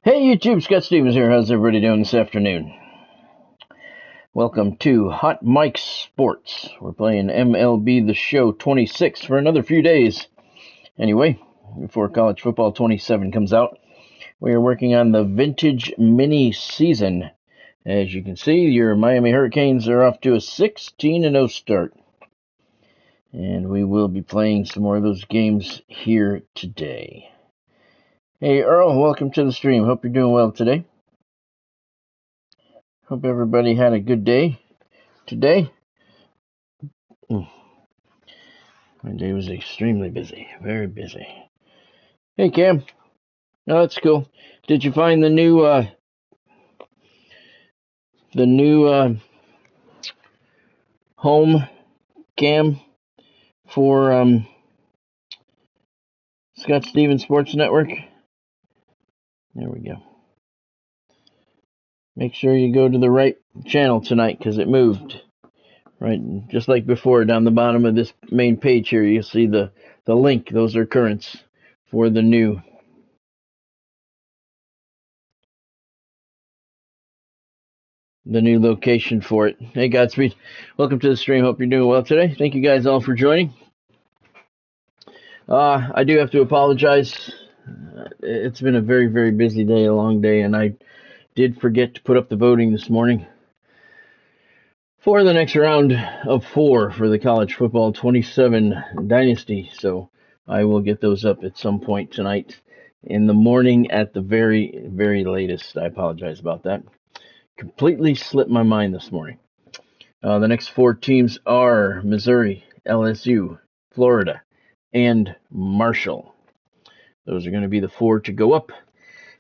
Hey YouTube, Scott Stevens here. How's everybody doing this afternoon? Welcome to Hot Mike Sports. We're playing MLB The Show 26 for another few days. Anyway, before College Football 27 comes out, we are working on the Vintage Mini Season. As you can see, your Miami Hurricanes are off to a 16-0 start. And we will be playing some more of those games here today. Hey Earl, welcome to the stream. Hope you're doing well today. Hope everybody had a good day today. My day was extremely busy, very busy. Hey Cam, oh that's cool. Did you find the new home cam for Scott Stevens Sports Network? There we go. Make sure you go to the right channel tonight because it moved. Right, just like before, down the bottom of this main page here, you'll see the link. Those are currents for the new location for it. Hey Godspeed, welcome to the stream. Hope you're doing well today. Thank you guys all for joining. I do have to apologize. It's been a very, very busy day, a long day, and I did forget to put up the voting this morning for the next round of 4 for the College Football 27 Dynasty. So I will get those up at some point tonight in the morning at the very, very latest. I apologize about that. Completely slipped my mind this morning. The next 4 teams are Missouri, LSU, Florida, and Marshall. Those are going to be the 4 to go up.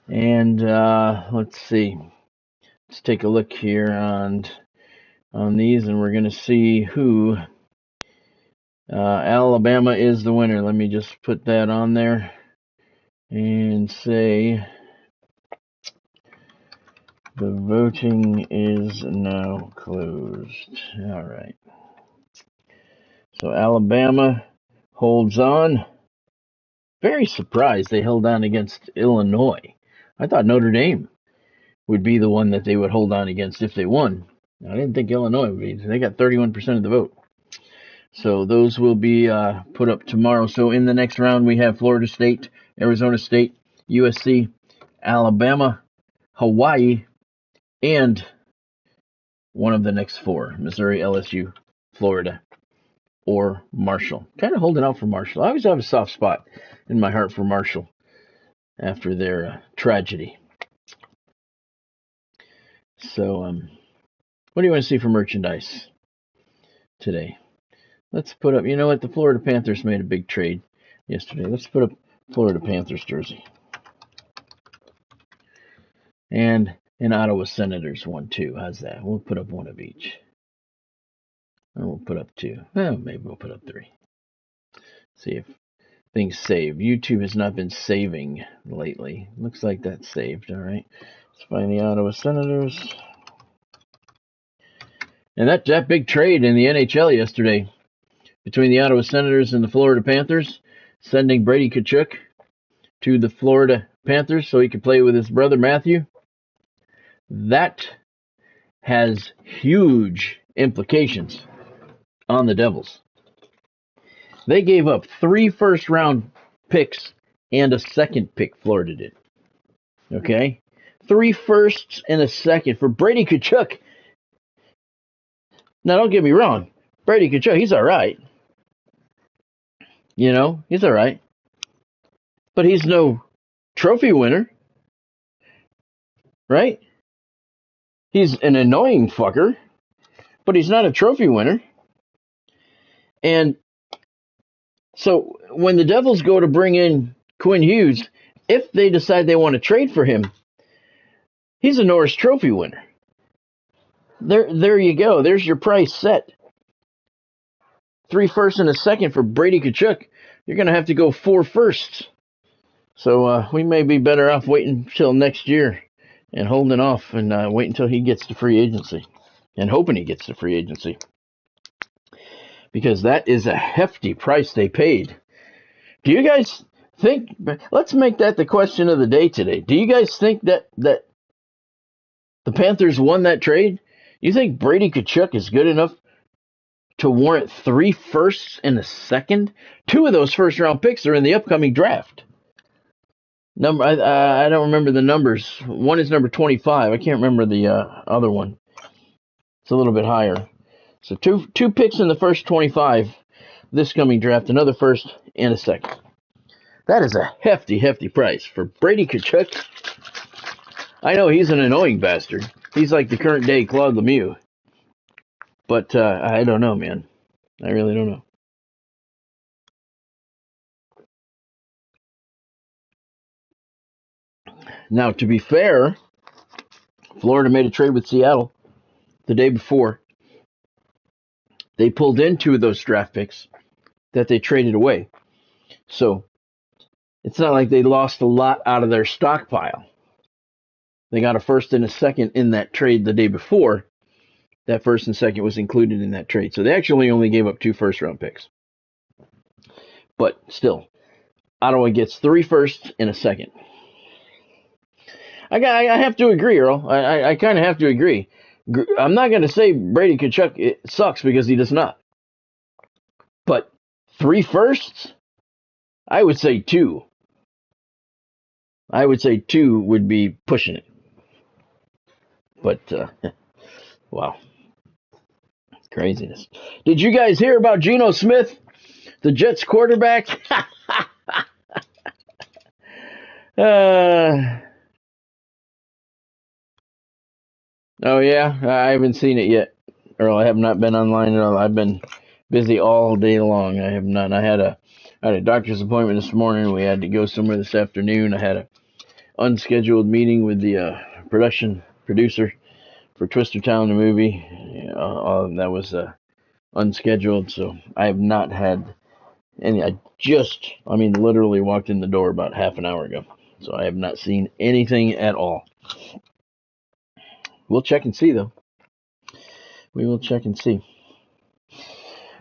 And let's see. Let's take a look here on these, and we're going to see who. Alabama is the winner. Let me just put that on there and say the voting is now closed. All right. So Alabama holds on. Very surprised they held on against Illinois. I thought Notre Dame would be the one that they would hold on against if they won. I didn't think Illinois would be. They got 31% of the vote. So those will be put up tomorrow. So in the next round, we have Florida State, Arizona State, USC, Alabama, Hawaii, and one of the next 4, Missouri, LSU, Florida, or Marshall. Kind of holding out for Marshall. I always have a soft spot in my heart for Marshall after their tragedy. So, what do you want to see for merchandise today? Let's put up, you know what, the Florida Panthers made a big trade yesterday. Let's put up Florida Panthers jersey. And an Ottawa Senators one too. How's that? We'll put up one of each. Or we'll put up 2. Well, maybe we'll put up 3. See if things save. YouTube has not been saving lately. Looks like that's saved. All right. Let's find the Ottawa Senators. And that big trade in the NHL yesterday between the Ottawa Senators and the Florida Panthers, sending Brady Tkachuk to the Florida Panthers so he could play with his brother Matthew, that has huge implications on the Devils. They gave up 3 first-round picks and a second pick, Florida did. Okay? 3 firsts and a second for Brady Tkachuk. Now, don't get me wrong. Brady Tkachuk, he's all right. You know, he's all right. But he's no trophy winner. Right? He's an annoying fucker. But he's not a trophy winner. And so when the Devils go to bring in Quinn Hughes, if they decide they want to trade for him, he's a Norris Trophy winner. There you go. There's your price set. 3 firsts and a second for Brady Tkachuk. You're going to have to go 4 firsts. So we may be better off waiting until next year and holding off and wait until he gets to free agency and hoping he gets to free agency. Because that is a hefty price they paid. Do you guys Let's make that the question of the day today. Do you guys think that the Panthers won that trade? You think Brady Tkachuk is good enough to warrant 3 firsts and a second? 2 of those first round picks are in the upcoming draft. I don't remember the numbers. One is number 25. I can't remember the other one. It's a little bit higher. So two picks in the first 25 this coming draft, another first and a second. That is a hefty, hefty price for Brady Tkachuk. I know he's an annoying bastard. He's like the current day Claude Lemieux. But I don't know, man. I really don't know. Now, to be fair, Florida made a trade with Seattle the day before. They pulled in 2 of those draft picks that they traded away. So it's not like they lost a lot out of their stockpile. They got a first and a second in that trade the day before. That first and second was included in that trade. So they actually only gave up 2 first-round picks. But still, Ottawa gets 3 firsts and a second. I have to agree, Earl. I kind of have to agree. I'm not going to say Brady Tkachuk sucks, because he does not. But 3 firsts? I would say 2. I would say 2 would be pushing it. But, wow. Craziness. Did you guys hear about Geno Smith, the Jets quarterback? Oh, yeah? I haven't seen it yet, Earl. I have not been online at all. I've been busy all day long. I have not. I had a doctor's appointment this morning. We had to go somewhere this afternoon. I had an unscheduled meeting with the producer for Twister Town, the movie. That was unscheduled, so I have not had any. I literally walked in the door about half an hour ago, so I have not seen anything at all. We'll check and see, though. We will check and see.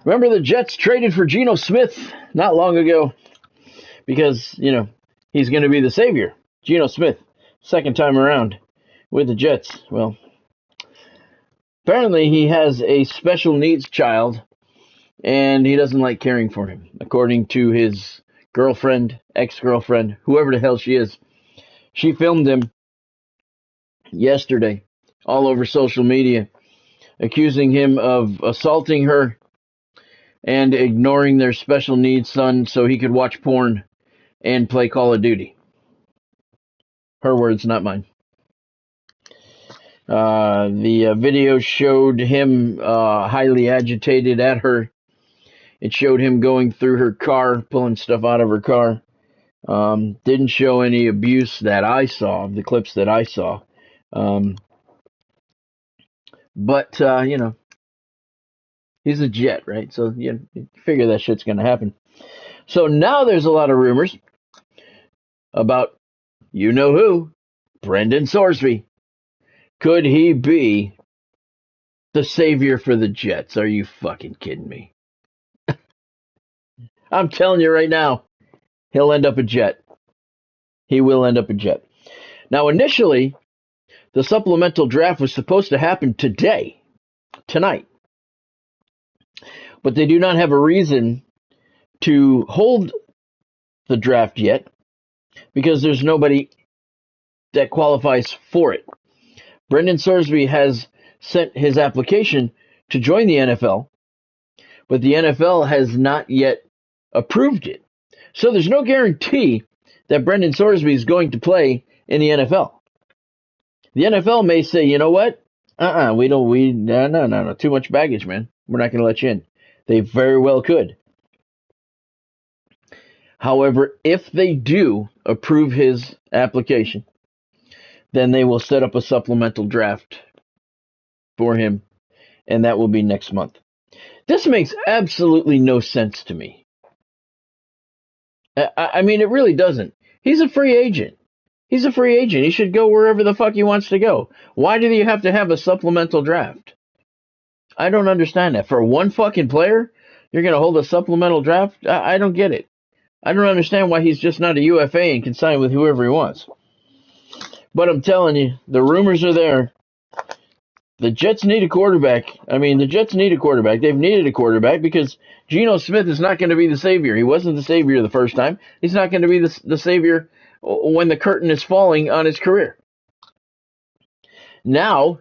Remember, the Jets traded for Geno Smith not long ago because, he's going to be the savior. Geno Smith, second time around with the Jets. Well, apparently he has a special needs child, and he doesn't like caring for him, according to his girlfriend, ex-girlfriend, whoever the hell she is. She filmed him yesterday all over social media, accusing him of assaulting her and ignoring their special needs son so he could watch porn and play Call of Duty. Her words, not mine. The video showed him highly agitated at her. It showed him going through her car, pulling stuff out of her car. Didn't show any abuse that I saw, the clips that I saw. But, he's a Jet, right? So you figure that shit's going to happen. So now there's a lot of rumors about, who? Brendan Sorsby. Could he be the savior for the Jets? Are you fucking kidding me? I'm telling you right now, he'll end up a Jet. He will end up a Jet. Now, initially, the supplemental draft was supposed to happen tonight. But they do not have a reason to hold the draft yet because there's nobody that qualifies for it. Brendan Sorsby has sent his application to join the NFL, but the NFL has not yet approved it. So there's no guarantee that Brendan Sorsby is going to play in the NFL. The NFL may say, you know what? No, too much baggage, man. We're not going to let you in. They very well could. However, if they do approve his application, then they will set up a supplemental draft for him, and that will be next month. This makes absolutely no sense to me. I mean, it really doesn't. He's a free agent. He should go wherever the fuck he wants to go. Why do you have to have a supplemental draft? I don't understand that. For one fucking player, you're going to hold a supplemental draft? I don't get it. I don't understand why he's just not a UFA and can sign with whoever he wants. But I'm telling you, the rumors are there. The Jets need a quarterback. I mean, the Jets need a quarterback. They've needed a quarterback because Geno Smith is not going to be the savior. He wasn't the savior the first time. He's not going to be the savior when the curtain is falling on his career. Now,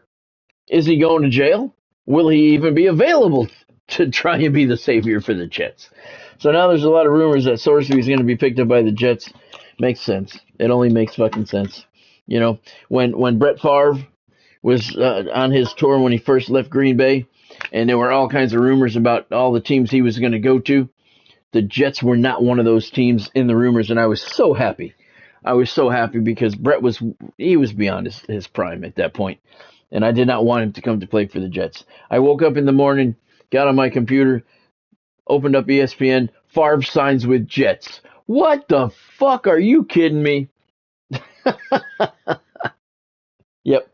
is he going to jail? Will he even be available to try and be the savior for the Jets? So now there's a lot of rumors that Sorsby is going to be picked up by the Jets. Makes sense. It only makes fucking sense. You know, when Brett Favre was on his tour when he first left Green Bay, and there were all kinds of rumors about all the teams he was going to go to. The Jets were not one of those teams in the rumors, and I was so happy. I was so happy because Brett was beyond his prime at that point, and I did not want him to come to play for the Jets. I woke up in the morning, got on my computer, opened up ESPN, Favre signs with Jets. What the fuck? Are you kidding me? Yep.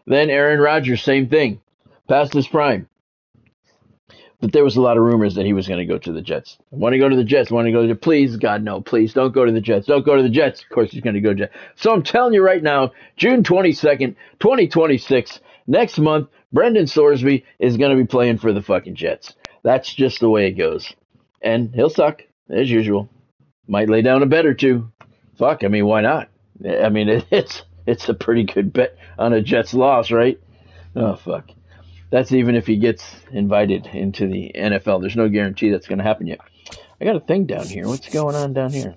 Then Aaron Rodgers, same thing, past his prime. But there was a lot of rumors that he was going to go to the Jets. I want to go to the Jets. I want to go to please, God, no, please don't go to the Jets. Don't go to the Jets. Of course, he's going to go to Jets. So I'm telling you right now, June 22nd, 2026, next month, Brendan Sorsby is going to be playing for the fucking Jets. That's just the way it goes. And he'll suck, as usual. Might lay down a bet or two. Fuck, I mean, why not? I mean, it's a pretty good bet on a Jets loss, right? Oh, fuck. That's even if he gets invited into the NFL. There's no guarantee that's going to happen yet. I got a thing down here. What's going on down here?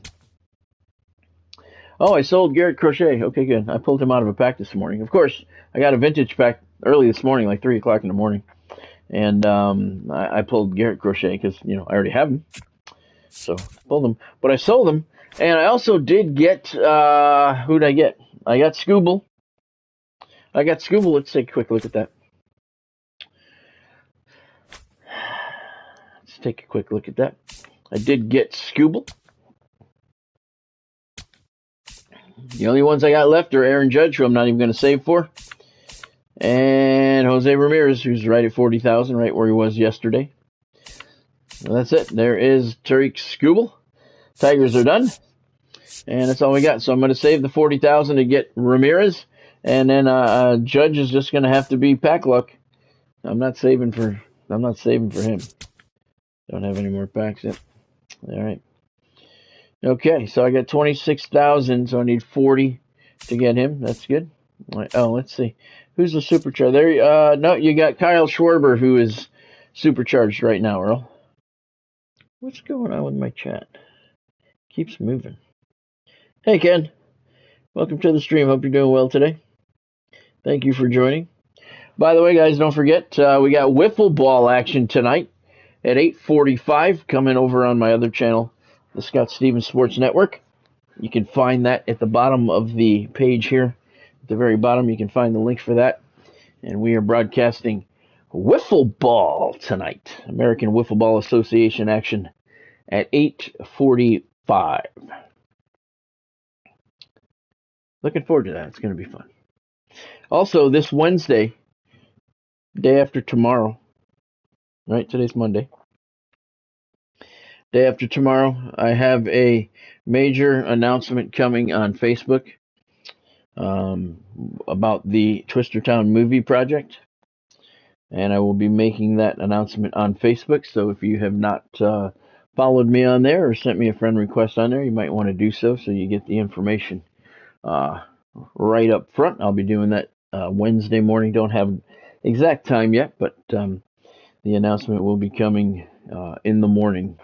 Oh, I sold Garrett Crochet. Okay, good. I pulled him out of a pack this morning. Of course, I got a vintage pack early this morning, like 3 o'clock in the morning. And I pulled Garrett Crochet because, I already have him. So, pulled him. But I sold him. And I also did get, who'd I get? I got Scooble. Let's take a quick look at that. Let's take a quick look at that. I did get Scooble. The only ones I got left are Aaron Judge, who I'm not even going to save for, and Jose Ramirez, who's right at 40,000, right where he was yesterday. Well, that's it. There is Tariq Scooble. Tigers are done, and that's all we got. So I'm going to save the 40,000 to get Ramirez, and then Judge is just going to have to be pack luck. I'm not saving for him. Don't have any more packs yet. All right. Okay, so I got 26,000, so I need 40 to get him. That's good. Oh, let's see. Who's the supercharged? There, no, you got Kyle Schwarber, who is supercharged right now, Earl. What's going on with my chat? Keeps moving. Hey, Ken. Welcome to the stream. Hope you're doing well today. Thank you for joining. By the way, guys, don't forget, we got wiffle ball action tonight at 8:45 coming over on my other channel, the Scott Stevens Sports Network. You can find that at the bottom of the page here. At the very bottom, you can find the link for that. And we are broadcasting wiffle ball tonight. American Wiffle Ball Association action at 8:45. Looking forward to that. It's going to be fun. Also, this Wednesday, day after tomorrow, right? Today's Monday. Day after tomorrow, I have a major announcement coming on Facebook about the Twistertown movie project. And I will be making that announcement on Facebook. So if you have not followed me on there or sent me a friend request on there, you might want to do so you get the information right up front. I'll be doing that Wednesday morning. Don't have exact time yet, but the announcement will be coming in the morning,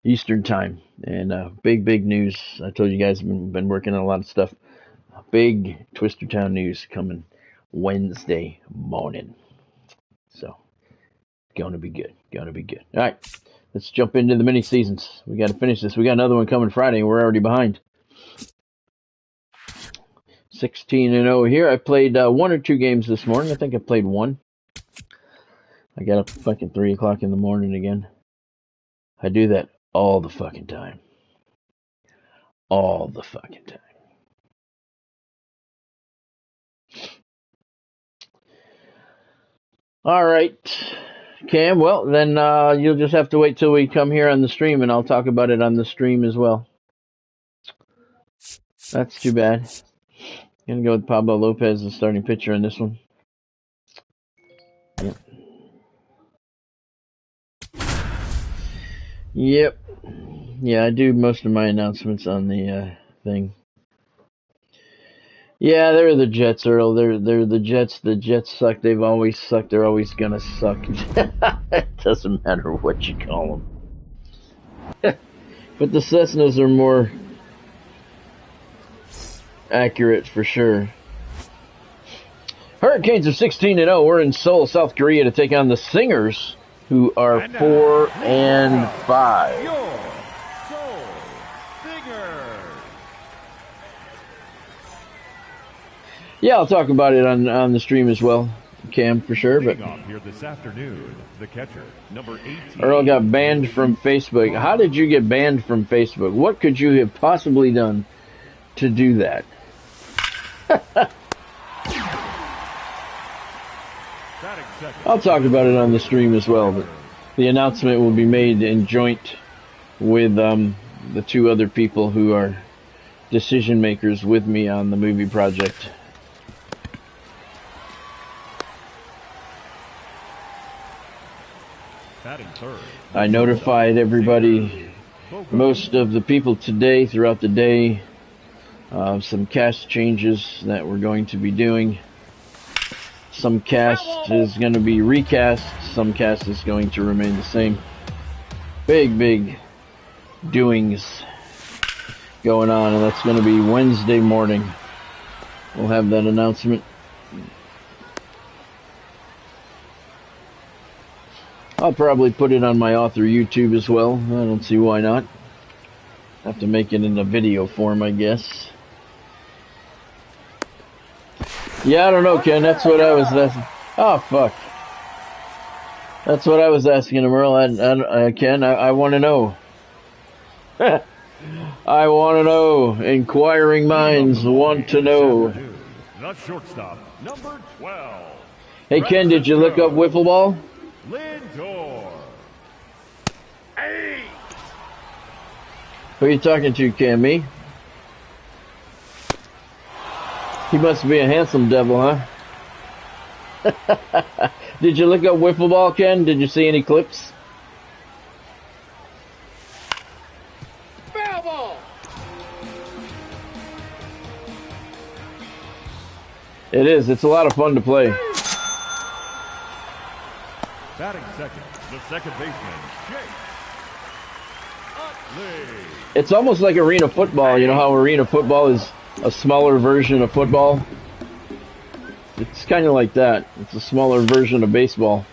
Eastern time. And big news. I told you guys I've been working on a lot of stuff. Big Twistertown news coming Wednesday morning. So, gonna be good. All right, let's jump into the mini seasons. We got to finish this. We got another one coming Friday. We're already behind. 16-0 here. I played 1 or 2 games this morning. I think I played 1. I got up fucking 3 o'clock in the morning again. I do that all the fucking time. All the fucking time. All right. Cam, well, then you'll just have to wait till we come here on the stream, and I'll talk about it on the stream as well. That's too bad. Gonna go with Pablo Lopez, the starting pitcher in this one. Yep. Yep. Yeah, I do most of my announcements on the thing. Yeah, they're the Jets, Earl. They're the Jets. The Jets suck. They've always sucked. They're always gonna suck. It doesn't matter what you call them. But the Cessnas are more accurate for sure. Hurricanes are 16-0. We're in Seoul, South Korea, to take on the Singers, who are 4-5. Your Seoul Singers. Yeah, I'll talk about it on the stream as well, Cam, for sure. But Off here this afternoon, the catcher, number 18. Earl got banned from Facebook. How did you get banned from Facebook? What could you have possibly done to do that? I'll talk about it on the stream as well, but the announcement will be made in joint with the two other people who are decision makers with me on the movie project. I notified everybody, most of the people today, throughout the day, some cast changes that we're going to be doing. Some cast is going to be recast, some cast is going to remain the same. Big doings going on, and that's going to be Wednesday morning. We'll have that announcement. I'll probably put it on my author YouTube as well. I don't see why not. Have to make it in a video form, I guess. Yeah, I don't know, Ken. That's what I was asking. Oh, fuck. That's what I was asking him, Earl. Ken, I want to know. I want to know. Inquiring minds want to know. The shortstop, number 12. Hey, Ken, did you look up wiffle ball? Lindor. Hey. Who are you talking to, Cam? Me? He must be a handsome devil, huh? Did you look up wiffle ball, Ken? Did you see any clips? Foul ball. It is. It's a lot of fun to play. Batting second, the second baseman, Jake Utley. It's almost like arena football. You know how arena football is a smaller version of football? It's kind of like that. It's a smaller version of baseball.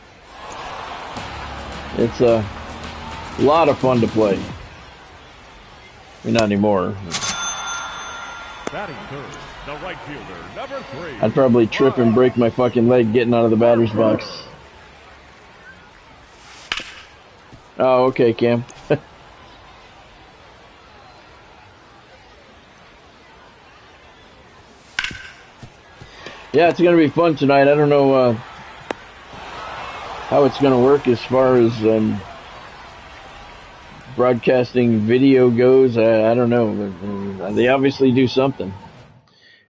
It's a lot of fun to play. Not anymore. Batting third, the right fielder, number 3. I'd probably trip and break my fucking leg getting out of the batter's box. Oh, okay, Cam. Yeah, it's going to be fun tonight. I don't know how it's going to work as far as broadcasting video goes. I don't know. They obviously do something.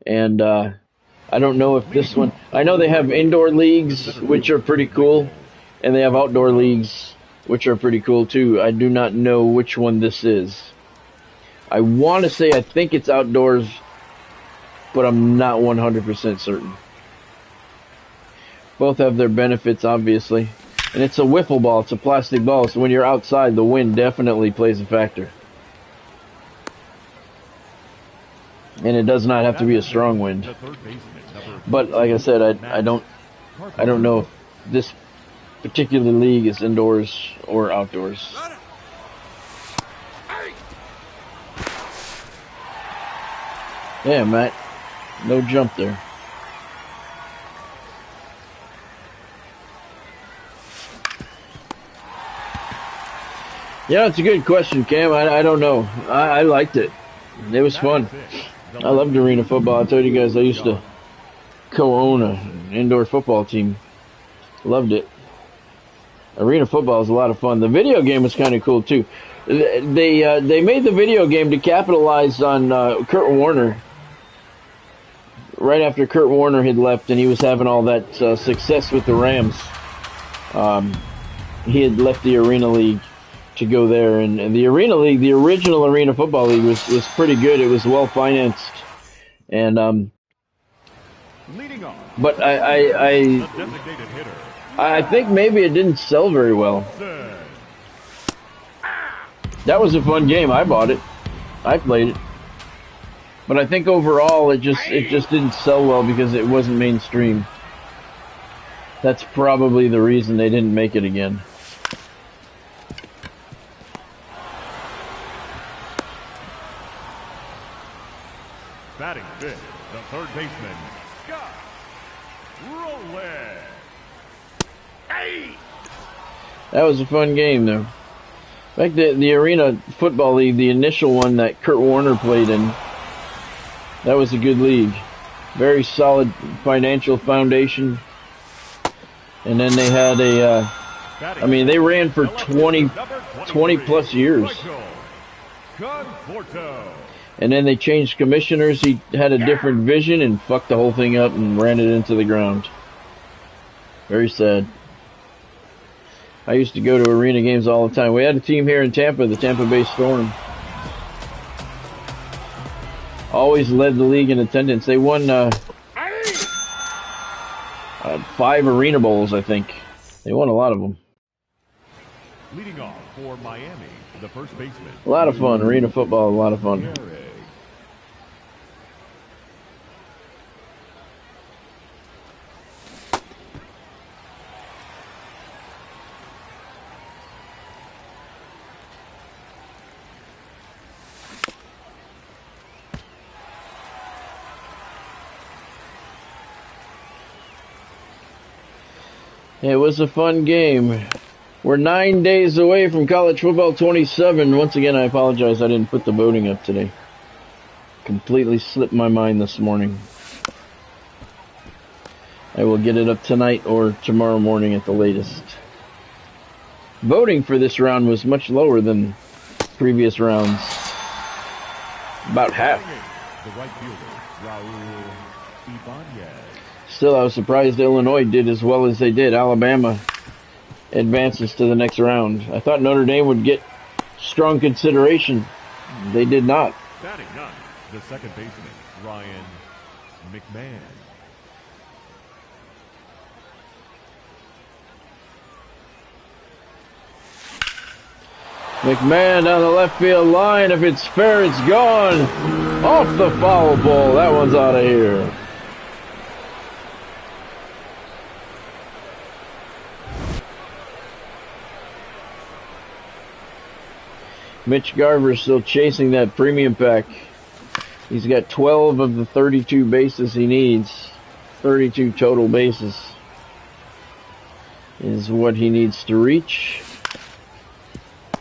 And I don't know if this one... I know they have indoor leagues, which are pretty cool. And they have outdoor leagues, which are pretty cool too. I do not know which one this is. I want to say I think it's outdoors, but I'm not 100% certain. Both have their benefits, obviously. And it's a wiffle ball. It's a plastic ball, so when you're outside, the wind definitely plays a factor. And it does not have to be a strong wind. But like I said, I don't know if this particular league is indoors or outdoors. Yeah, Matt. No jump there. Yeah, it's a good question, Cam. I don't know. I liked it. It was fun. I loved arena football. I told you guys I used to co-own an indoor football team. Loved it. Arena football is a lot of fun. The video game was kind of cool too. They made the video game to capitalize on Kurt Warner. Right after Kurt Warner had left and he was having all that success with the Rams, he had left the Arena League to go there. And the Arena League, the original Arena Football League, was pretty good. It was well financed. And Leading off, but the designated hitter, I think maybe it didn't sell very well. Sid. That was a fun game. I bought it. I played it. But I think overall it just didn't sell well because it wasn't mainstream. That's probably the reason they didn't make it again. Batting fifth, the third baseman, Scott Rowland. That was a fun game though. In fact, the Arena Football League, the initial one that Kurt Warner played in, that was a good league. Very solid financial foundation. And then they had I mean, they ran for 20 plus years. And then they changed commissioners. He had a different vision and fucked the whole thing up and ran it into the ground. Very sad. I used to go to arena games all the time. We had a team here in Tampa, the Tampa Bay Storm. Always led the league in attendance. They won 5 Arena Bowls, I think. They won a lot of them. Leading off for Miami, the first baseman. A lot of fun. Arena football, a lot of fun. It was a fun game. We're 9 days away from College Football 27. Once again, I apologize I didn't put the voting up today. Completely slipped my mind this morning. I will get it up tonight or tomorrow morning at the latest. Voting for this round was much lower than previous rounds. About half. The right fielder, Raul Ibanez. Still, I was surprised Illinois did as well as they did. Alabama advances to the next round. I thought Notre Dame would get strong consideration. They did not. Batting ninth, the second baseman, Ryan McMahon. McMahon down the left field line. If it's fair, it's gone. Off the foul ball. That one's out of here. Mitch Garver's still chasing that premium pack. He's got 12 of the 32 bases he needs. 32 total bases is what he needs to reach.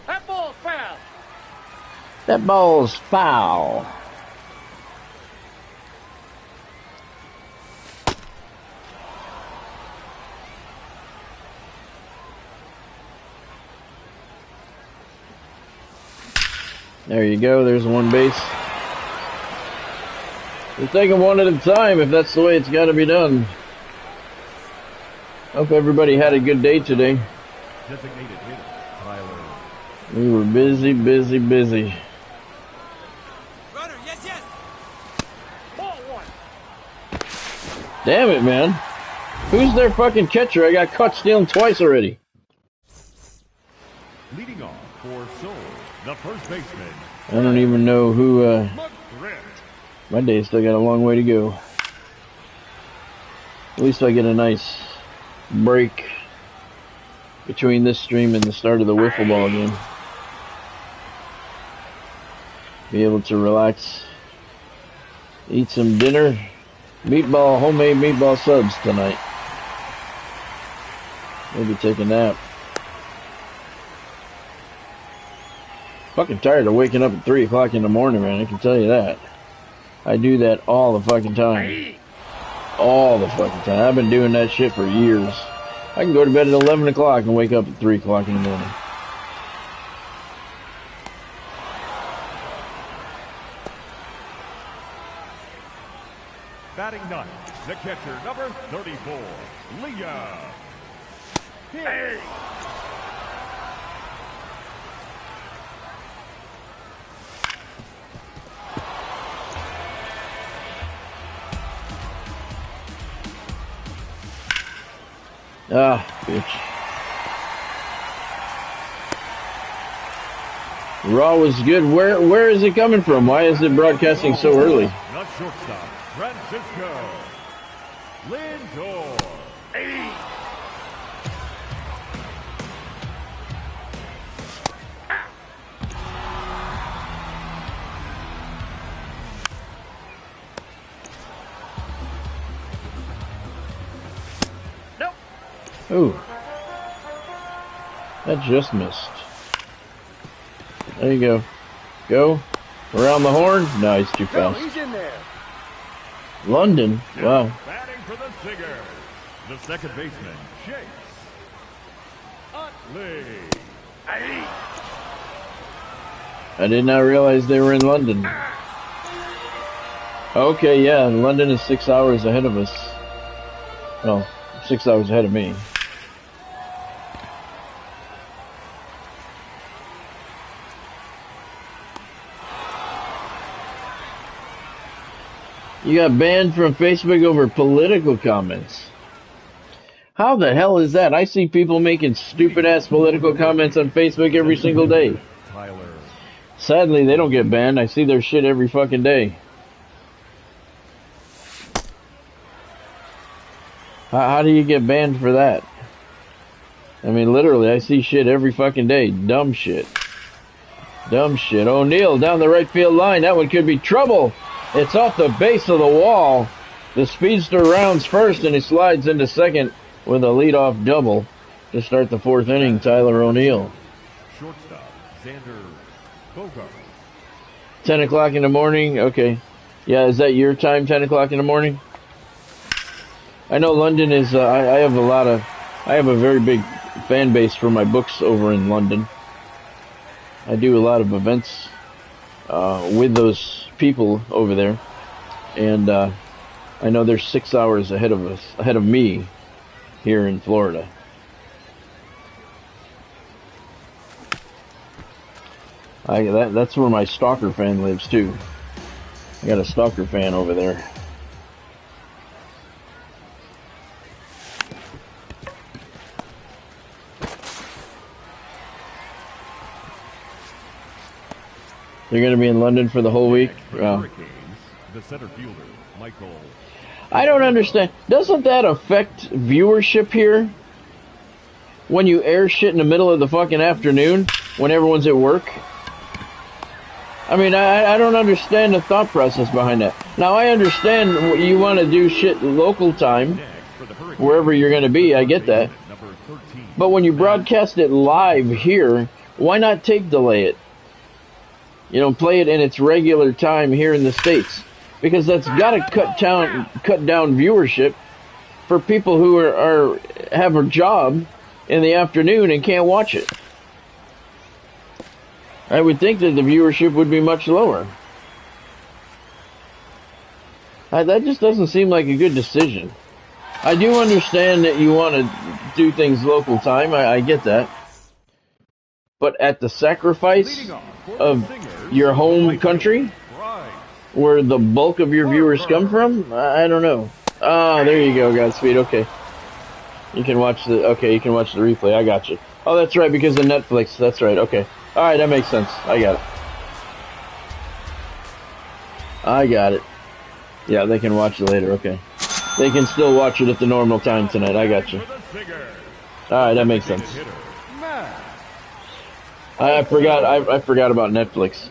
That ball's foul. That ball's foul. There you go, there's one base. We'll take them one at a time if that's the way it's got to be done. Hope everybody had a good day today. Designated hitter, Tyler. We were busy. Runner, yes. Ball one. Damn it, man. Who's their fucking catcher? I got caught stealing twice already. Leading off for Seoul, the first baseman, I don't even know who, McGriff. my day's still got a long way to go. At least I get a nice break between this stream and the start of the wiffle ball game. Be able to relax, eat some dinner, homemade meatball subs tonight. Maybe take a nap. Fucking tired of waking up at 3 o'clock in the morning, man, I can tell you that. I do that all the fucking time. All the fucking time. I've been doing that shit for years. I can go to bed at 11 o'clock and wake up at 3 o'clock in the morning. Batting ninth, the catcher, number 34, Leah. Hey. Ah, bitch. Raw was good. Where is it coming from? Why is it broadcasting so early? Not shortstop, Francisco Lindor. Hey. Ooh. That just missed. There you go. Go. Around the horn. No, he's too fast. He's in there. London. Wow. Batting for the Tigers, the second baseman, Chase Utley. I did not realize they were in London. Okay, yeah, London is 6 hours ahead of us. Well, 6 hours ahead of me. You got banned from Facebook over political comments. How the hell is that? I see people making stupid-ass political comments on Facebook every single day. Tyler. Sadly, they don't get banned. I see their shit every fucking day. How do you get banned for that? I mean, literally, I see shit every fucking day. Dumb shit. Dumb shit. O'Neill down the right field line. That one could be trouble. It's off the base of the wall. The speedster rounds first, and he slides into second with a leadoff double to start the fourth inning. Tyler O'Neill. Shortstop, Xander Bogart. 10 o'clock in the morning. Okay. Yeah, is that your time, 10 o'clock in the morning? I know London is, I have a very big fan base for my books over in London. I do a lot of events with those people over there, and I know they're 6 hours ahead of me here in Florida. That's where my Stalker fan lives too. I got a Stalker fan over there. You're going to be in London for the whole week? Hurricanes, the center fielder, Michael. I don't understand. Doesn't that affect viewership here? When you air shit in the middle of the fucking afternoon, when everyone's at work? I mean, I don't understand the thought process behind that. Now, I understand you want to do shit local time, wherever you're going to be, I get that. But when you broadcast it live here, why not delay it? You know, play it in its regular time here in the States, because that's got to cut down viewership for people who have a job in the afternoon and can't watch it. I would think that the viewership would be much lower. That just doesn't seem like a good decision. I do understand that you want to do things local time. I get that. But at the sacrifice of your home country, where the bulk of your viewers come from, I don't know. Ah, there you go, Godspeed. Okay, you can watch the replay. I got you. Oh, that's right, because of Netflix. That's right. Okay, all right, that makes sense. I got it. Yeah, they can watch it later. Okay, they can still watch it at the normal time tonight. I got you. All right, that makes sense. I forgot about Netflix.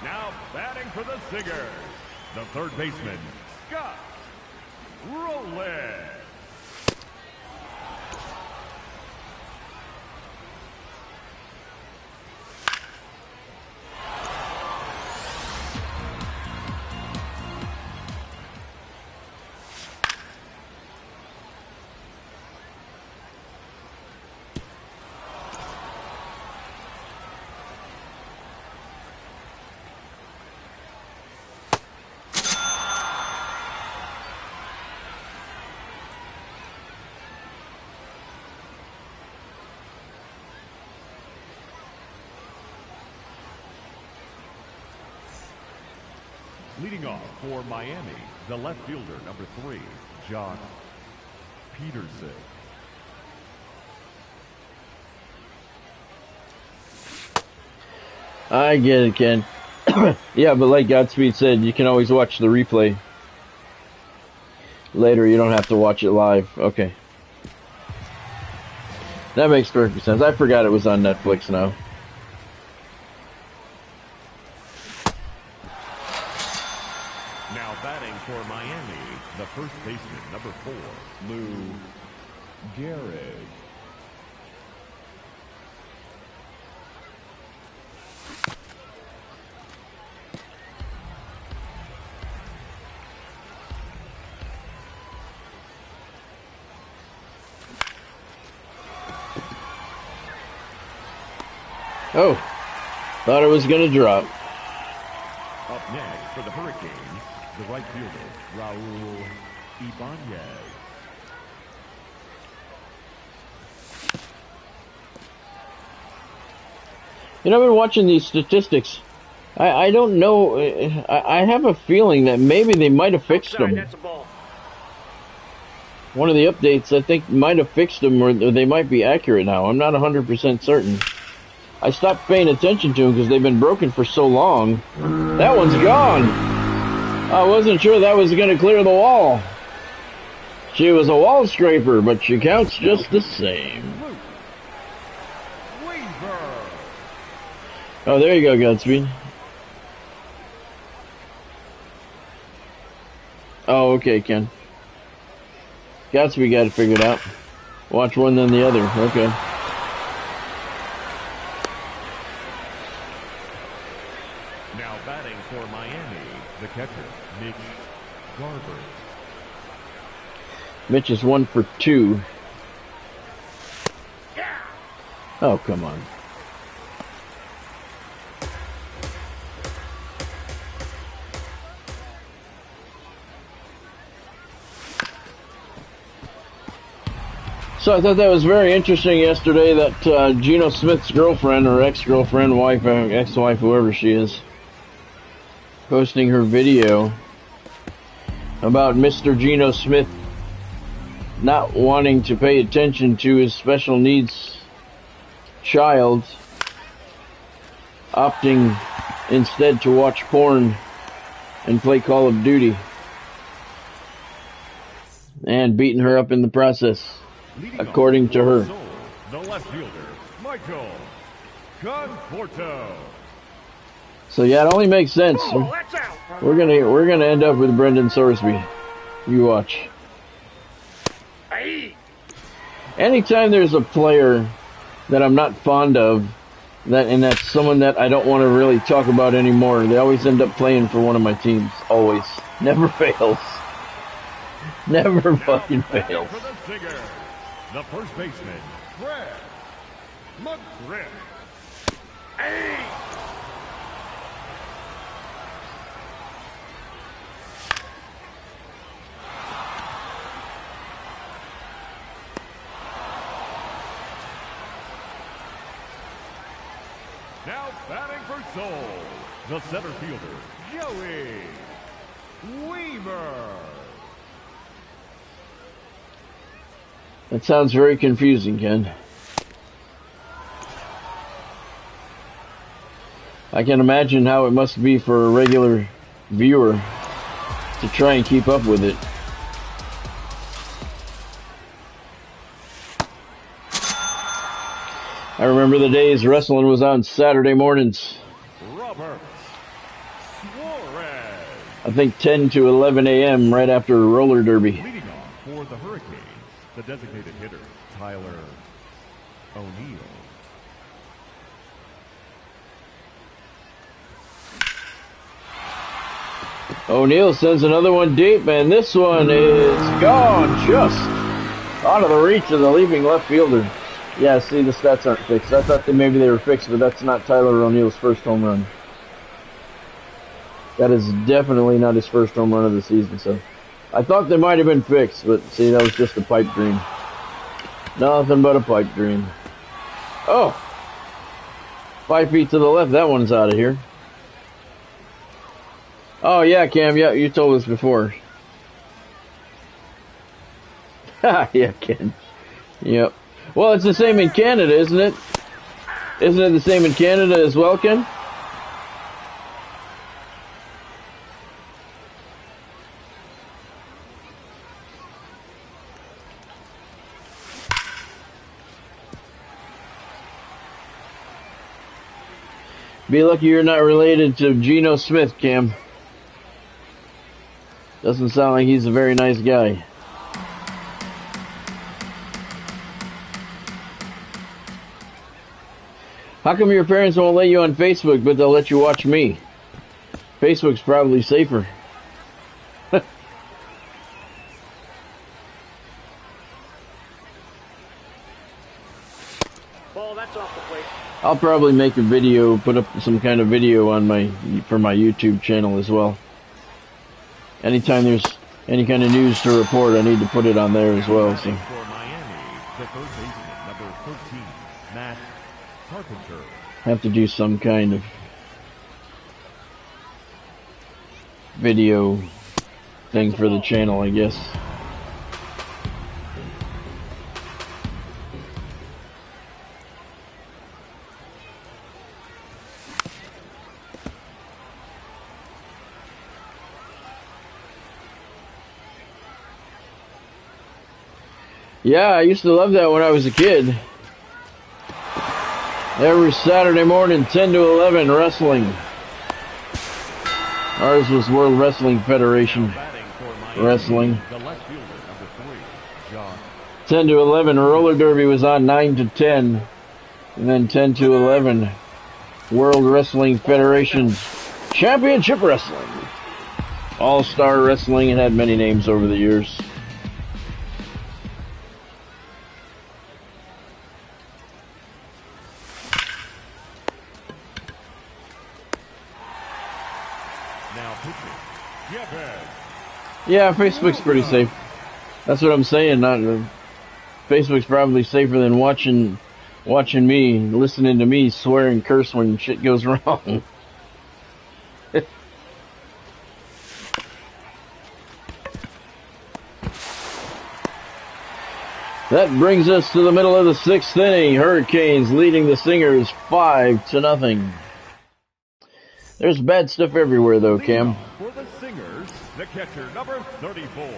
Now batting for the Tigers, the third baseman, Scott Rowland. Leading off for Miami, the left fielder, number 3, Josh Peterson. I get it, Ken. Yeah, but like Godspeed said, you can always watch the replay later. You don't have to watch it live. Okay. That makes perfect sense. I forgot it was on Netflix now. Now batting for Miami, the first baseman, number 4, Lou Gehrig. Oh, thought it was going to drop. Up next for the Hurricanes, the right fielder, Raul Ibanez. You know, I've been watching these statistics. I don't know. I have a feeling that maybe they might have fixed them. That's a ball. One of the updates, I think, might have fixed them, or they might be accurate now. I'm not 100% certain. I stopped paying attention to them because they've been broken for so long. That one's gone. I wasn't sure that was going to clear the wall. She was a wall scraper, but she counts just the same. Oh, there you go, Godspeed. Oh, okay, Ken. Godspeed got it figured out. Watch one, then the other. Okay. Now batting for Miami, the catcher, Mitch Garver. Mitch is 1 for 2. Oh, come on. So I thought that was very interesting yesterday that Geno Smith's girlfriend or ex-girlfriend, wife, ex-wife, whoever she is, posting her video about Mr. Geno Smith not wanting to pay attention to his special needs child, opting instead to watch porn and play Call of Duty, and beating her up in the process. According to her. The left fielder, Michael Conforto. So yeah, it only makes sense. Oh, that's out. We're gonna end up with Brendan Sorsby. You watch. Hey. Anytime there's a player that I'm not fond of, and that's someone that I don't want to really talk about anymore, they always end up playing for one of my teams. Always. Never fails. Never fucking fails. For the Singers, the first baseman, Fred McGriff. Hey. Now batting for Seoul, the center fielder, Joey Weaver. That sounds very confusing, Ken. I can imagine how it must be for a regular viewer to try and keep up with it. I remember the days wrestling was on Saturday mornings. Robert Suarez. I think 10 to 11 a.m. right after roller derby. Leading off for the Hurricanes, the designated hitter, Tyler O'Neill. O'Neill sends another one deep, and this one is gone just out of the reach of the leaping left fielder. Yeah, see, the stats aren't fixed. I thought that maybe they were fixed, but that's not Tyler O'Neill's first home run. That is definitely not his first home run of the season, so I thought they might have been fixed, but see, that was just a pipe dream. Nothing but a pipe dream. Oh! 5 feet to the left, that one's out of here. Oh yeah, Cam. Yeah, you told us before. Yeah, Ken. Yep. Well, it's the same in Canada, isn't it? Isn't it the same in Canada as well, Ken? Be lucky you're not related to Geno Smith, Cam. Doesn't sound like he's a very nice guy. How come your parents won't let you on Facebook, but they'll let you watch me? Facebook's probably safer. Ball, that's off the plate. I'll probably make a video, put up some kind of video on for my YouTube channel as well. Anytime there's any kind of news to report, I need to put it on there as well. So. For Miami, the third baseman, number 13, Matt Carpenter. Have to do some kind of video thing for the channel, I guess. Yeah, I used to love that when I was a kid. Every Saturday morning, 10 to 11, wrestling. Ours was World Wrestling Federation wrestling. 10 to 11, roller derby was on 9 to 10. And then 10 to 11, World Wrestling Federation's Championship Wrestling. All-Star Wrestling, it had many names over the years. Yeah, Facebook's pretty safe. That's what I'm saying. Facebook's probably safer than watching me, listening to me swear and curse when shit goes wrong. That brings us to the middle of the 6th inning. Hurricanes leading the Stingers 5-0. There's bad stuff everywhere, though, Cam. For the Stingers, the catcher, number 34.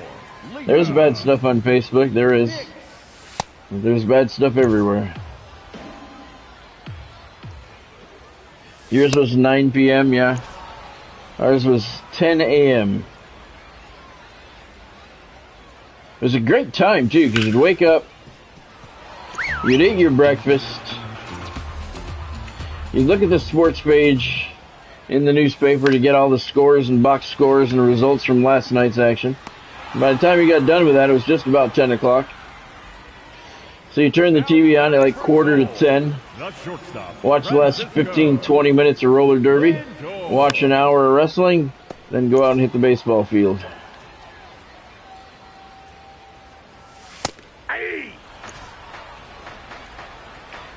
There's bad stuff on Facebook. There is. There's bad stuff everywhere. Yours was 9 p.m., yeah. Ours was 10 a.m. It was a great time, too, because you'd wake up, you'd eat your breakfast, you'd look at the sports page in the newspaper to get all the scores and box scores and results from last night's action. By the time you got done with that, it was just about 10 o'clock. So you turn the TV on at like 9:45, watch the last 15-20 minutes of roller derby, watch an hour of wrestling, then go out and hit the baseball field.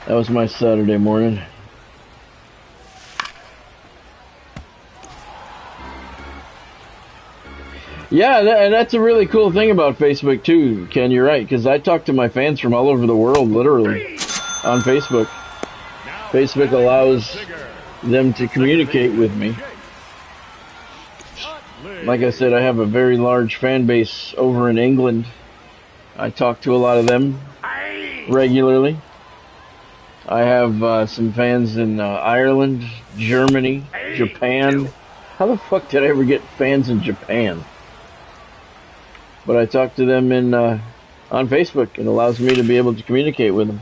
That was my Saturday morning. Yeah, and that's a really cool thing about Facebook too, Ken. You're right, because I talk to my fans from all over the world, literally, on Facebook. Facebook allows them to communicate with me. Like I said, I have a very large fan base over in England. I talk to a lot of them regularly. I have some fans in Ireland, Germany, Japan. How the fuck did I ever get fans in Japan? But I talk to them on Facebook. It allows me to be able to communicate with them.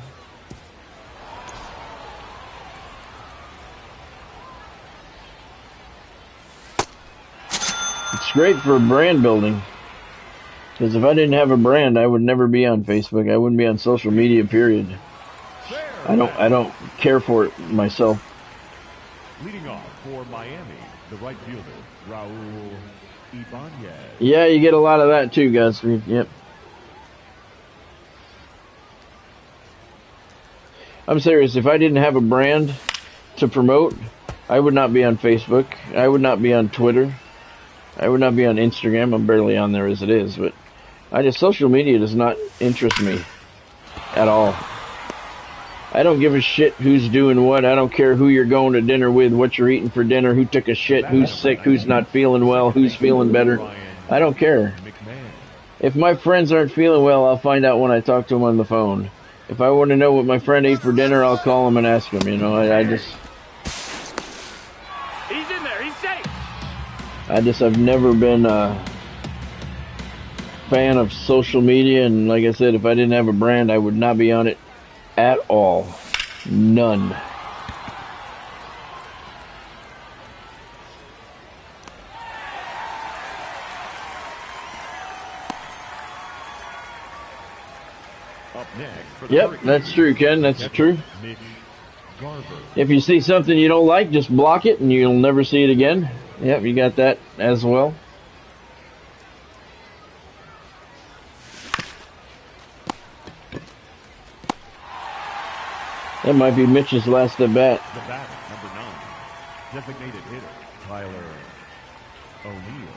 It's great for brand building. Because if I didn't have a brand, I would never be on Facebook. I wouldn't be on social media, period. I don't care for it myself. Leading off for Miami, the right fielder, Raul Ibanez. Yeah, you get a lot of that too, Godspeed. Yep. I'm serious. If I didn't have a brand to promote, I would not be on Facebook. I would not be on Twitter. I would not be on Instagram. I'm barely on there as it is, but social media does not interest me at all. I don't give a shit who's doing what. I don't care who you're going to dinner with, what you're eating for dinner, who took a shit, who's sick, who's not feeling well, who's feeling better. I don't care. If my friends aren't feeling well, I'll find out when I talk to them on the phone. If I want to know what my friend ate for dinner, I'll call him and ask him. You know, I just... He's in there. He's safe. I've never been a fan of social media, and like I said, if I didn't have a brand, I would not be on it at all. None. Up next for the Yep, Hurricanes, that's true, Ken. That's Captain true. Mitch Garver. If you see something you don't like, just block it and you'll never see it again. Yep, you got that as well. That might be Mitch's last at bat. The batter, number 9, designated hitter, Tyler O'Neill.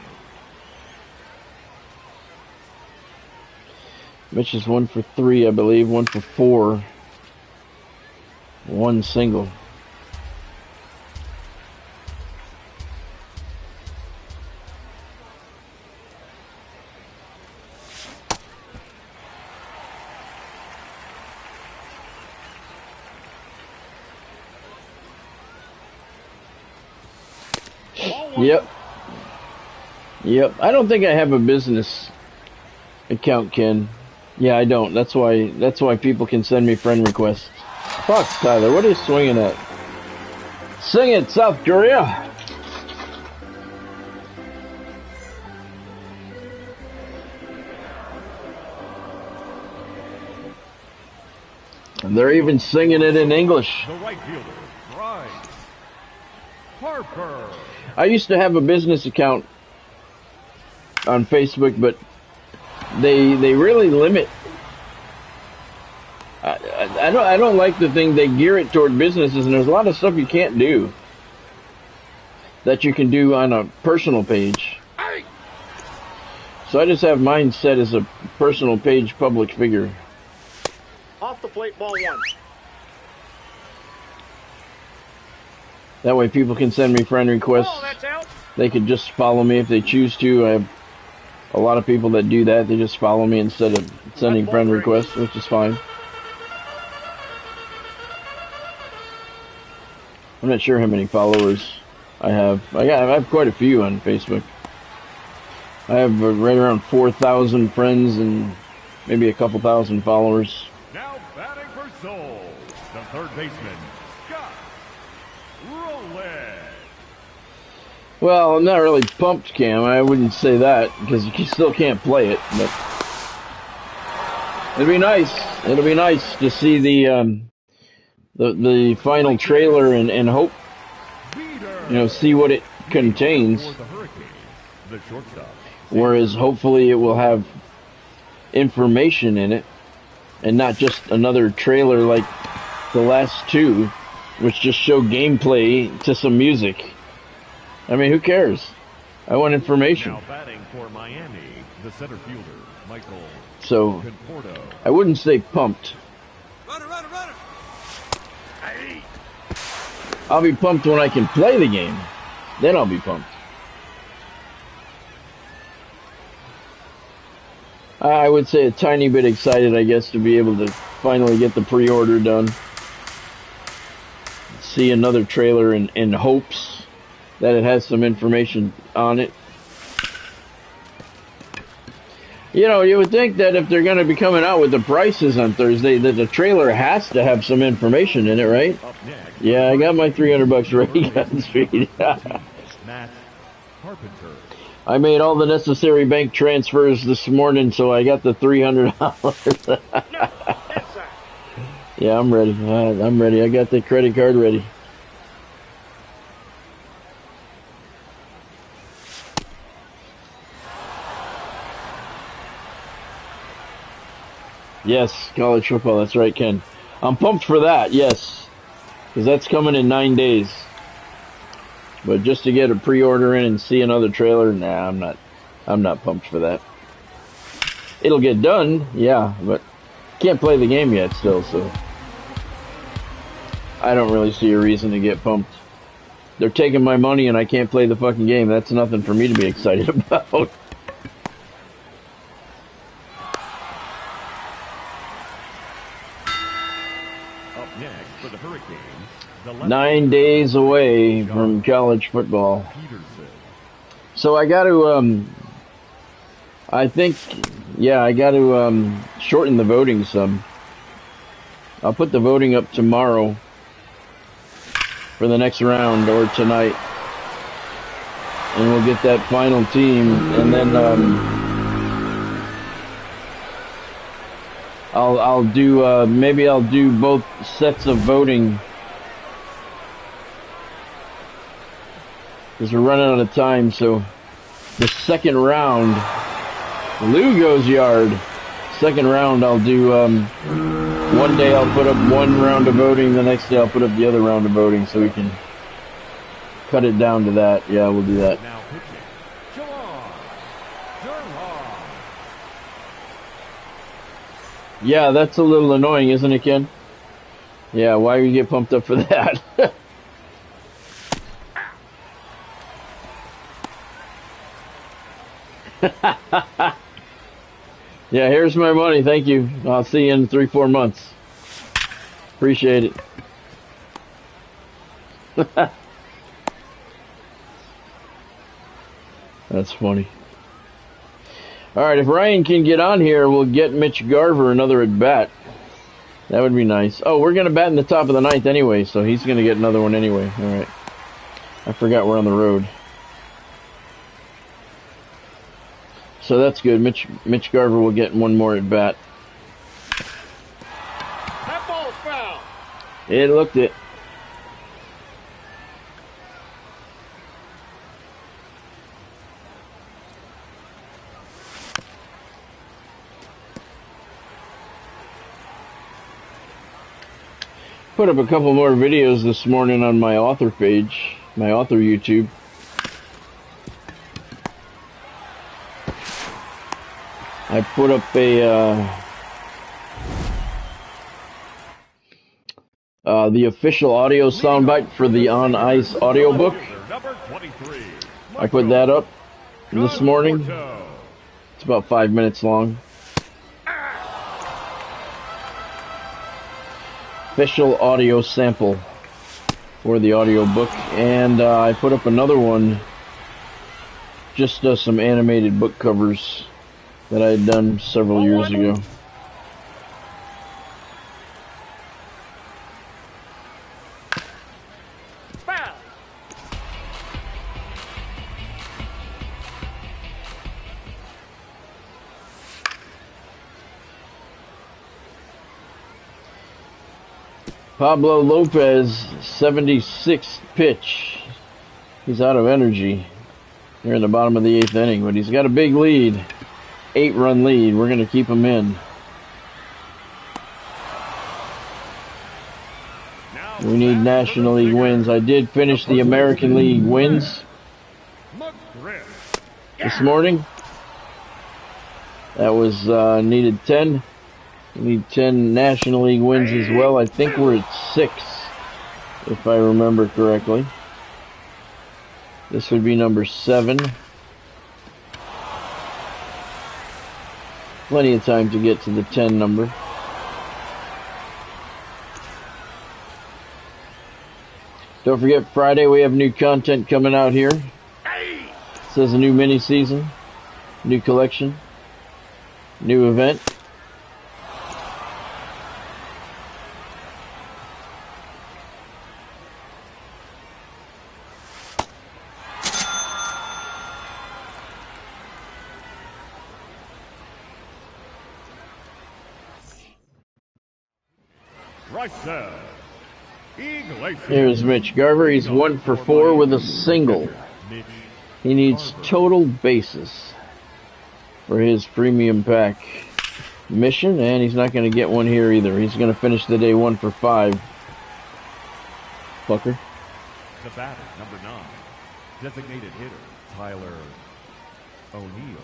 Mitch is 1 for 3, I believe. 1 for 4. 1 single. Yep. Yep. I don't think I have a business account, Ken. Yeah, I don't. That's why people can send me friend requests. Fuck, Tyler. What are you swinging at? Sing it, South Korea. And they're even singing it in English. The right fielder, Bryce Harper. I used to have a business account on Facebook, but they really limit. I don't like the thing they gear it toward businesses, and there's a lot of stuff you can't do that you can do on a personal page. Hey! So I just have mine set as a personal page public figure. Off the plate, ball 1. That way people can send me friend requests. Oh, that's out. They could just follow me if they choose to. I have a lot of people that do that. They just follow me instead of sending friend requests, which is fine. I'm not sure how many followers I have. I have quite a few on Facebook. I have right around 4,000 friends and maybe a couple thousand followers. Now batting for Seoul, the third baseman, Scott Rowland. Well, I'm not really pumped, Cam. I wouldn't say that because you still can't play it. But it'll be nice. It'll be nice to see the final trailer and hope, see what it contains. For the Hurricanes, the shortstop. Whereas hopefully it will have information in it and not just another trailer like the last two, which just show gameplay to some music. I mean, who cares? I want information. Now batting for Miami, the center fielder, Michael So Conforto. I wouldn't say pumped. Runner. Hey! I'll be pumped when I can play the game. Then I'll be pumped. I would say a tiny bit excited, I guess, to be able to finally get the pre-order done. See another trailer in hopes that it has some information on it. You know, you would think that if they're going to be coming out with the prices on Thursday, that the trailer has to have some information in it, right? Up next, Yeah, I got my $300 ready, Godspeed. Matt Carpenter. I made all the necessary bank transfers this morning, so I got the $300. No, inside. Yeah, I'm ready. I'm ready. I got the credit card ready. Yes, college football. That's right, Ken. I'm pumped for that. Yes, because that's coming in 9 days. But just to get a pre-order in and see another trailer, nah, I'm not pumped for that. It'll get done, yeah, but can't play the game yet still, so I don't really see a reason to get pumped. They're taking my money and I can't play the fucking game. That's nothing for me to be excited about. Up next for the Hurricanes, the 9 days away from college football. Peterson. So I got to, I think, yeah, I got to shorten the voting some. I'll put the voting up tomorrow for the next round or tonight, and we'll get that final team, and then I'll do maybe I'll do both sets of voting because we're running out of time. So the second round, Lou goes yard. Second round, I'll do one day I'll put up one round of voting, the next day I'll put up the other round of voting, so we can cut it down to that. Yeah, we'll do that. Now pitching, John Durham. Yeah, that's a little annoying, isn't it, Ken? Yeah, why do you get pumped up for that? Yeah, here's my money. Thank you. I'll see you in 3-4 months. Appreciate it. That's funny. All right, if Ryan can get on here, we'll get Mitch Garver another at bat. That would be nice. Oh, we're going to bat in the top of the ninth anyway, so he's going to get another one anyway. All right. I forgot we're on the road. So that's good. Mitch Garver will get one more at bat. That ball's foul. It looked it. Put up a couple more videos this morning on my author page, my author YouTube. I put up a the official audio soundbite for the On Ice audiobook. Number 23. I put that up this morning. It's about 5 minutes long. Official audio sample for the audiobook, and I put up another one, just some animated book covers that I had done several years ago. Foul. Pablo Lopez, 76th pitch. He's out of energy. They're in the bottom of the 8th inning, but he's got a big lead. 8-run lead. We're going to keep him in. We need National League wins. I did finish the American League wins this morning. That was needed 10. We need 10 National League wins as well. I think we're at 6, if I remember correctly. This would be number 7. Plenty of time to get to the 10 number. Don't forget, Friday we have new content coming out here. It says a new mini season, new collection, new event. Here's Mitch Garver. He's 1 for 4 with a single. He needs total bases for his premium pack mission, and he's not going to get one here either. He's going to finish the day 1 for 5. Fucker. The batter, number 9. Designated hitter, Tyler O'Neill.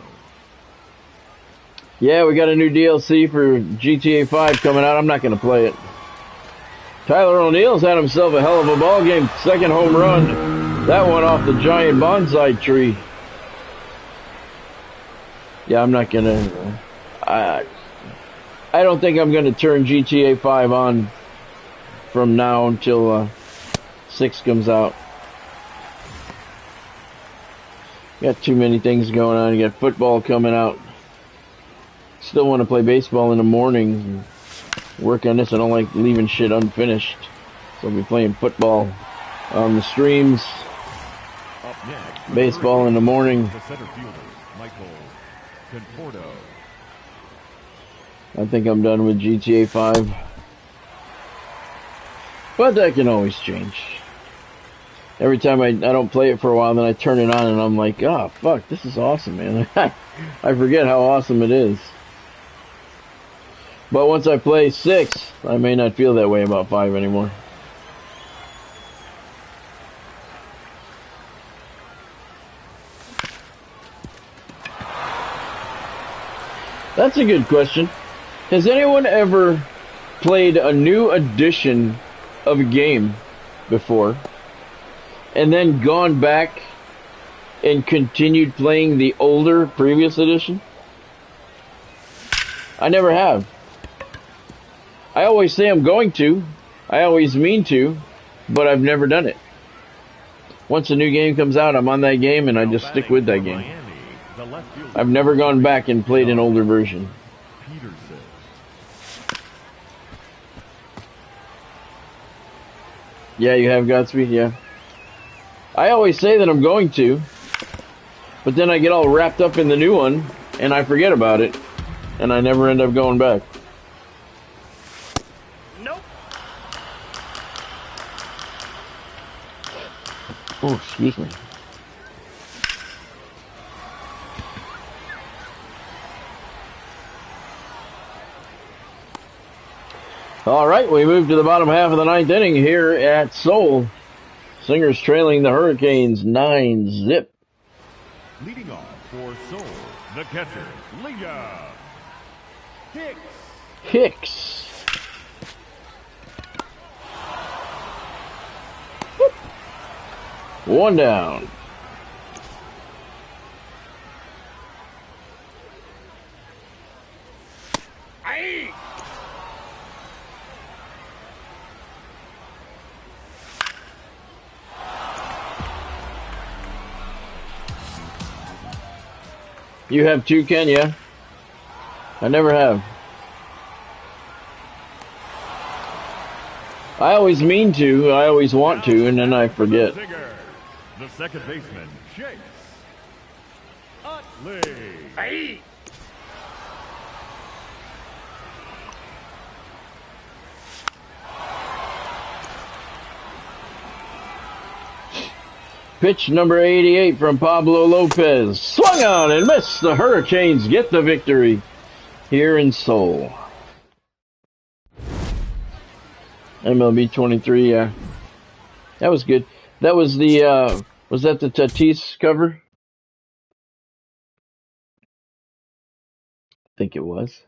Yeah, we got a new DLC for GTA 5 coming out. I'm not going to play it. Tyler O'Neill's had himself a hell of a ball game. Second home run. That one off the giant bonsai tree. Yeah, I'm not going to... I don't think I'm going to turn GTA 5 on from now until 6 comes out. Got too many things going on. You got football coming out. Still want to play baseball in the morning. Work on this. I don't like leaving shit unfinished. So I'll be playing football on the streams. Up next, Baseball in the morning. The center fielder, Michael Conforto. I think I'm done with GTA 5. But that can always change. Every time I don't play it for a while, then I turn it on and I'm like, oh, fuck, this is awesome, man. I forget how awesome it is. But once I play 6, I may not feel that way about 5 anymore. That's a good question. Has anyone ever played a new edition of a game before and then gone back and continued playing the older previous edition? I never have. I always say I'm going to. I always mean to, but I've never done it. Once a new game comes out, I'm on that game and I just stick with that game. I've never gone back and played an older version. Yeah, you have Godspeed, yeah. I always say that I'm going to, but then I get all wrapped up in the new one and I forget about it and I never end up going back. Oh, excuse me. All right, we move to the bottom half of the 9th inning here at Seoul. Singers trailing the Hurricanes 9-0. Leading off for Seoul, the catcher, Leah Hicks. One down. Aye. You have 2, Ken, yeah? I never have. I always mean to, I always want to, and then I forget. The second baseman, Chase Utley. Aye. Pitch number 88 from Pablo Lopez. Swung on and missed. The Hurricanes get the victory here in Seoul. MLB 23, yeah. That was good. That was the, was that the Tatis cover? I think it was.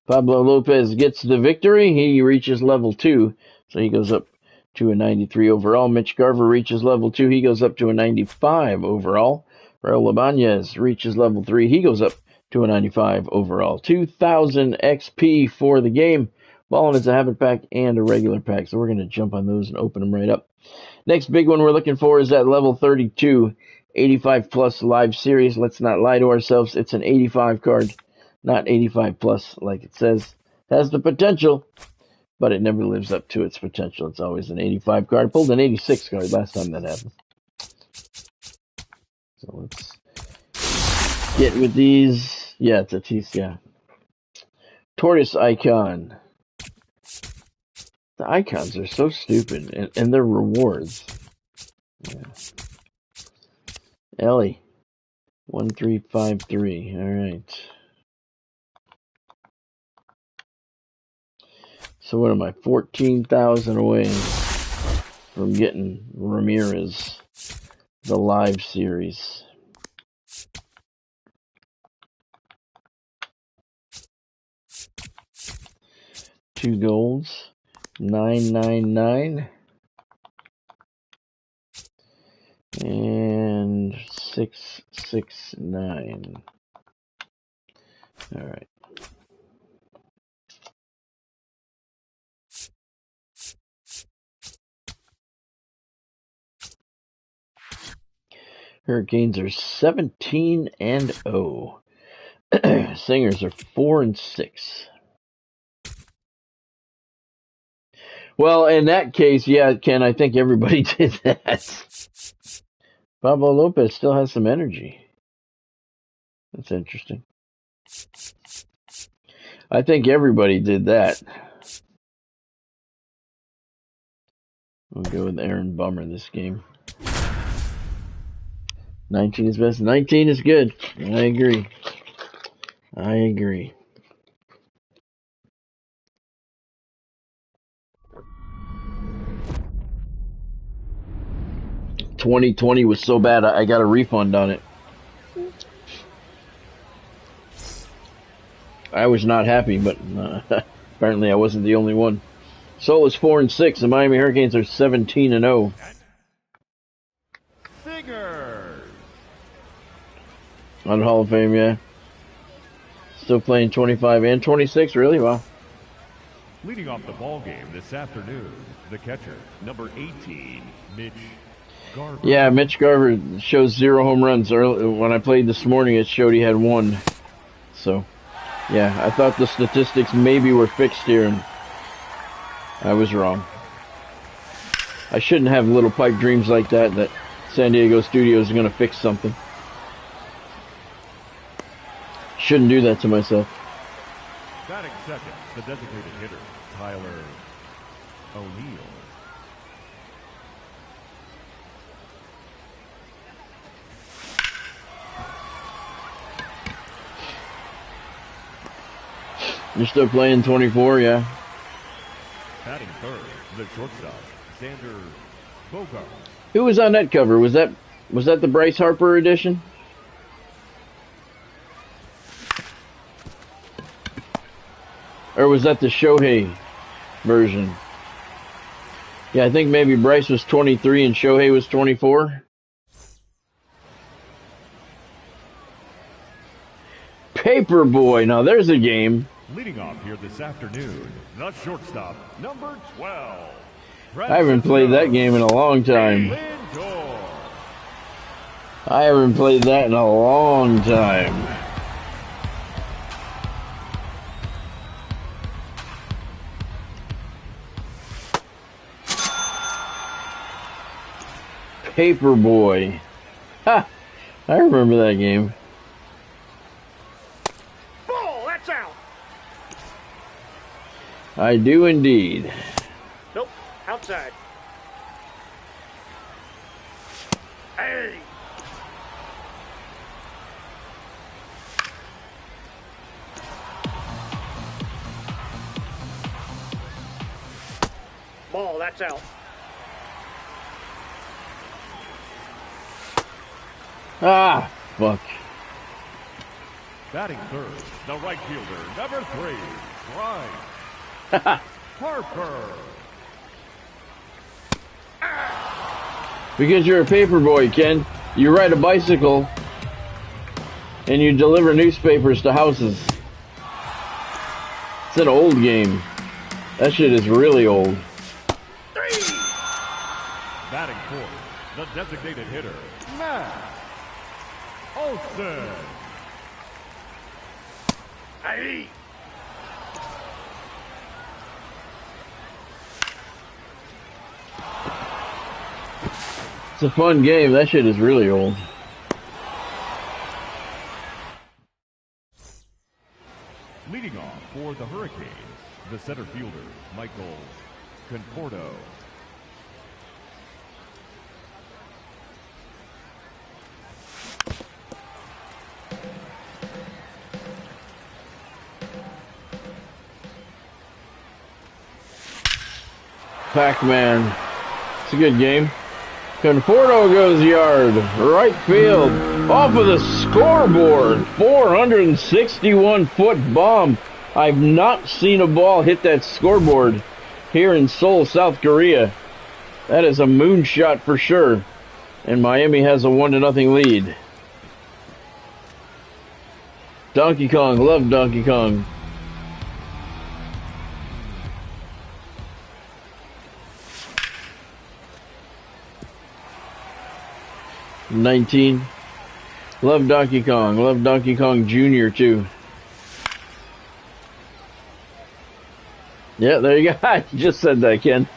Pablo Lopez gets the victory. He reaches level 2, so he goes up to a 93 overall. Mitch Garver reaches level 2. He goes up to a 95 overall. Raul Ibanez reaches level 3. He goes up to a 95 overall. 2,000 XP for the game. Ballin' is a habit pack and a regular pack, so we're going to jump on those and open them right up. Next big one we're looking for is at level 32, 85 plus live series. Let's not lie to ourselves. It's an 85 card, not 85 plus like it says. Has the potential, but it never lives up to its potential. It's always an 85 card. Pulled an 86 card last time that happened. So let's get with these. Yeah, it's a Tatis, yeah. Tortoise icon. The icons are so stupid, and they're rewards. Yeah. Ellie, 1353. All right. So what am I? 14,000 away. from getting Ramirez, the live series. Two golds, 999, and 669. All right. Hurricanes are 17-0. Singers are 4-6. Well, in that case, yeah, Ken, I think everybody did that. Pablo Lopez still has some energy. That's interesting. I think everybody did that. We'll go with Aaron Bummer this game. 19 is best. 19 is good. I agree. 2020 was so bad, I got a refund on it. I was not happy, but apparently I wasn't the only one. So is 4-6. The Miami Hurricanes are 17-0. Singers. On Hall of Fame, yeah. Still playing 25 and 26, really? Wow. Leading off the ball game this afternoon, the catcher, number 18, Mitch Garver. Yeah, Mitch Garver shows 0 home runs. When I played this morning, it showed he had 1. So, yeah, I thought the statistics maybe were fixed here, and I was wrong. I shouldn't have little pipe dreams like that San Diego Studios are going to fix something. Shouldn't do that to myself. Batting second, the designated hitter, Tyler O'Neill. You're still playing 24, yeah? Batting third, the shortstop, Xander Bogart. Who was on that cover? Was that the Bryce Harper edition? Or was that the Shohei version? Yeah, I think maybe Bryce was 23 and Shohei was 24. Paperboy. Now there's a game. Leading off here this afternoon, the shortstop, number 12. I haven't played that game in a long time. Lindor. I haven't played that in a long time. Paperboy. Ha! I remember that game. Ball, that's out. I do indeed. Nope, outside. Hey. Ball, that's out. Ah, fuck. Batting third, the right fielder, number 3, Bryce Harper. Because you're a paperboy, Ken. You ride a bicycle and you deliver newspapers to houses. It's an old game. That shit is really old. Batting fourth, the designated hitter, Matt Olson. Hey. It's a fun game. That shit is really old. Leading off for the Hurricanes, the center fielder, Michael Conforto. Pac-Man It's a good game. Conforto goes yard. Right field. Off of the scoreboard. 461-foot bomb. I've not seen a ball hit that scoreboard here in Seoul, South Korea. That is a moonshot for sure. And Miami has a 1-0 lead. Donkey Kong, love Donkey Kong. $19. Love Donkey Kong. Love Donkey Kong Jr. too. Yeah, there you go. I just said that, Ken.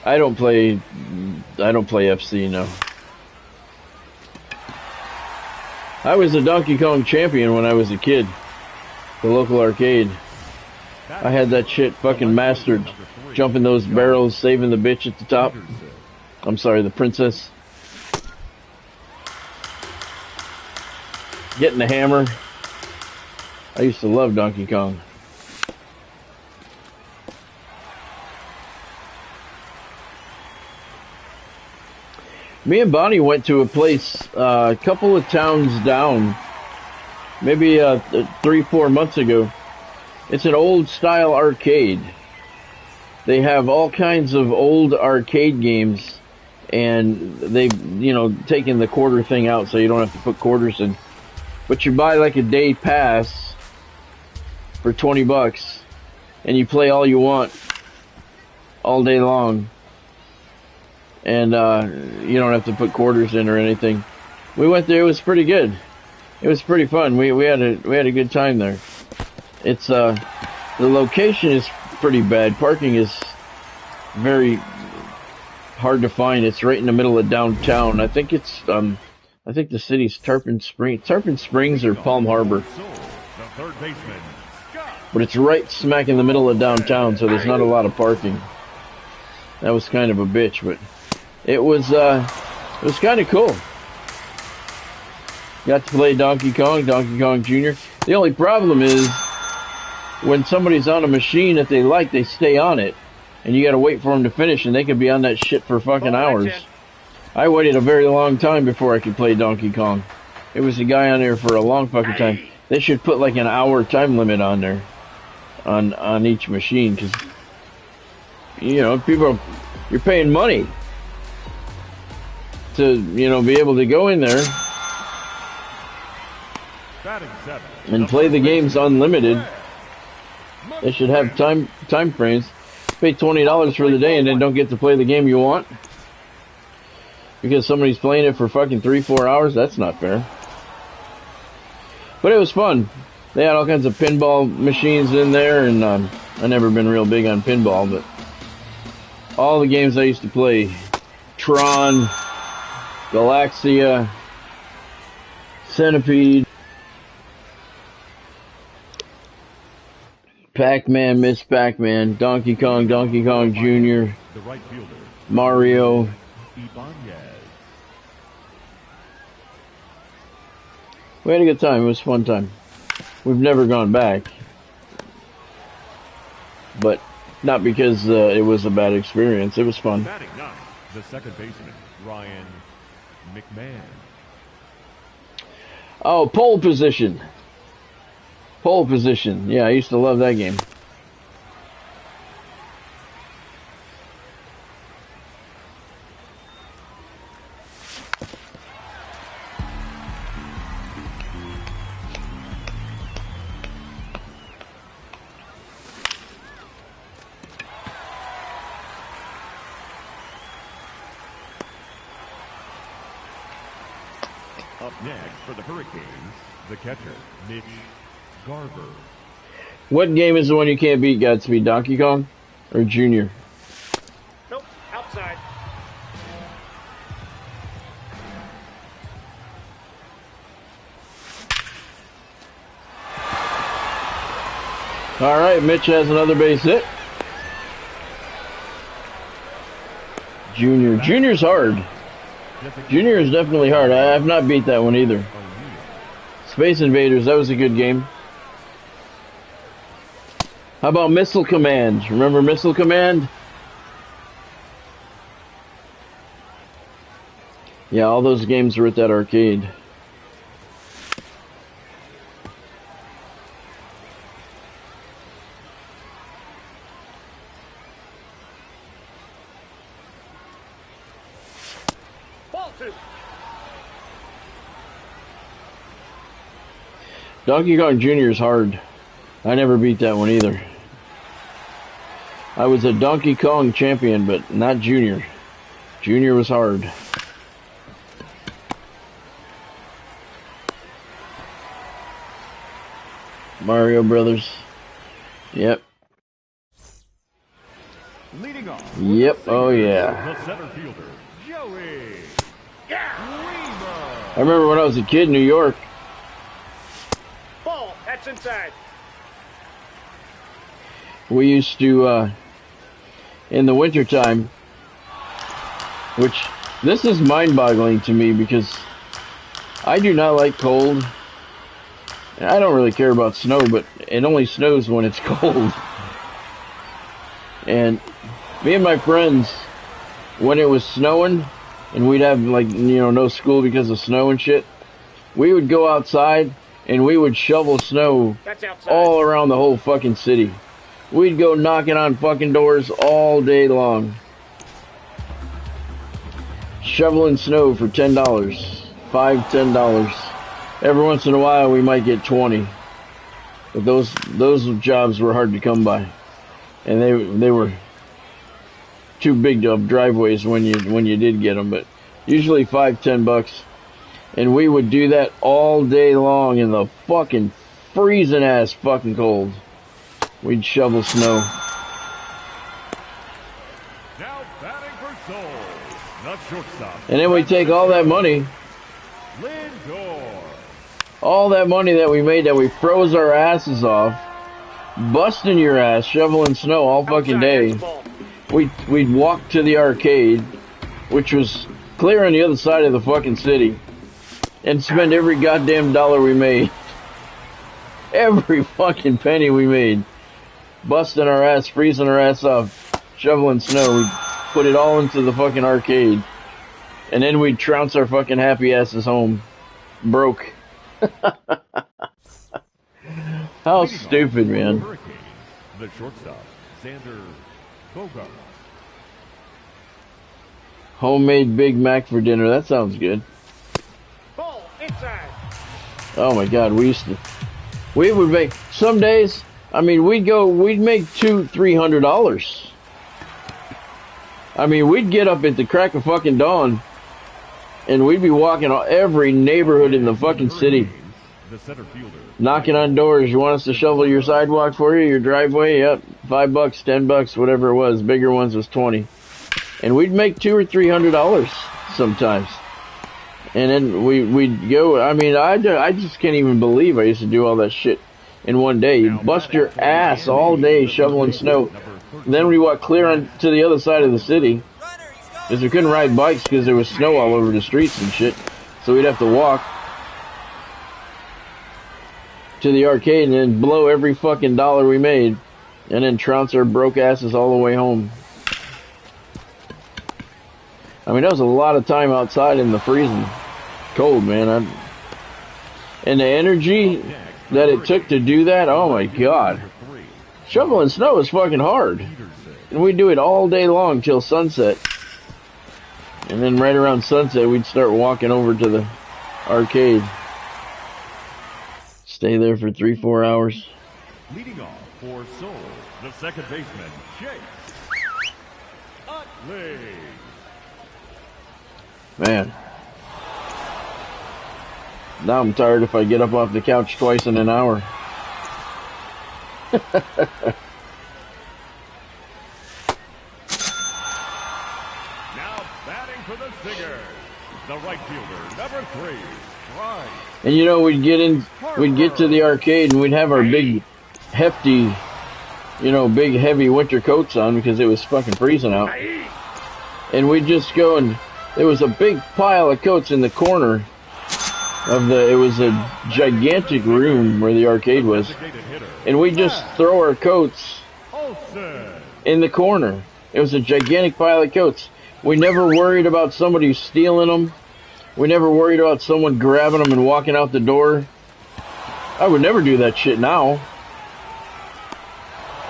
I don't play FC, no. I was a Donkey Kong champion when I was a kid. The local arcade. I had that shit fucking mastered. Jumping those barrels, saving the bitch at the top. I'm sorry, the princess. Getting the hammer. I used to love Donkey Kong. Me and Bonnie went to a place a couple of towns down, maybe 3-4 months ago. It's an old style arcade. They have all kinds of old arcade games, and they've, you know, taken the quarter thing out so you don't have to put quarters in. But you buy like a day pass for $20, and you play all you want all day long. And you don't have to put quarters in or anything. We went there; it was pretty good. It was pretty fun. We had a good time there. It's the location is pretty bad. Parking is very hard to find. It's right in the middle of downtown. I think it's I think the city's Tarpon Springs or Palm Harbor. But it's right smack in the middle of downtown, so there's not a lot of parking. That was kind of a bitch, but it was kind of cool. Got to play Donkey Kong Jr. The only problem is when somebody's on a machine that they like, they stay on it, and you got to wait for them to finish, and they could be on that shit for fucking hours. I waited a very long time before I could play Donkey Kong. It was a guy on there for a long fucking time. They should put like an hour time limit on there, on each machine, because you know you're paying money to, you know, be able to go in there and play the games unlimited. They should have time frames. Pay $20 for the day and then don't get to play the game you want because somebody's playing it for fucking 3-4 hours. That's not fair. But it was fun. They had all kinds of pinball machines in there, and I've never been real big on pinball, but all the games I used to play: Tron, Galaxia, Centipede, Pac-Man, Miss Pac-Man, Donkey Kong Jr., Mario. We had a good time. It was a fun time. We've never gone back, but not because it was a bad experience. It was fun. Batting ninth, the second baseman, Ryan McMahon. Oh, pole position. Pole position. Yeah, I used to love that game. Up next for the Hurricanes, the catcher, Mitch Garver. What game is the one you can't beat, Godspeed? Donkey Kong or Junior? Nope, outside. All right, Mitch has another base hit. Junior's hard. Junior is definitely hard. I have not beat that one either. Space Invaders, that was a good game. How about Missile Command? Remember Missile Command? Yeah, all those games were at that arcade. Ball two. Donkey Kong Jr. is hard. I never beat that one either. I was a Donkey Kong champion, but not Junior. Junior was hard. Mario Brothers. Yep. Leading off. Yep. Oh yeah. The center fielder, Joey. I remember when I was a kid in New York. Ball. That's inside. We used to, in the wintertime, which this is mind-boggling to me because I do not like cold. I don't really care about snow, but it only snows when it's cold. And me and my friends, when it was snowing, and we'd have, like, you know, no school because of snow and shit, we would go outside and we would shovel snow That's outside. all around the whole fucking city. We'd go knocking on fucking doors all day long. Shoveling snow for $10. $10. Every once in a while we might get 20. But those jobs were hard to come by. And they were too big of driveways when you did get them, but usually $5-10. And we would do that all day long in the fucking freezing ass fucking cold. We'd shovel snow. Now batting for Seoul, the shortstop. And then we'd take all that money, Lindor. all that money that we made that we froze our asses off, busting your ass, shoveling snow all fucking Outside. day. That's ball. We'd walk to the arcade, which was clear on the other side of the fucking city, and spend every goddamn dollar we made. Every fucking penny we made. Busting our ass, freezing our ass off, shoveling snow. We'd put it all into the fucking arcade. And then we'd trounce our fucking happy asses home. Broke. How Leading off stupid, for the man. Hurricanes, the shortstop, Xander Bogaerts. Homemade Big Mac for dinner. That sounds good. Ball. Inside. Oh my god, we would make, some days, I mean, we'd make $200-300. I mean, we'd get up at the crack of fucking dawn, and we'd be walking every neighborhood in the fucking city, The center fielder, knocking on doors. You want us to shovel your sidewalk for you, your driveway? Yep, $5, $10, whatever it was. Bigger ones was 20, and we'd make $200-300 sometimes. And then we'd go. I mean, I just can't even believe I used to do all that shit in one day. You bust your ass all day shoveling snow. Then we walk clear on to the other side of the city, because we couldn't ride bikes because there was snow all over the streets and shit. So we'd have to walk to the arcade and then blow every fucking dollar we made, and then trounce our broke asses all the way home. I mean, that was a lot of time outside in the freezing cold, man. And the energy that it took to do that, oh my god. Shoveling snow is fucking hard. And we'd do it all day long till sunset. And then right around sunset, we'd start walking over to the arcade. Stay there for 3-4 hours. leading off for Seoul, the second baseman, Chase Utley. Man. Now I'm tired if I get up off the couch twice in an hour. Now batting for the Singers, the right fielder, number 3, Bryce. And you know, we'd get to the arcade and we'd have our big, hefty, big heavy winter coats on because it was fucking freezing out. And we'd just go, and there was a big pile of coats in the corner of it was a gigantic room where the arcade was. And we'd just throw our coats Wilson. in the corner. It was a gigantic pile of coats. We never worried about somebody stealing them. We never worried about someone grabbing them and walking out the door. I would never do that shit now.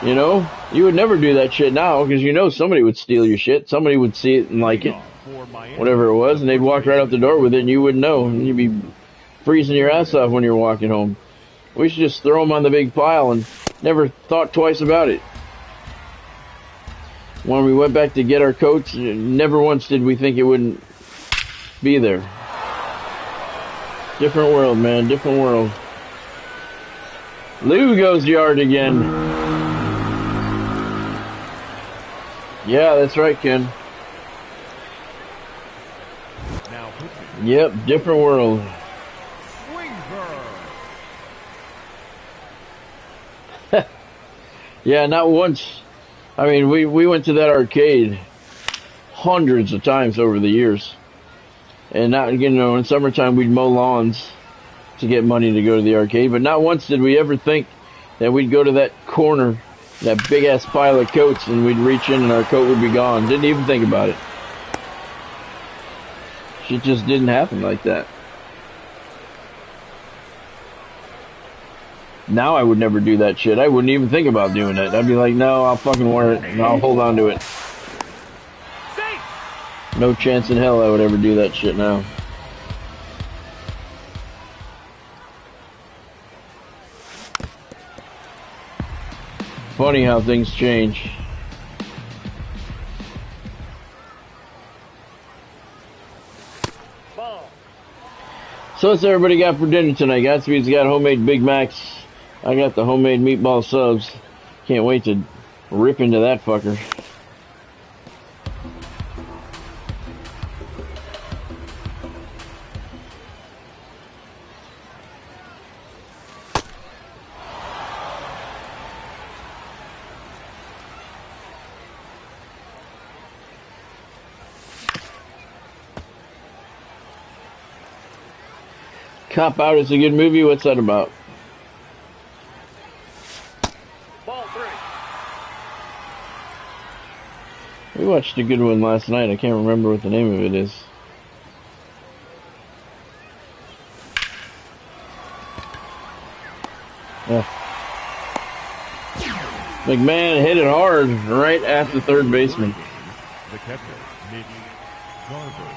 You know? You would never do that shit now because you know somebody would steal your shit. Somebody would see it and like it. Whatever it was. And they'd walk right out the door with it and you wouldn't know. And you'd be freezing your ass off when you're walking home. We should just throw them on the big pile and never thought twice about it. When we went back to get our coats, never once did we think it wouldn't be there. Different world, man. Different world. Lou goes yard again. Yeah, that's right, Ken. Yep, different world. Yeah, not once. I mean, we went to that arcade hundreds of times over the years. And not, you know, in summertime we'd mow lawns to get money to go to the arcade, but not once did we ever think that we'd go to that corner, that big ass pile of coats, and we'd reach in and our coat would be gone. Didn't even think about it. Shit just didn't happen like that. Now I would never do that shit. I wouldn't even think about doing it. I'd be like, no, I'll fucking wear it and I'll hold on to it. No chance in hell I would ever do that shit now. Funny how things change. So what's everybody got for dinner tonight? Godspeed's got homemade Big Macs. I got the homemade meatball subs. Can't wait to rip into that fucker. Cop Out is a good movie. What's that about? Ball 3. We watched a good one last night. I can't remember what the name of it is. McMahon hit it hard right at the third baseman. The catcher, Mitch Garver.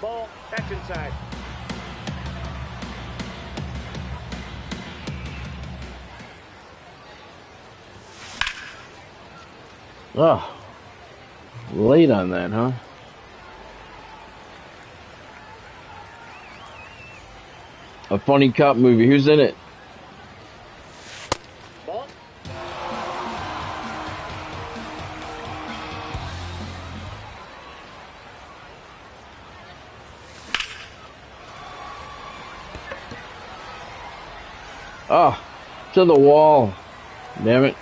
Ball, catch inside. Oh, late on that, huh? A funny cop movie. Who's in it? Ball. Oh, to the wall. Damn it.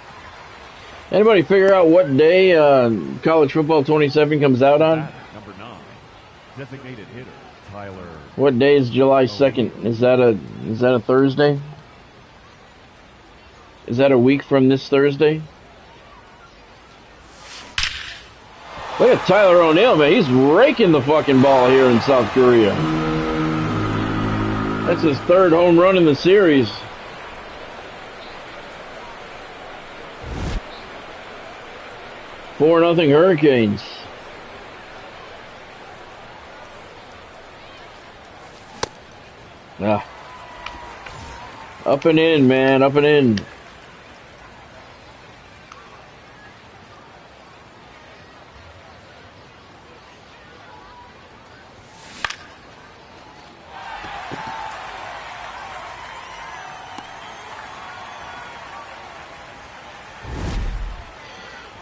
Anybody figure out what day College Football 27 comes out on? Number 9, designated hitter, Tyler. What day is July 2nd? Is that a Thursday? Is that a week from this Thursday? Look at Tyler O'Neill, man. He's raking the fucking ball here in South Korea. That's his third home run in the series. Four nothing Hurricanes. Ah. Up and in, man. Up and in.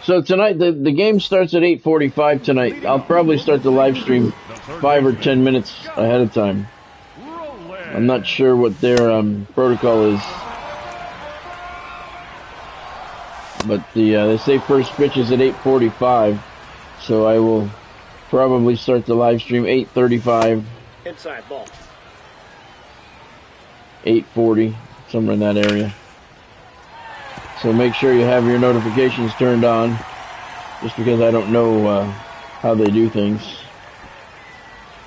So tonight, the game starts at 8:45 tonight. I'll probably start the live stream 5 or 10 minutes ahead of time. I'm not sure what their protocol is. But they say first pitch is at 8:45. So I will probably start the live stream 8:35 Inside ball. 8:40, somewhere in that area. So make sure you have your notifications turned on, just because I don't know how they do things.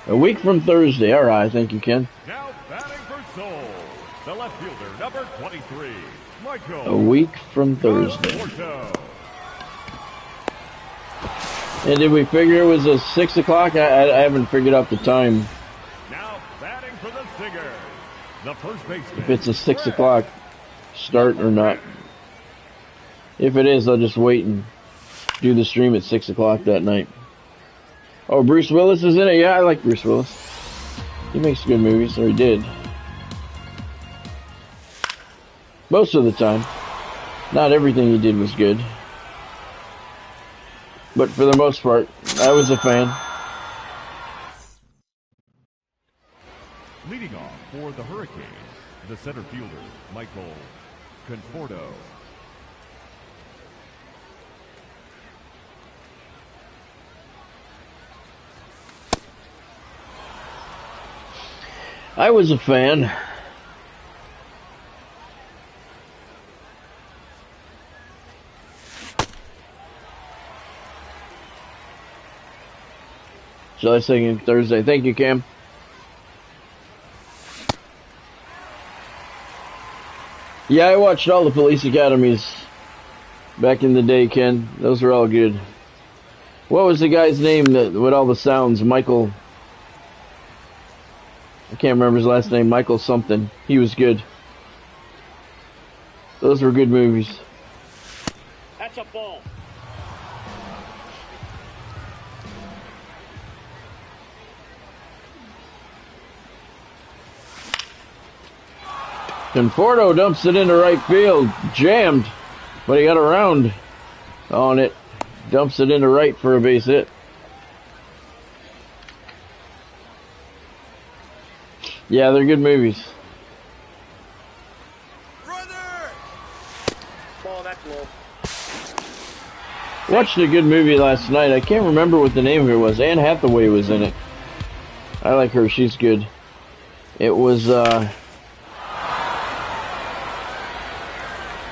A week from Thursday. All right, thank you, Ken. Now batting for Seoul, the left fielder, number 23, Michael. A week from Thursday. Conforto. And did we figure it was a 6 o'clock? I haven't figured out the time. Now batting for the Singers, the first baseman. If it's a 6 o'clock start or not. If it is, I'll just wait and do the stream at 6 o'clock that night. Oh, Bruce Willis is in it? Yeah, I like Bruce Willis. He makes good movies, or he did. Most of the time. Not everything he did was good. But for the most part, I was a fan. Leading off for the Hurricanes, the center fielder, Michael Conforto. I was a fan. Shall I say Thursday? Thank you, Cam. Yeah, I watched all the police academies back in the day, Ken. Those were all good. What was the guy's name that with all the sounds? Michael. I can't remember his last name. Michael something. He was good. Those were good movies. That's a ball. Conforto dumps it into right field. Jammed. But he got around on it. Dumps it into right for a base hit. Yeah, they're good movies. Ball, that's low. Watched a good movie last night. I can't remember what the name of it was. Anne Hathaway was in it. I like her. She's good. It was,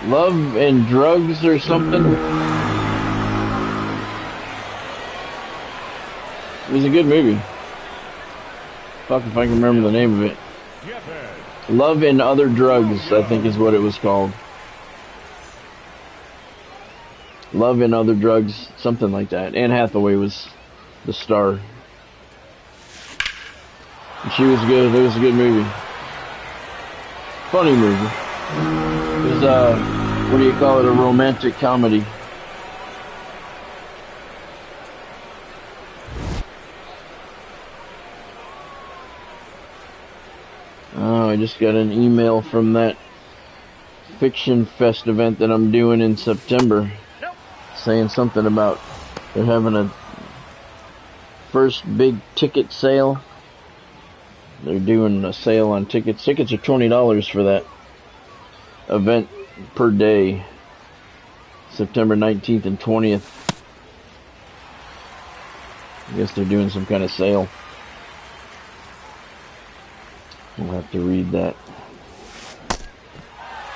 Love and Drugs or something. It was a good movie. Fuck if I can remember the name of it. Love and Other Drugs, I think is what it was called. Love and Other Drugs, something like that. Anne Hathaway was the star. And she was good. It was a good movie. Funny movie. It was, what do you call it, a romantic comedy. Oh, I just got an email from that Fiction Fest event that I'm doing in September. Saying something about they're having a first big ticket sale. They're doing a sale on tickets. Tickets are $20 for that event per day. September 19th and 20th. I guess they're doing some kind of sale. We'll have to read that.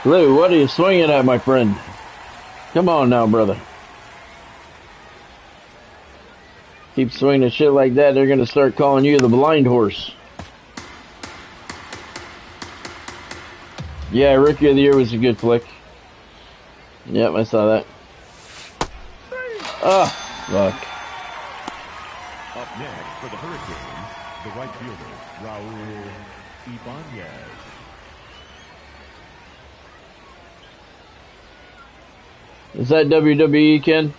Lou, what are you swinging at, my friend? Come on now, brother. Keep swinging shit like that, they're going to start calling you the blind horse. Yeah, Rookie of the Year was a good flick. Yep, I saw that. Ah, fuck. Up next for the Hurricanes, the right fielder, Raul Ibanez. Is that WWE, Ken?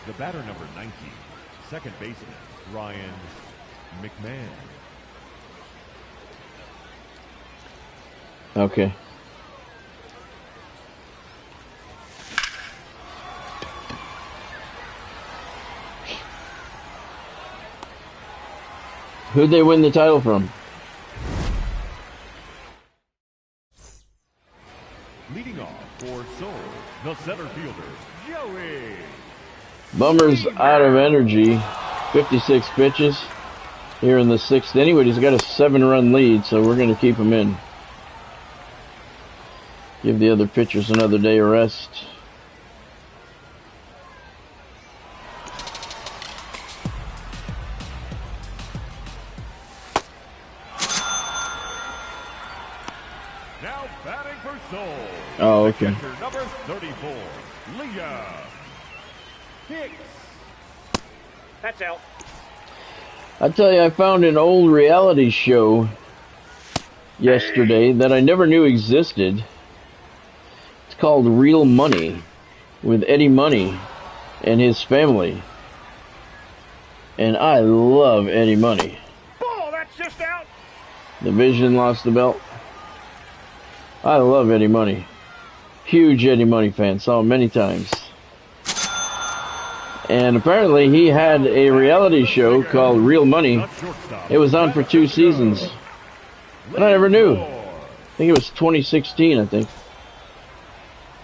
The batter, number 19, second baseman, Ryan McMahon. Okay. Who'd they win the title from? For Seoul, the center fielder, Joey. Bummer's out of energy. 56 pitches here in the 6th inning, but he's got a 7-run lead, so we're going to keep him in. Give the other pitchers another day of rest. Now batting for Seoul. Oh, okay. Catcher number 34, Leah Hicks. That's out. I tell you, I found an old reality show yesterday that I never knew existed. It's called Real Money with Eddie Money and his family. And I love Eddie Money. Ball, that's just out. The Vision lost the belt. I love Eddie Money. Huge Eddie Money fan. Saw him many times. And apparently he had a reality show called Real Money. It was on for 2 seasons. And I never knew. I think it was 2016, I think.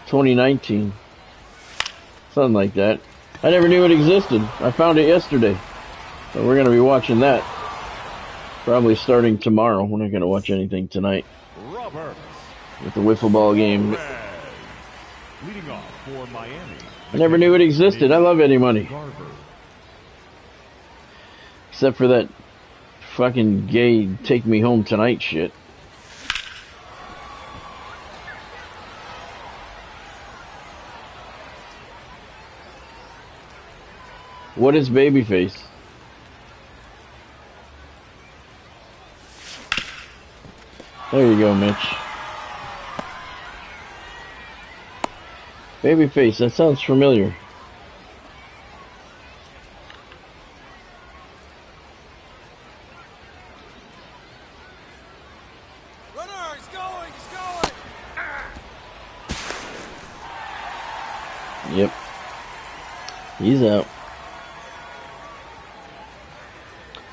2019. Something like that. I never knew it existed. I found it yesterday. So we're going to be watching that. Probably starting tomorrow. We're not going to watch anything tonight. Roberts. With the wiffle ball game. Leading off for Miami. I never knew it existed. I love Eddie Money. Garver. Except for that fucking gay Take Me Home Tonight shit. What is Babyface? There you go, Mitch. Babyface, that sounds familiar. Runner, he's going, he's going! Yep. He's out.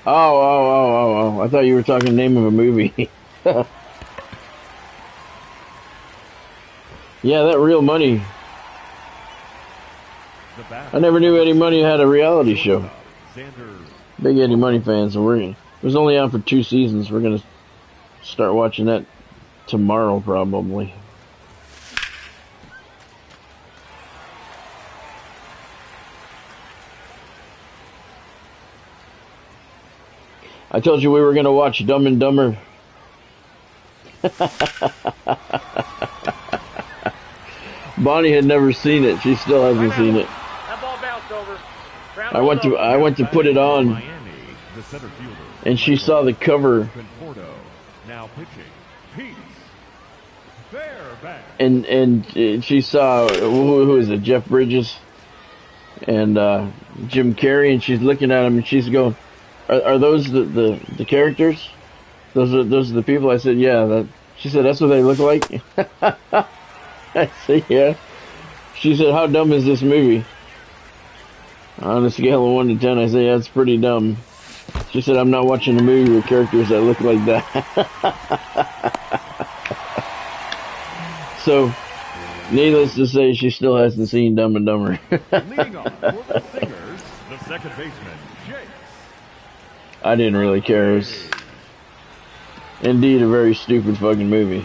Oh. I thought you were talking the name of a movie. Yeah, that Real Money. I never knew Eddie Money had a reality show. Big Eddie Money fans, so it was only on for 2 seasons. We're gonna start watching that tomorrow, probably. I told you we were gonna watch Dumb and Dumber. Bonnie had never seen it. She still hasn't seen it. That ball bounced over. I went to put it on, Miami, the center fielder. and she saw the cover, Conforto. Now pitching. Pete. Fairbanks. and she saw who is it? Jeff Bridges and Jim Carrey, and she's looking at him, and she's going, "Are those the characters? Those are the people?" I said, "Yeah." She said, "That's what they look like." I said, "Yeah." She said, "How dumb is this movie?" On a scale of 1 to 10, I say, "Yeah, it's pretty dumb." She said, "I'm not watching a movie with characters that look like that." So, needless to say, she still hasn't seen Dumb and Dumber. Leading off for the Singers, the second baseman, Jakes. I didn't really care. It was indeed a very stupid fucking movie.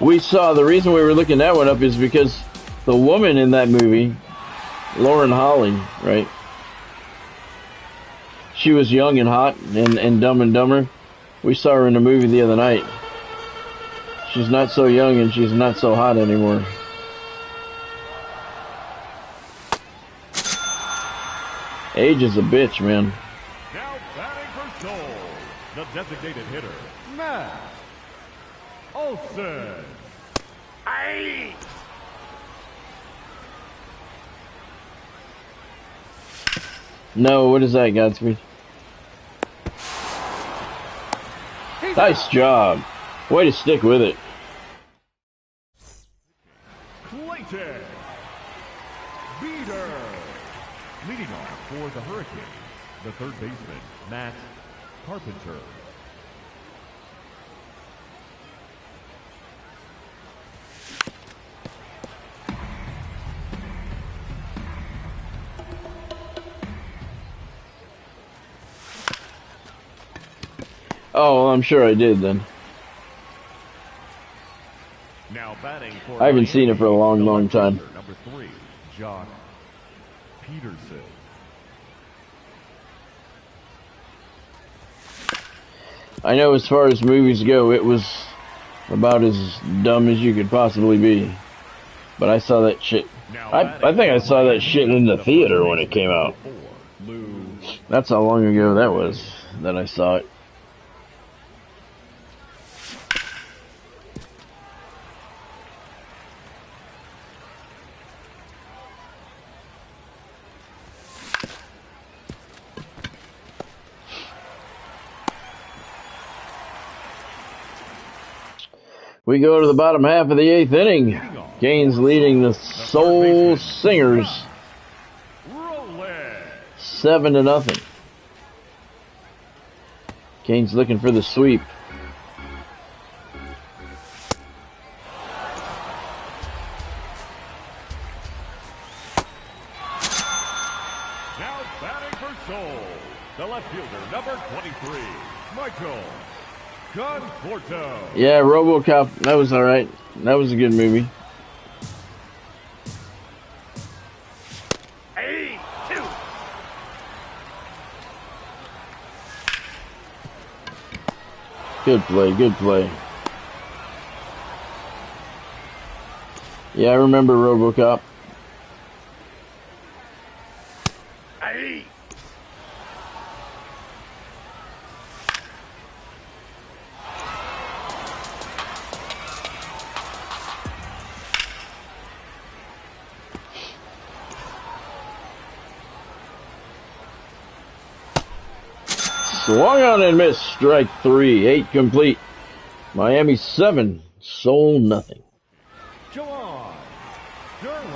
We saw, the reason we were looking that one up is because the woman in that movie, Lauren Holly, right? She was young and hot and Dumb and Dumber. We saw her in a movie the other night. She's not so young and she's not so hot anymore. Age is a bitch, man. Now batting for Seoul, the designated hitter, Matt Olson. Aye. No, what is that, Godspeed? Nice job. Way to stick with it. Clayton Peter. Leading off for the Hurricanes, the third baseman, Matt Carpenter. Oh, well, I'm sure I did then. Now batting for I haven't seen it for a long, the long left time. fielder, number 3, Jock Peterson. I know as far as movies go, it was about as dumb as you could possibly be. But I saw that shit. I think I saw that shit in the theater when it came out. Lou. That's how long ago that was that I saw it. We go to the bottom half of the 8th inning. Canes leading the Soul Singers 7-0. Canes looking for the sweep. Now batting for Soul, the left fielder, number 23, Michael Conforto. Yeah, RoboCop, that was alright. That was a good movie. Hey, 2. Good play, good play. Yeah, I remember RoboCop. Hey. Swung on and missed. Strike 3. 8 complete. Miami 7. Soul nothing. Jawan Durham.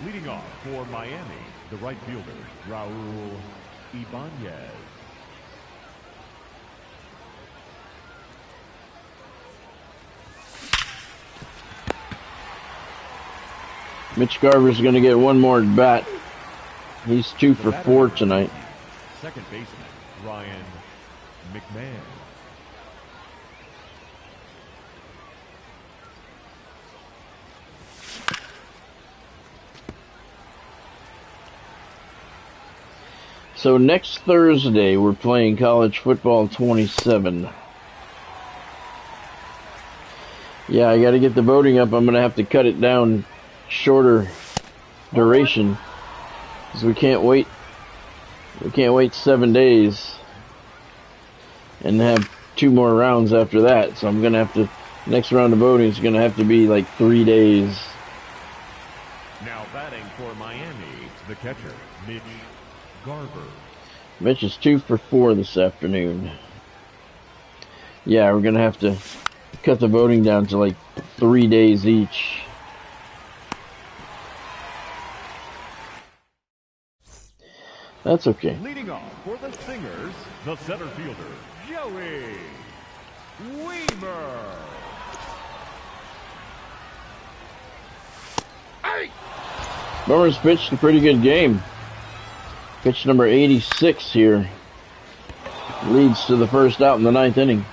Leading off for Miami, the right fielder, Raul Ibanez. Mitch Garver's going to get one more at bat. He's 2 for 4 tonight. Second baseman, Ryan McMahon. So next Thursday, we're playing College Football 27. Yeah, I got to get the voting up. I'm going to have to cut it down shorter duration. Because we can't wait 7 days and have 2 more rounds after that. So I'm going to have to, next round of voting is going to have to be like 3 days. Now batting for Miami, the catcher, Mitch Garver. Mitch is 2 for 4 this afternoon. Yeah, we're going to have to cut the voting down to like 3 days each. That's okay. Leading off for the Singers, the center fielder, Joey Weaver. Hey. Burns pitched a pretty good game. Pitch number 86 here. Leads to the first out in the 9th inning.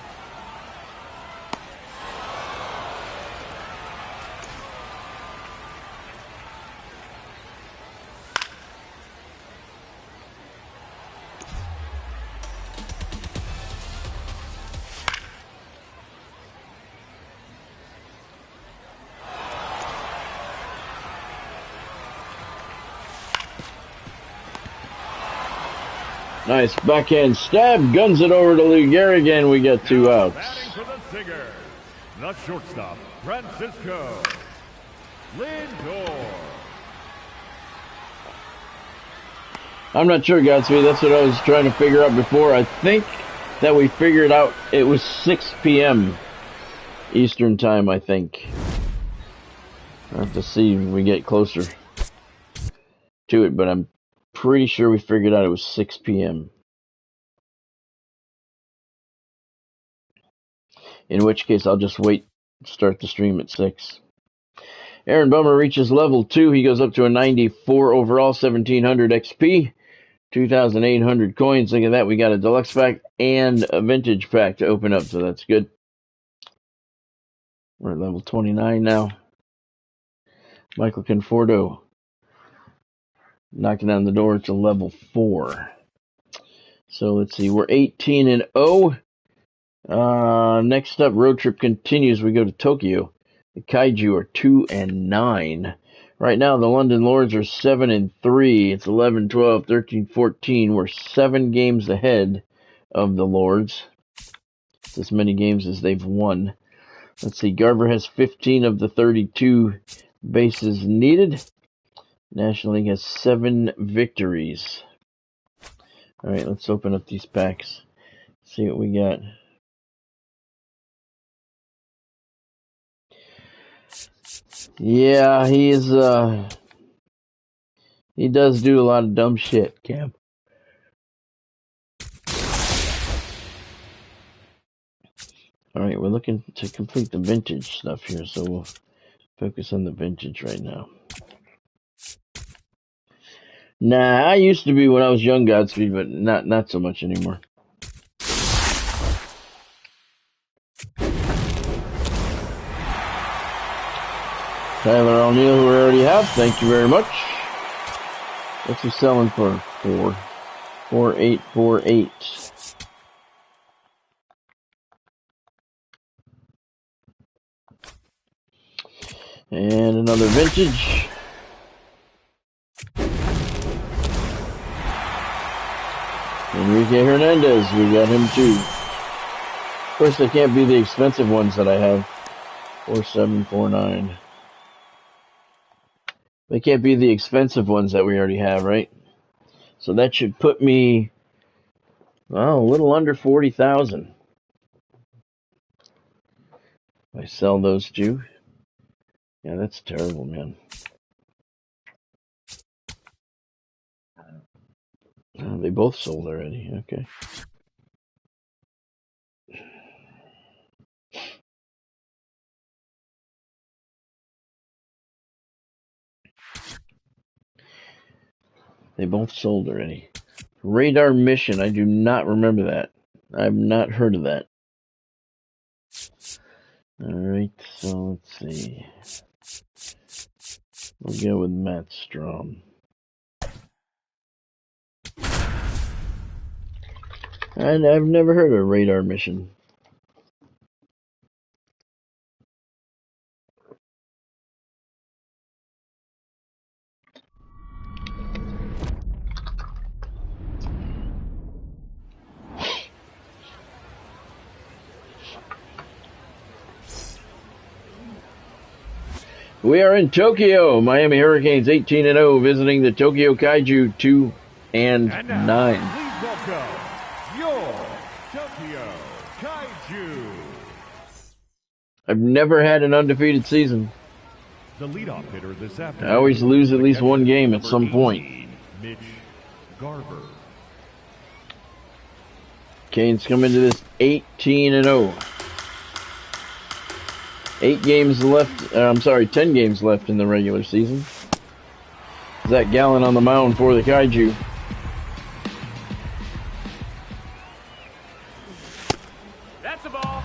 Nice backhand stab, guns it over to Lou Gehrig, and we get 2 outs. Batting for the Singers, the shortstop, Francisco Lindor. I'm not sure, Godspeed. That's what I was trying to figure out before. I think that we figured out it was 6 p.m. Eastern time, I think. I have to see when we get closer to it, but I'm pretty sure we figured out it was 6 p.m. In which case, I'll just wait, start the stream at 6. Aaron Bummer reaches level 2. He goes up to a 94 overall, 1700 XP, 2,800 coins. Look at that. We got a deluxe pack and a vintage pack to open up, so that's good. We're at level 29 now. Michael Conforto knocking down the door to level 4. So let's see. We're 18-0. Next up, road trip continues. We go to Tokyo. The Kaiju are 2-9. Right now, the London Lords are 7-3. It's 11, 12, 13, 14. We're 7 games ahead of the Lords. It's as many games as they've won. Let's see. Garver has 15 of the 32 bases needed. National League has 7 victories. All right, let's open up these packs. See what we got. Yeah, he does do a lot of dumb shit, Cam. Alright, we're looking to complete the vintage stuff here, so we'll focus on the vintage right now. Nah, I used to be when I was young, Godspeed, but not so much anymore. Tyler O'Neill, who we already have, thank you very much. What's he selling for? 4,848. And another vintage. Enrique Hernandez, we got him too. Of course, they can't be the expensive ones that I have. 4749. They can't be the expensive ones that we already have, right? So that should put me, well, a little under 40,000. If I sell those two. Yeah, that's terrible, man. Oh, they both sold already. Okay. They both sold already. Radar Mission. I do not remember that. I've not heard of that. Alright, so let's see. We'll go with Matt Strom. And I've never heard of Radar Mission. We are in Tokyo. Miami Hurricanes 18-0, visiting the Tokyo Kaiju 2-9. Please welcome your Tokyo Kaiju. I've never had an undefeated season. The leadoff hitter this afternoon. I always lose at least one game at some point. Mitch Garver. Canes come into this 18-0. 10 games left in the regular season. Zach Gallen on the mound for the Kaiju. That's a ball.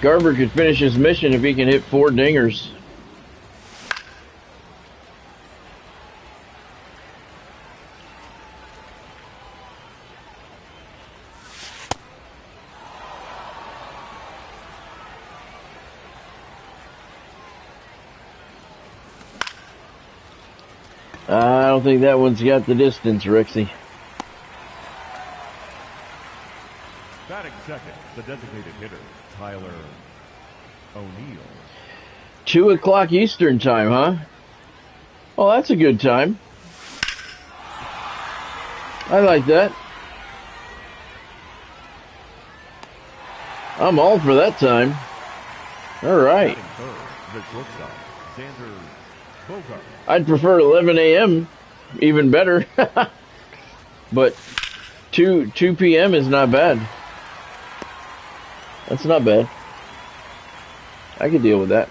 Garver could finish his mission if he can hit 4 dingers. I don't think that one's got the distance, Rexy. Batting second, the designated hitter, Tyler O'Neill. 2 o'clock Eastern time, huh? Oh, that's a good time. I like that. I'm all for that time. All right. Batting third, The shortstop, Xander Bogart. I'd prefer 11 a.m. even better. But 2 p.m. is not bad. That's not bad. I could deal with that.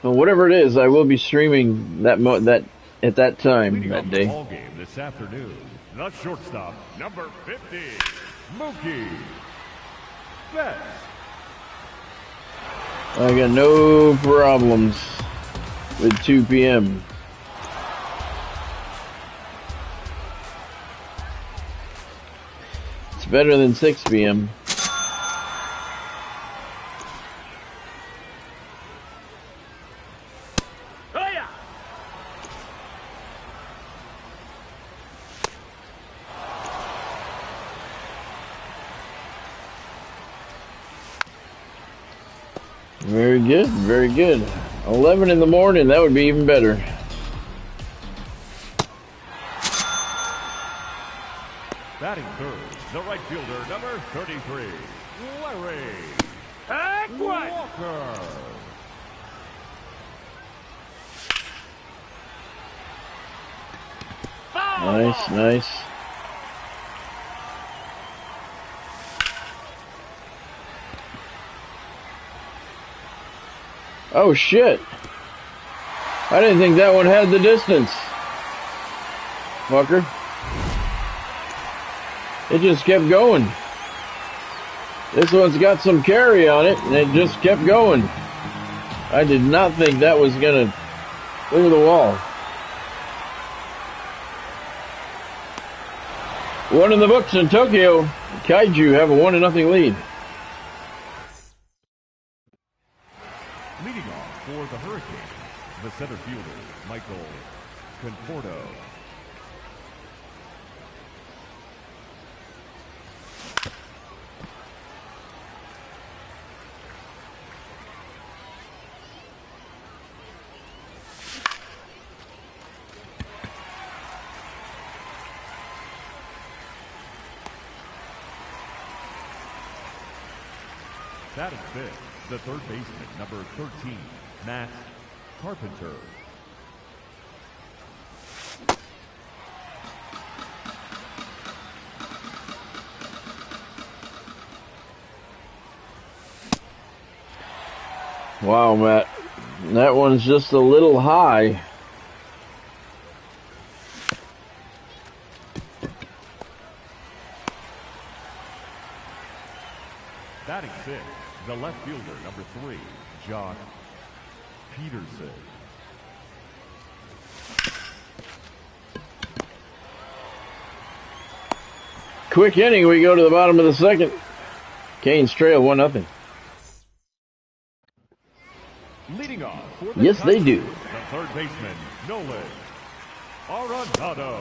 Well, whatever it is, I will be streaming that at that time Leading that off the day. ball game this afternoon, the shortstop, number 50, Mookie Betts. I got no problems with 2 p.m. It's better than 6 p.m. Oh, yeah. Very good, very good. 11 in the morning, that would be even better. Batting third, the right fielder, number 33, Larry Heck, what? Walker. Foul Nice, ball. nice. Oh shit! I didn't think that one had the distance. Fucker. It just kept going. This one's got some carry on it, and it just kept going. I did not think that was gonna clear the wall. One in the books in Tokyo. Kaiju have a 1-0 lead. Leading off for the Hurricanes, the center fielder, Michael Conforto. Batting fifth, the third baseman, number 13, Matt Carpenter. Wow, Matt. That one's just a little high. Batting sixth, the left fielder, number 3, Josh Peterson. Quick inning, we go to the bottom of the second. Canes trail 1-0. Leading off for the Yes, they Tigers, do. the third baseman, Nolan Arenado.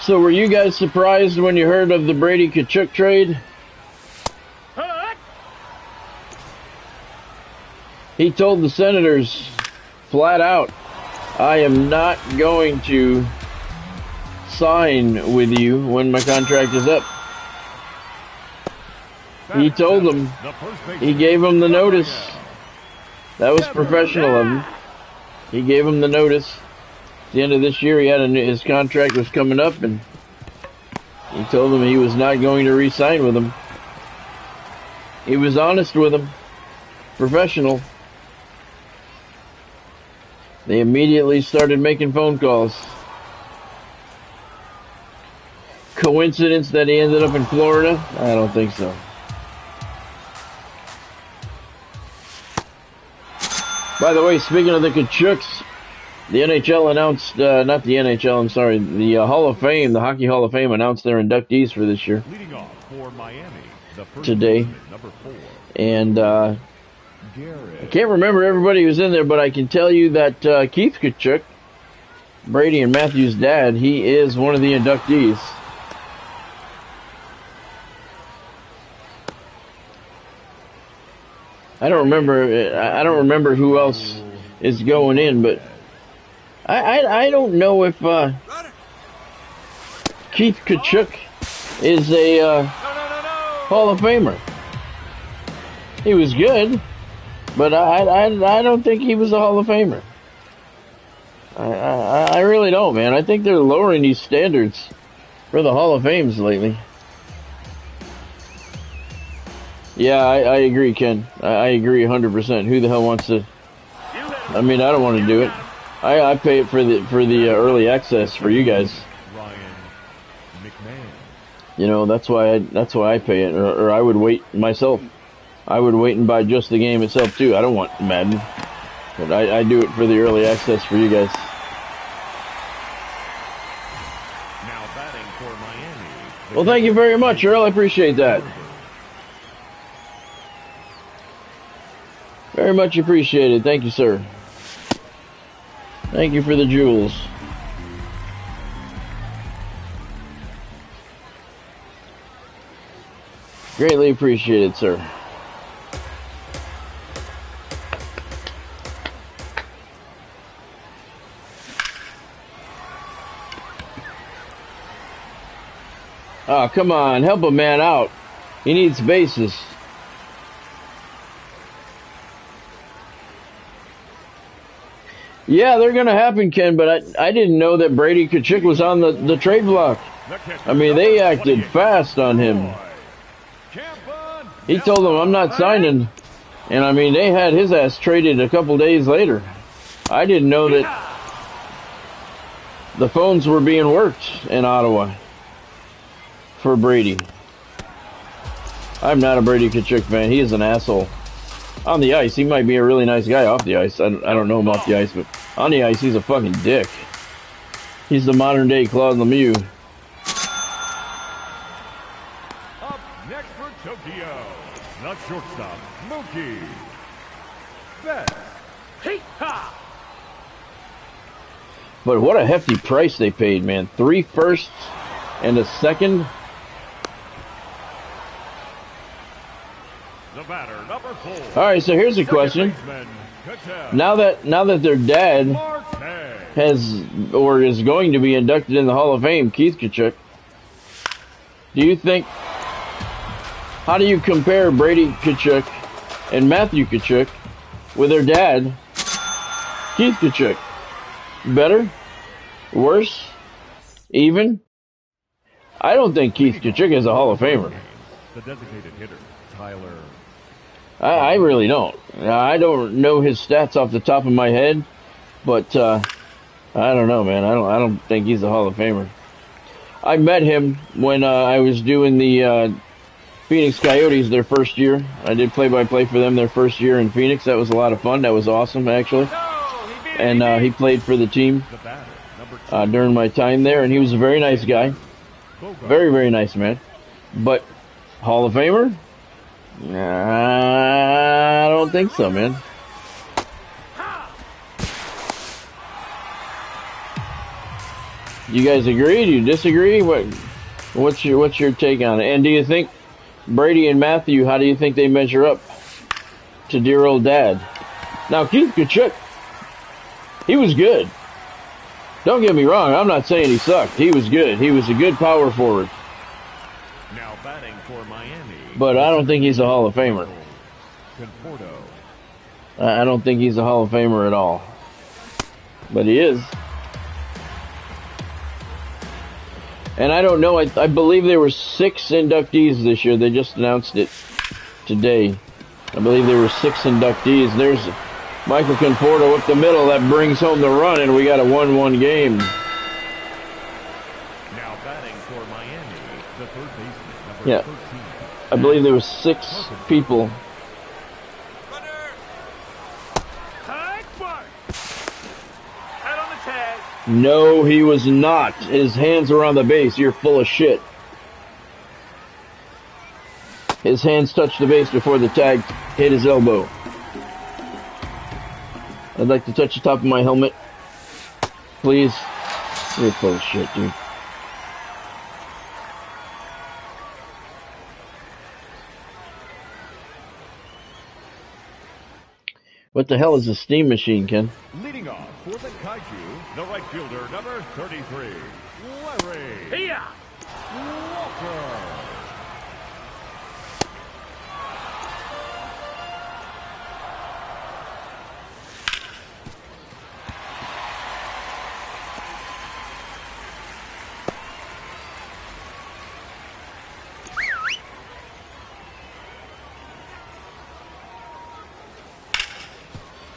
So were you guys surprised when you heard of the Brady Tkachuk trade? Heck. He told the Senators flat out, I am not going to sign with you when my contract is up. He told them, The first baseman, he gave them the notice. That was professional of him. He gave him the notice. At the end of this year, he had his contract was coming up, and he told them he was not going to re-sign with them. He was honest with them. Professional. They immediately started making phone calls. Coincidence that he ended up in Florida? I don't think so. By the way, speaking of the Tkachuks, the NHL announced, not the NHL, I'm sorry, the Hall of Fame, the Hockey Hall of Fame announced their inductees for this year. Leading off for Miami, the first Today. baseman, number 4, And I Garrett. can't remember everybody who's in there, but I can tell you that Keith Tkachuk, Brady and Matthew's dad, he is one of the inductees. I don't remember. I don't remember who else is going in, but I don't know if Runner. Keith Kachuk is a No, no, no, no. Hall of Famer. He was good, but I don't think he was a Hall of Famer. I really don't, man. I think they're lowering these standards for the Hall of Fames lately. Yeah, I agree, Ken. I agree 100%. Who the hell wants to? I mean, I don't want to do it. I pay it for the early access for you guys. Ryan McMahon. You know, that's why I pay it, or I would wait myself. I would wait and buy just the game itself too. I don't want Madden, but I do it for the early access for you guys. Now batting for Miami. Well, thank you very much, Earl. I appreciate that. Very much appreciated. Thank you, sir. Thank you for the jewels. Greatly appreciated, sir. Oh, come on. Help a man out. He needs bases. Yeah, they're going to happen, Ken, but I didn't know that Brady Kachuk was on the trade block. I mean, they acted fast on him. He told them, I'm not signing. And, I mean, they had his ass traded a couple days later. I didn't know that the phones were being worked in Ottawa for Brady. I'm not a Brady Kachuk fan. He is an asshole. On the ice, he might be a really nice guy. Off the ice, I don't know him off the ice, but on the ice, he's a fucking dick. He's the modern day Claude Lemieux. Up next for Tokyo, the shortstop, Mookie Betts. Hee-ha! But what a hefty price they paid, man. 3 firsts and a second. The batter, number 4. All right, so here's a question. Now that their dad has or is going to be inducted in the Hall of Fame, Keith Kachuk, do you think, how do you compare Brady Kachuk and Matthew Kachuk with their dad, Keith Kachuk? Better? Worse? Even? I don't think Keith Kachuk is a Hall of Famer. The designated hitter, Tyler. I really don't. I don't know his stats off the top of my head, but I don't know, man. I don't think he's a Hall of Famer. I met him when I was doing the Phoenix Coyotes their first year. I did play-by-play for them their first year in Phoenix. That was a lot of fun. That was awesome, actually. And he played for the team The batter, number 2. during my time there, and he was a very nice guy. Very, very nice man. But Hall of Famer? I don't think so, man. You guys agree? Do you disagree? What's your take on it? And do you think Brady and Matthew, how do you think they measure up to dear old dad? Now, Keith Kachuk, he was good. Don't get me wrong, I'm not saying he sucked. He was good. He was a good power forward. Now batting for Miami. But I don't think he's a Hall of Famer. Conforto. I don't think he's a Hall of Famer at all. But he is. And I don't know, I believe there were 6 inductees this year. They just announced it today. I believe there were 6 inductees. There's Michael Conforto up the middle. That brings home the run, and we got a 1-1 game. Now batting for Miami, the third baseman, number Yeah. 13. I believe there were 6 people. Runner. Tag one! Head on the tag. No, he was not. His hands were on the base. You're full of shit. His hands touched the base before the tag hit his elbow. I'd like to touch the top of my helmet. Please. You're full of shit, dude. What the hell is a steam machine, Ken? Leading off for the Kaiju, the right fielder, number 33, Larry Here! Walker.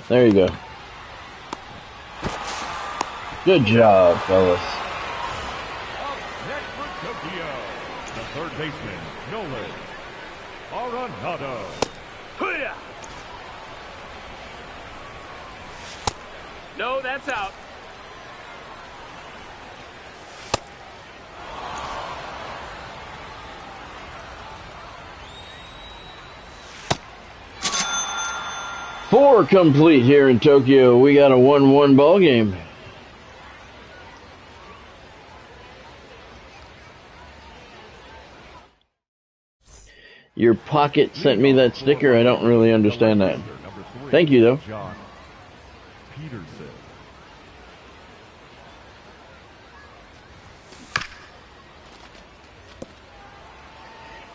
There you go. Good job, fellas. Up next for Tokyo, the third baseman, Nolan Arenado. Here! No, that's out. Four complete here in Tokyo. We got a 1-1 ball game. Your pocket sent me that sticker. I don't really understand that. Thank you, though. Josh Peterson.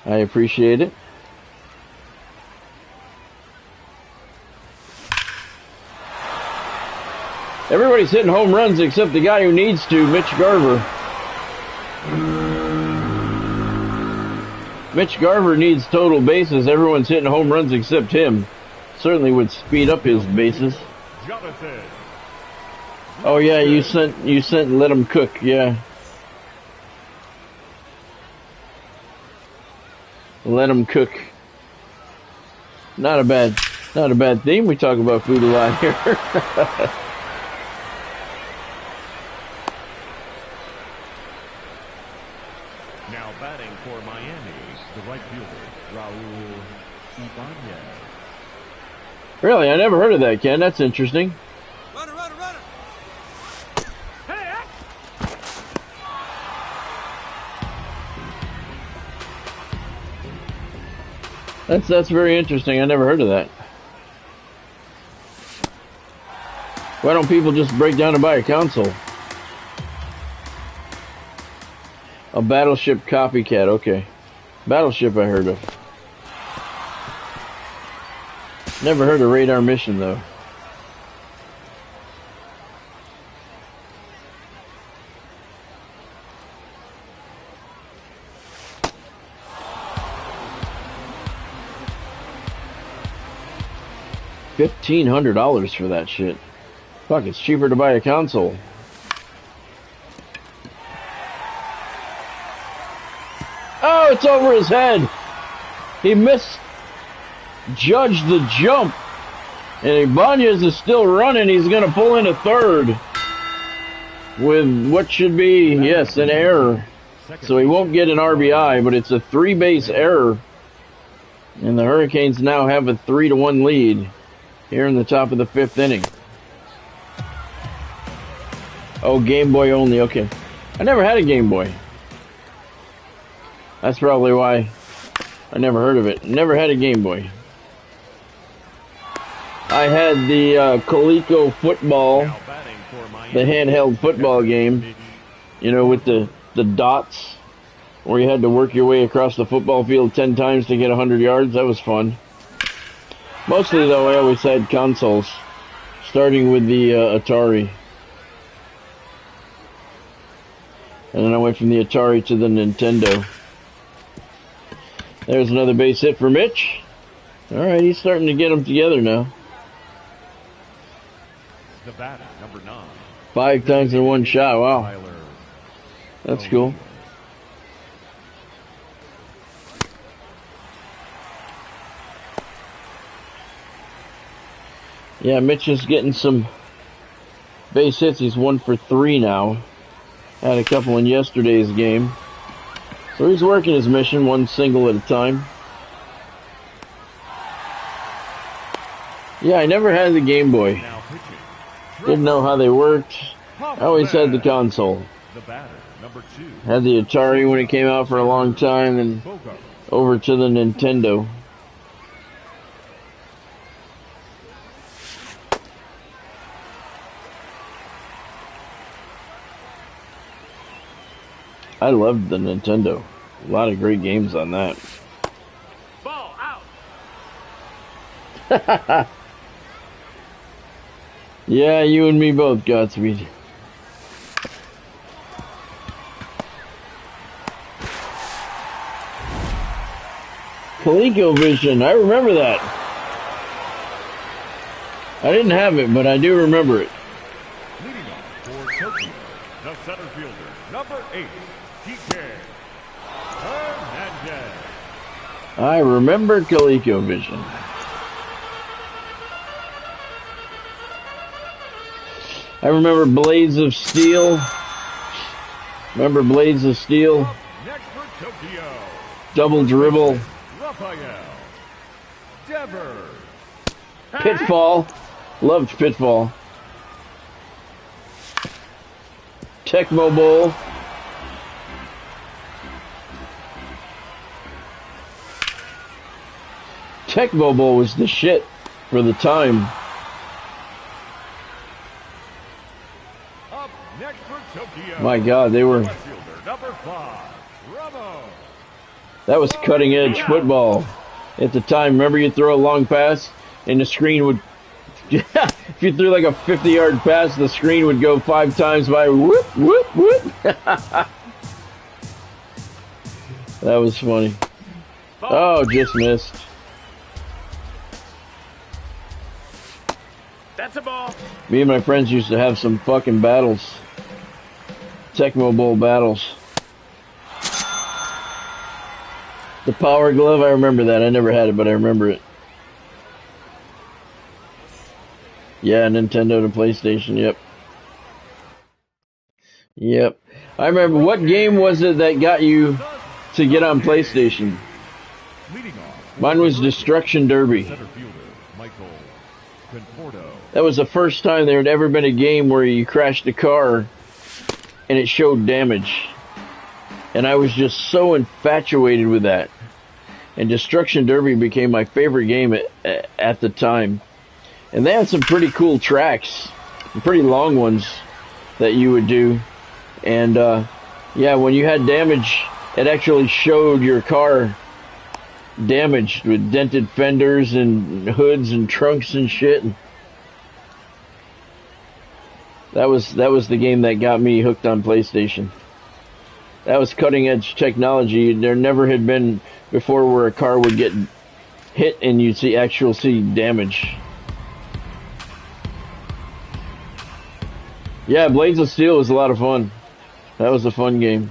I appreciate it. Everybody's hitting home runs except the guy who needs to, Mitch Garver. Mitch Garver needs total bases. Everyone's hitting home runs except him. Certainly would speed up his bases. Jonathan. Oh yeah, you sent let him cook, yeah. Let him cook. Not a bad theme. We talk about food a lot here. Now batting for Miami, the right fielder, Raul Ibanez. Really, I never heard of that, Ken. That's interesting. Runner, runner, runner. Hey! That's very interesting. I never heard of that. Why don't people just break down and buy a console? A Battleship copycat, okay. Battleship I heard of. Never heard of Radar Mission though. $1,500 for that shit. Fuck, it's cheaper to buy a console. Oh, it's over his head. He misjudged the jump. And Ibanez is still running. He's going to pull into third. With what should be, yes, an error. So he won't get an RBI, but it's a 3-base error. And the Hurricanes now have a 3-1 lead here in the top of the 5th inning. Oh, Game Boy only, okay. I never had a Game Boy. That's probably why I never heard of it. Never had a Game Boy. I had the Coleco football, the handheld football game, you know, with the dots, where you had to work your way across the football field 10 times to get 100 yards. That was fun. Mostly, though, I always had consoles, starting with the Atari. And then I went from the Atari to the Nintendo. There's another base hit for Mitch. Alright, he's starting to get them together now. The batter, number 9. 5 times in one shot, wow. That's cool. Yeah, Mitch is getting some base hits. He's 1 for 3 now. Had a couple in yesterday's game. So he's working his mission, 1 single at a time. Yeah, I never had the Game Boy. Didn't know how they worked. I always had the console. The batter, number 2. Had the Atari when it came out for a long time, and over to the Nintendo. I loved the Nintendo. A lot of great games on that. Ball out. Yeah, you and me both, Godspeed. ColecoVision, I remember that. I didn't have it, but I do remember it. Leading off for Tokyo, the center fielder, number 8, DK Hernandez. I remember ColecoVision. I remember Blades of Steel. Remember Blades of Steel? Next for Tokyo, Double Dribble. Rafael Devers. Pitfall. Loved Pitfall. Tecmo Bowl. Tecmo Bowl was the shit for the time. Up next for Tokyo. My God, they were. Left fielder, number 5, Ramos. That was cutting edge football at the time. Remember, you throw a long pass and the screen would. If you threw like a 50-yard pass, the screen would go 5 times by. Whoop, whoop, whoop. That was funny. Oh, just missed. That's a ball. Me and my friends used to have some fucking battles. Tecmo Bowl battles. The Power Glove, I remember that. I never had it, but I remember it. Yeah, Nintendo to PlayStation, yep. Yep. I remember, what game was it that got you to get on PlayStation? Leading off, Mine was Destruction Derby. center fielder, Michael Conforto. That was the first time there had ever been a game where you crashed a car and it showed damage. And I was just so infatuated with that. And Destruction Derby became my favorite game at the time. And they had some pretty cool tracks, pretty long ones that you would do. And yeah, when you had damage, it actually showed your car damaged with dented fenders and hoods and trunks and shit. That was the game that got me hooked on PlayStation. That was cutting edge technology. There never had been before where a car would get hit and you'd see damage. Yeah, Blades of Steel was a lot of fun. That was a fun game.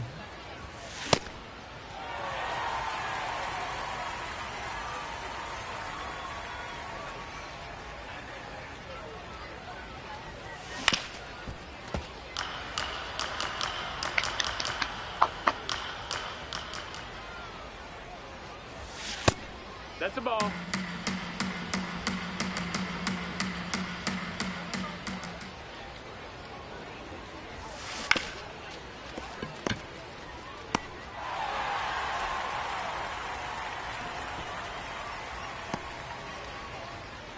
That's a ball.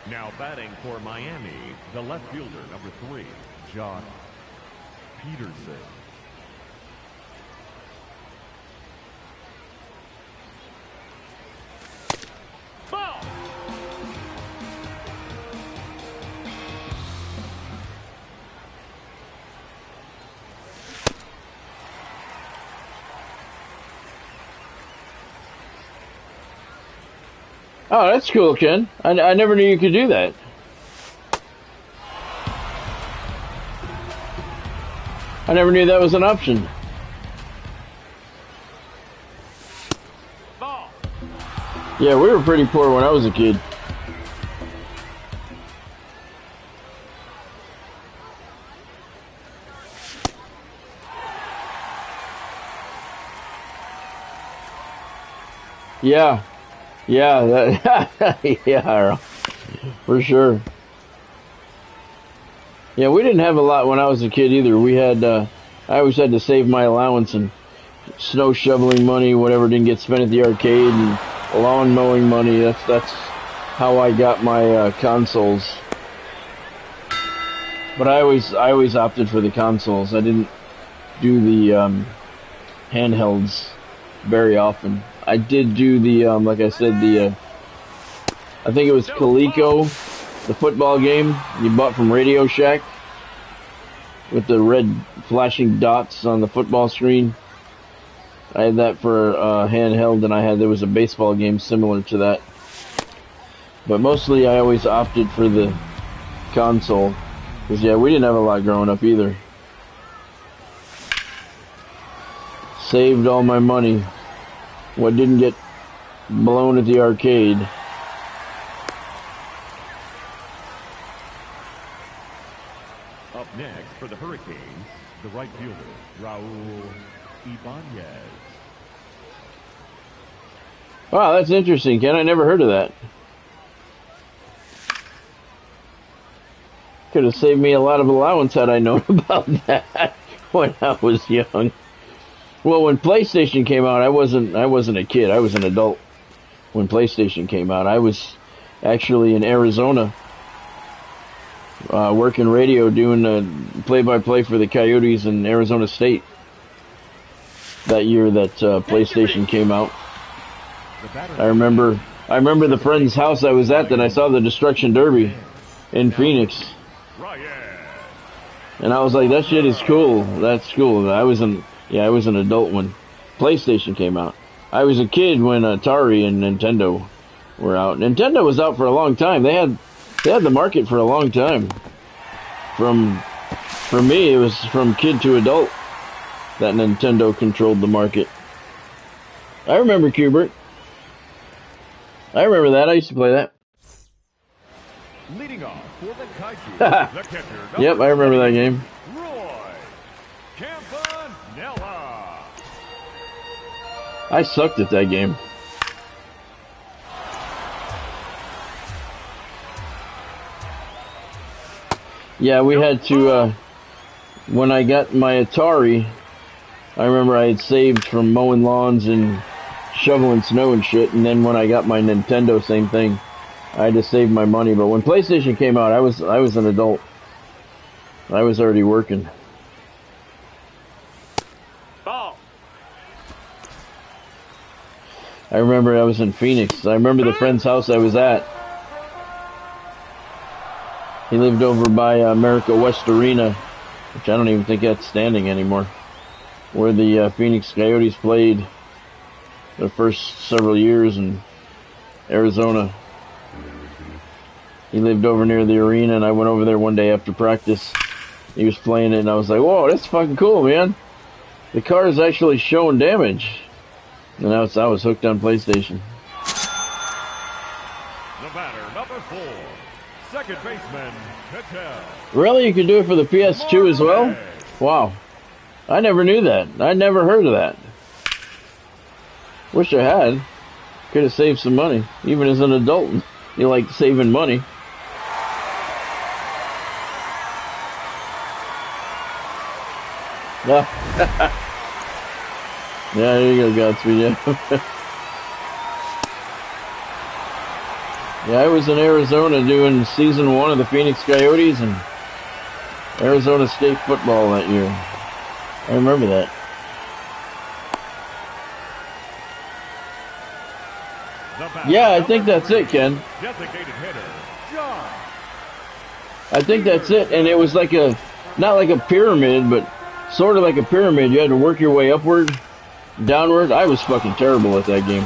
Now batting for Miami, the left fielder, number 3, Josh Peterson. Ball. Oh, that's cool, Ken. I never knew you could do that. I never knew that was an option. Ball. Yeah, we were pretty poor when I was a kid. Yeah. Yeah, that, yeah, for sure. Yeah, we didn't have a lot when I was a kid either. We had, I always had to save my allowance and snow shoveling money, whatever didn't get spent at the arcade, and lawn mowing money. That's how I got my consoles. But I always opted for the consoles. I didn't do the handhelds very often. I did do the, like I said, the, I think it was Coleco, the football game you bought from Radio Shack with the red flashing dots on the football screen. I had that for handheld, and there was a baseball game similar to that. But mostly I always opted for the console. Because, yeah, we didn't have a lot growing up either. Saved all my money. What didn't get blown at the arcade. Up next for the Hurricanes, the right fielder, Raul Ibanez. Wow, that's interesting, Ken. I never heard of that. Could have saved me a lot of allowance had I known about that when I was young. Well, when PlayStation came out, I wasn't a kid. I was an adult when PlayStation came out. I was actually in Arizona, working radio, doing play-by-play for the Coyotes in Arizona State. That year that PlayStation came out, I remember the friend's house I was at that I saw the Destruction Derby in Phoenix. And I was like, that shit is cool. That's cool. I was an adult when PlayStation came out. I was a kid when Atari and Nintendo were out. Nintendo was out for a long time. They had the market for a long time. For me, it was from kid to adult that Nintendo controlled the market. I remember Q*bert. I remember that. I used to play that. Leading off for the Kaiju, the catcher. Yep, I remember that game. Roy Campanella. I sucked at that game. Yeah, we had to, when I got my Atari, I remember I had saved from mowing lawns and shoveling snow and shit, and then when I got my Nintendo, same thing. I had to save my money, but when PlayStation came out, I was an adult. I was already working. Ball. I remember I was in Phoenix. I remember the friend's house I was at. He lived over by America West Arena, which I don't even think that's standing anymore, where the Phoenix Coyotes played the first several years in Arizona. He lived over near the arena, and I went over there one day after practice. He was playing it, and I was like, whoa, that's fucking cool, man. The car is actually showing damage. And I was hooked on PlayStation. The batter, number 4, second baseman, Patel. Really? You could do it for the PS2 as well? Wow. I never knew that. I never heard of that. Wish I had. Could have saved some money. Even as an adult, you like saving money. Yeah. Yeah, there you go, Godspeed. Yeah. Yeah, I was in Arizona doing season 1 of the Phoenix Coyotes and Arizona State football that year. I remember that. Yeah, I think that's it, Ken. Designated hitter, John. I think that's it. And it was like not like a pyramid, but sort of like a pyramid. You had to work your way upward, downward. I was fucking terrible at that game.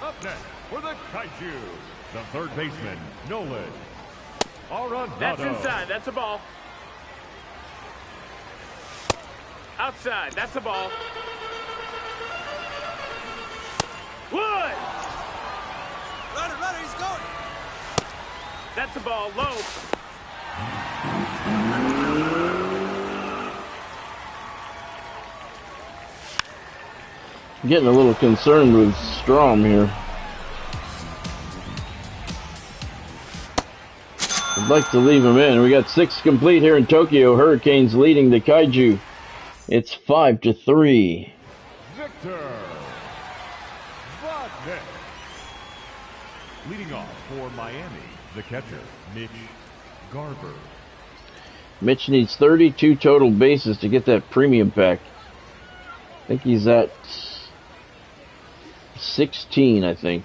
Up next for the Kaiju, the third baseman, Nolan Arenado. That's inside. That's a ball. Outside. That's a ball. Wood. Runner, he's going. That's a ball. Low. I'm getting a little concerned with Strom here. I'd like to leave him in. We got 6 complete here in Tokyo. Hurricanes leading the Kaiju. It's 5-3. Victor Leading off for Miami, the catcher, Mitch Garver. Mitch needs 32 total bases to get that premium pack. I think he's at 16, I think.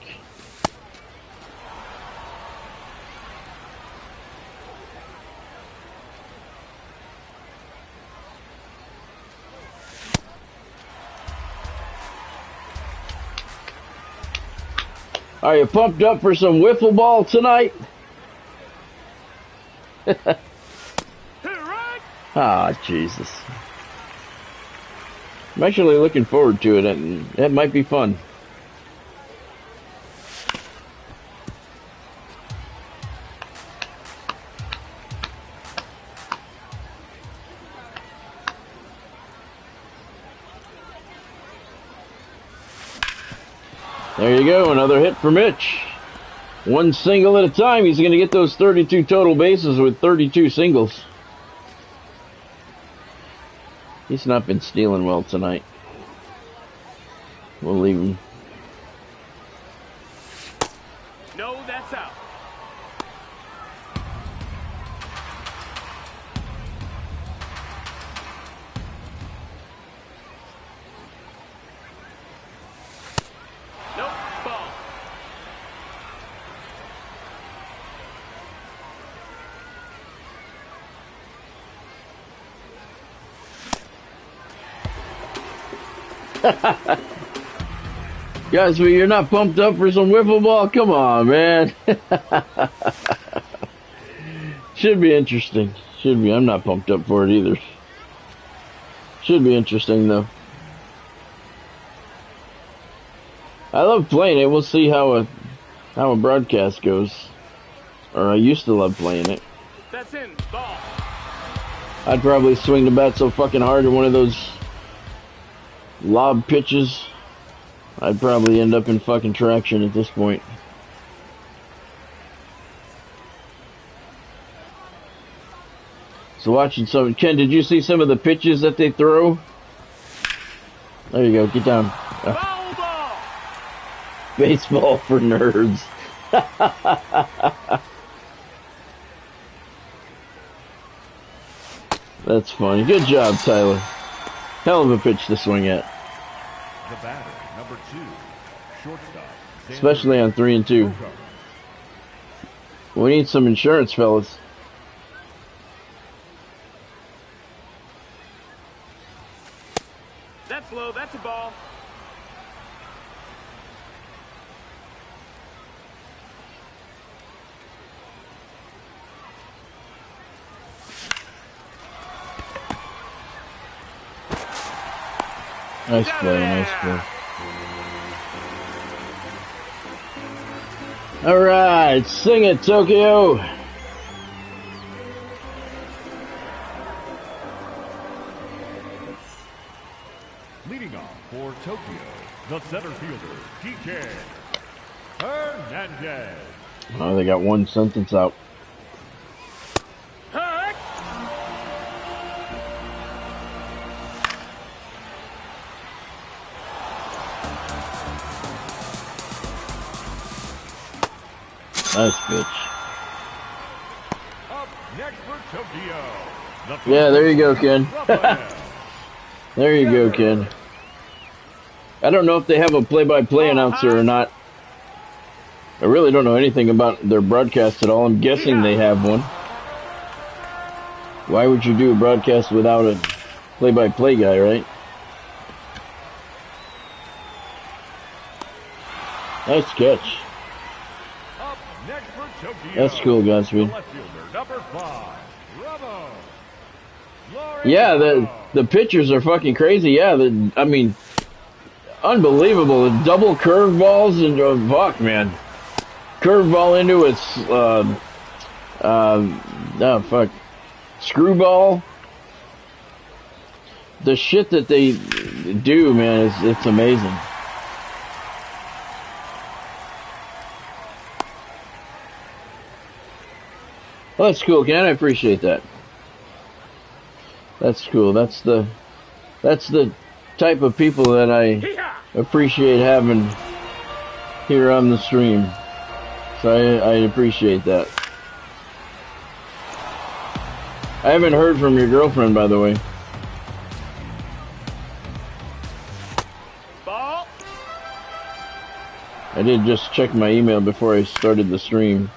Are you pumped up for some wiffle ball tonight? Ah, Jesus. I'm actually looking forward to it, and that might be fun. There you go, another hit for Mitch. One single at a time. He's going to get those 32 total bases with 32 singles. He's not been stealing well tonight. We'll leave him. No, that's out. Nope, ball. Guys, you're not pumped up for some wiffle ball? Come on, man. Should be interesting. Should be. I'm not pumped up for it either. Should be interesting, though. I love playing it. We'll see how a broadcast goes. Or I used to love playing it. That's in. Ball. I'd probably swing the bat so fucking hard at one of those lob pitches, I'd probably end up in fucking traction at this point. So watching some... Ken, did you see some of the pitches that they throw? There you go, get down. Foul ball. Baseball for nerds. That's funny. Good job, Tyler. Hell of a pitch to swing at. The batter, number 2, shortstop. Especially on 3 and 2. We need some insurance, fellas. That's low. That's a ball. Nice play, nice play. Alright, sing it, Tokyo! Leading off for Tokyo, the center fielder, PK Hernandez. Oh, they got one sentence out. Hut. Nice pitch. Up next for Tokyo. Yeah, there you go, Ken. There you go, Ken. I don't know if they have a play-by-play announcer or not. I really don't know anything about their broadcast at all. I'm guessing they have one. Why would you do a broadcast without a play-by-play guy, right? Nice catch. Up next for Tokyo. That's cool, Godspeed. The left fielder, number 5, Ramo. Yeah, the pitchers are fucking crazy. Yeah, I mean, unbelievable. The double curveballs and fuck, man. Curveball into its fuck, screwball. The shit that they do, man, it's amazing. Well, that's cool, Ken. I appreciate that. That's cool. That's the type of people that I appreciate having here on the stream. So I appreciate that. I haven't heard from your girlfriend, by the way. Ball. I did just check my email before I started the stream.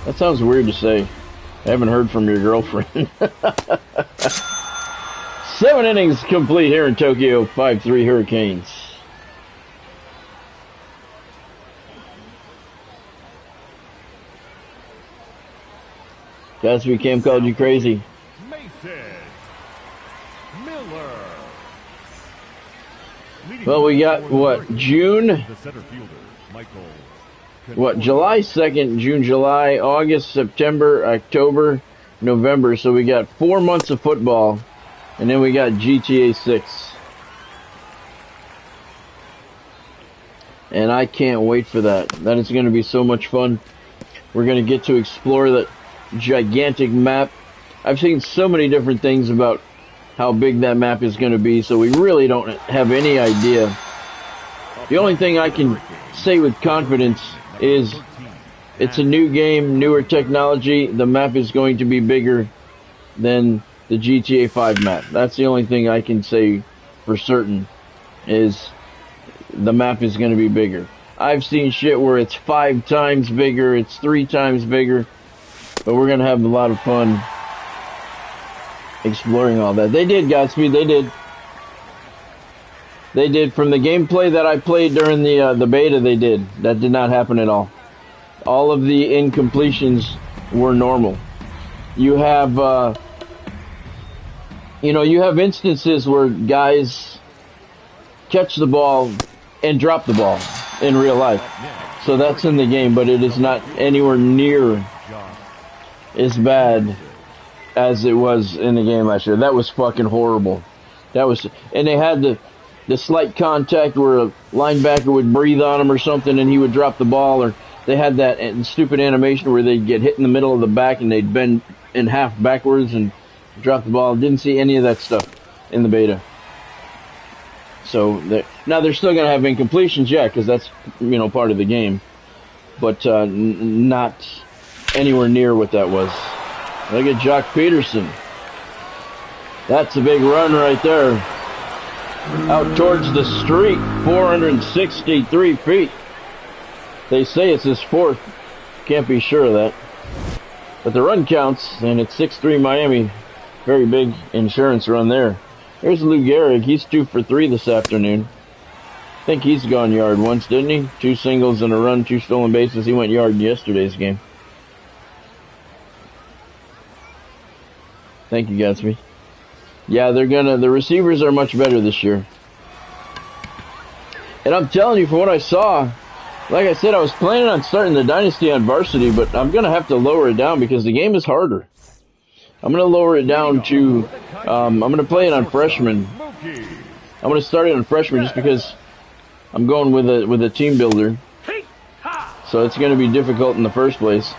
That sounds weird to say. I haven't heard from your girlfriend. 7 innings complete here in Tokyo. 5-3 Hurricanes. Gatsby Cam called you crazy. Mason Miller. Leading Well, we got, for the what, Hurricanes, June? The center fielder, Michael. What, July 2nd, June, July, August, September, October, November. So we got 4 months of football. And then we got GTA 6. And I can't wait for that. That is going to be so much fun. We're going to get to explore that gigantic map. I've seen so many different things about how big that map is going to be, so we really don't have any idea. The only thing I can say with confidence is it's a new game, newer technology. The map is going to be bigger than the GTA 5 map. That's the only thing I can say for certain, is the map is going to be bigger. I've seen shit where it's 5 times bigger, it's 3 times bigger, but we're going to have a lot of fun exploring all that. They did, Godspeed, they did. They did. From the gameplay that I played during the beta, they did. That did not happen at all. All of the incompletions were normal. You have, you have instances where guys catch the ball and drop the ball in real life. So that's in the game, but it is not anywhere near as bad as it was in the game last year. That was fucking horrible. That was, and they had the slight contact where a linebacker would breathe on him or something and he would drop the ball, or they had that stupid animation where they'd get hit in the middle of the back and they'd bend in half backwards and drop the ball. Didn't see any of that stuff in the beta. So now they're still going to have incompletions, yeah, because that's, part of the game, but not anywhere near what that was. Look at Jock Peterson. That's a big run right there. Out towards the street, 463 feet. They say it's his 4th. Can't be sure of that. But the run counts, and it's 6-3 Miami. Very big insurance run there. There's Lou Gehrig. He's 2 for 3 this afternoon. I think he's gone yard once, didn't he? 2 singles and a run, 2 stolen bases. He went yard in yesterday's game. Thank you, Gatsby. Yeah, the receivers are much better this year. And I'm telling you, from what I saw, like I said, I was planning on starting the Dynasty on varsity, but I'm going to have to lower it down because the game is harder. I'm going to lower it down to, I'm going to play it on freshman. I'm going to start it on freshman just because I'm going with a team builder. So it's going to be difficult in the first place.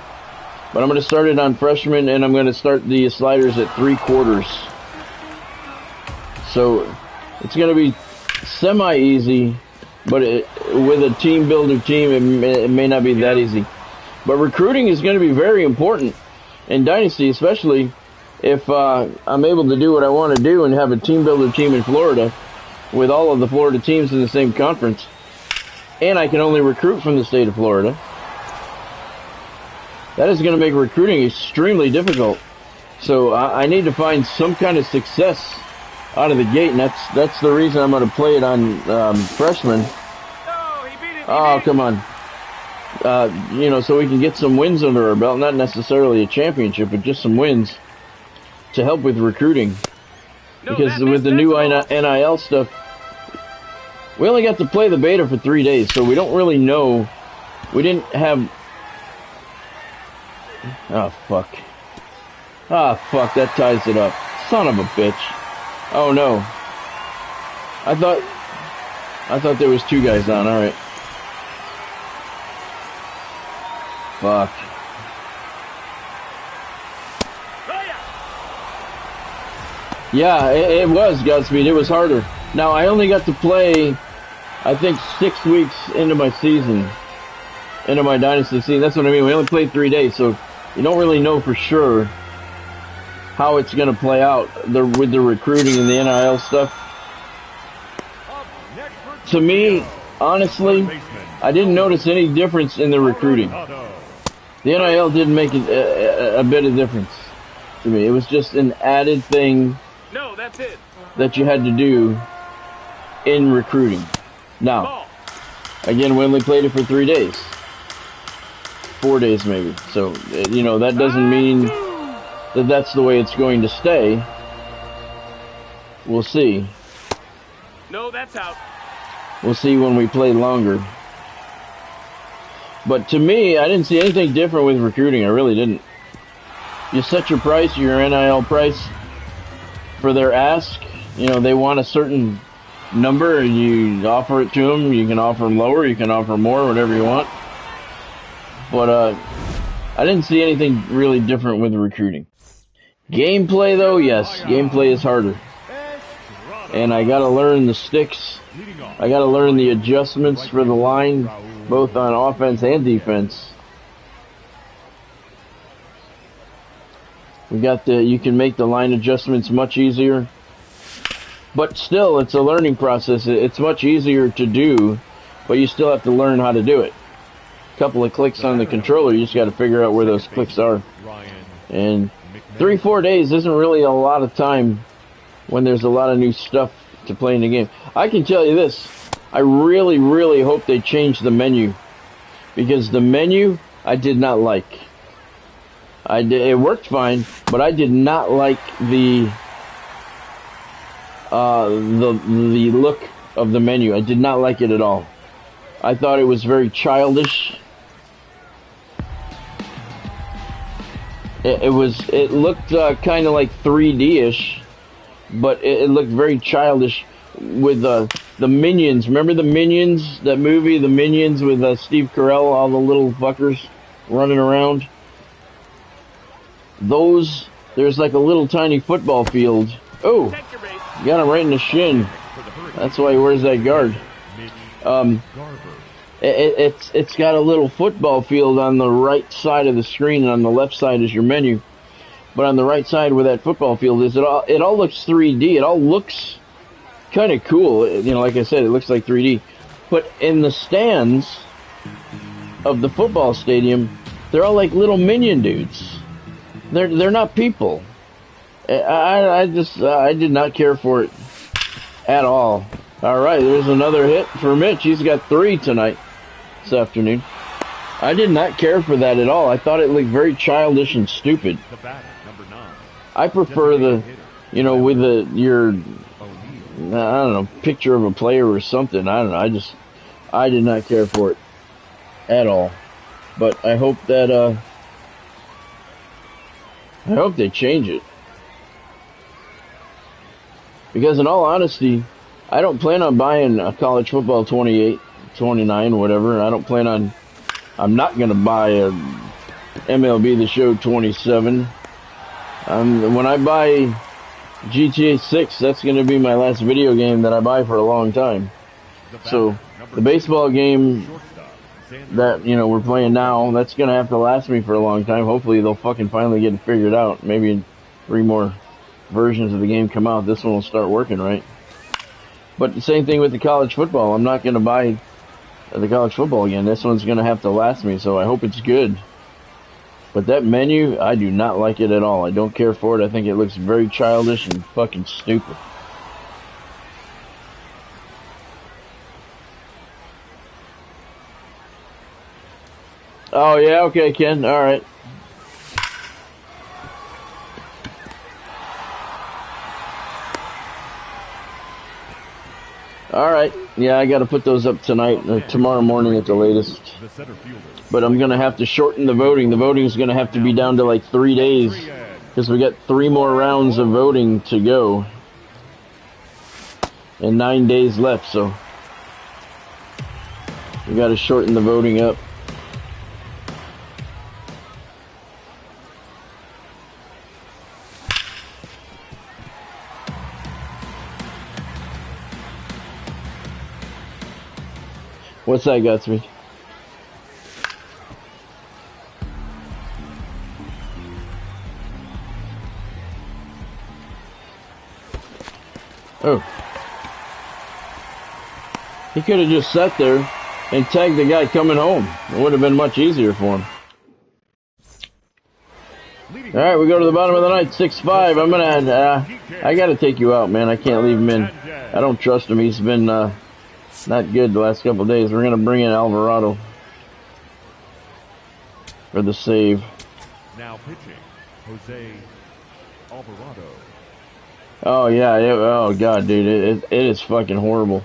But I'm going to start it on freshman, and I'm going to start the sliders at 3/4. So it's going to be semi-easy, but with a team builder team, it may not be that easy. But recruiting is going to be very important in Dynasty, especially if I'm able to do what I want to do and have a team builder team in Florida with all of the Florida teams in the same conference. And I can only recruit from the state of Florida. That is going to make recruiting extremely difficult. So I need to find some kind of success out of the gate, and that's the reason I'm going to play it on freshman. Oh, come on. So we can get some wins under our belt, not necessarily a championship, but just some wins to help with recruiting. Because with the new NIL stuff, we only got to play the beta for 3 days, so we don't really know. We didn't have... Oh, fuck. Ah, fuck, that ties it up. Son of a bitch. Oh, no. I thought there was 2 guys on, alright. Fuck. Yeah, it was, Godspeed. It was harder. Now, I only got to play, I think, 6 weeks into my season. into my dynasty scene. That's what I mean. We only played 3 days, so you don't really know for sure how it's going to play out with the recruiting and the NIL stuff. Up next for To me, Toledo, honestly, baseman, I didn't notice any difference in the recruiting. Arenado. The NIL didn't make a bit of difference to me. It was just an added thing No, that's it. that you had to do in recruiting. Now, Ball. again, we only played it for 3 days. 4 days maybe. So, that doesn't mean that that's the way it's going to stay. We'll see. No, that's out. We'll see when we play longer. But to me, I didn't see anything different with recruiting. I really didn't. You set your price, your NIL price, for their ask. They want a certain number, and you offer it to them. You can offer them lower, you can offer more, whatever you want. But I didn't see anything really different with recruiting. Gameplay, though, yes, gameplay is harder. And I gotta learn the sticks. Leading off, I gotta learn the adjustments for the line, both on offense and defense. You can make the line adjustments much easier. But still, it's a learning process. It's much easier to do, but you still have to learn how to do it. A couple of clicks on the controller, you just gotta figure out where those clicks are. Ryan And McMahon. 3-4 days isn't really a lot of time when there's a lot of new stuff to play in the game. I can tell you this, I really, really hope they change the menu, because the menu I did not like. It worked fine, but I did not like the look of the menu. I did not like it at all. I thought it was very childish. It looked kind of like 3D-ish, but it looked very childish with the Minions. Remember the Minions, that movie, the Minions with Steve Carell, all the little fuckers running around? There's like a little tiny football field. Oh, Protect your base. got him right in the shin. For the Hurricanes, That's why he wears that guard. Mitch Um, Garver. It's got a little football field on the right side of the screen, and on the left side is your menu. But on the right side where that football field is, it all looks 3D. It all looks kind of cool. Like I said, it looks like 3D. But in the stands of the football stadium, they're all like little minion dudes. They're not people. I did not care for it at all. All right, there's another hit for Mitch. He's got 3 tonight, this afternoon. I did not care for that at all. I thought it looked very childish and stupid. The batter, number 9. I prefer with your, I don't know, picture of a player or something. I don't know. I did not care for it at all. But I hope that, I hope they change it. Because in all honesty, I don't plan on buying a college football 28, 29, whatever. I'm not going to buy a MLB The Show 27. When I buy GTA 6, that's going to be my last video game that I buy for a long time. So, the baseball game that, we're playing now, that's going to have to last me for a long time. Hopefully they'll fucking finally get it figured out. Maybe 3 more versions of the game come out. This one will start working right. But the same thing with the college football. I'm not going to buy the college football again. This one's going to have to last me, so I hope it's good. But that menu, I do not like it at all. I don't care for it. I think it looks very childish and fucking stupid. Oh, yeah, okay, Ken. All right. All right. Yeah, I got to put those up tonight, tomorrow morning at the latest. The center fielder. But I'm going to have to shorten the voting. The voting is going to have to be down to like 3 days, because we got 3 more rounds of voting to go and 9 days left. So we got to shorten the voting up. What's that, Gutsby? Oh. He could have just sat there and tagged the guy coming home. It would have been much easier for him. All right, we go to the bottom of the ninth, 6-5. I'm gonna. I gotta take you out, man. I can't leave him in. I don't trust him. He's been not good the last couple of days. We're gonna bring in Alvarado for the save. Now pitching, Jose Alvarado. Oh yeah. Oh god, dude, it is fucking horrible.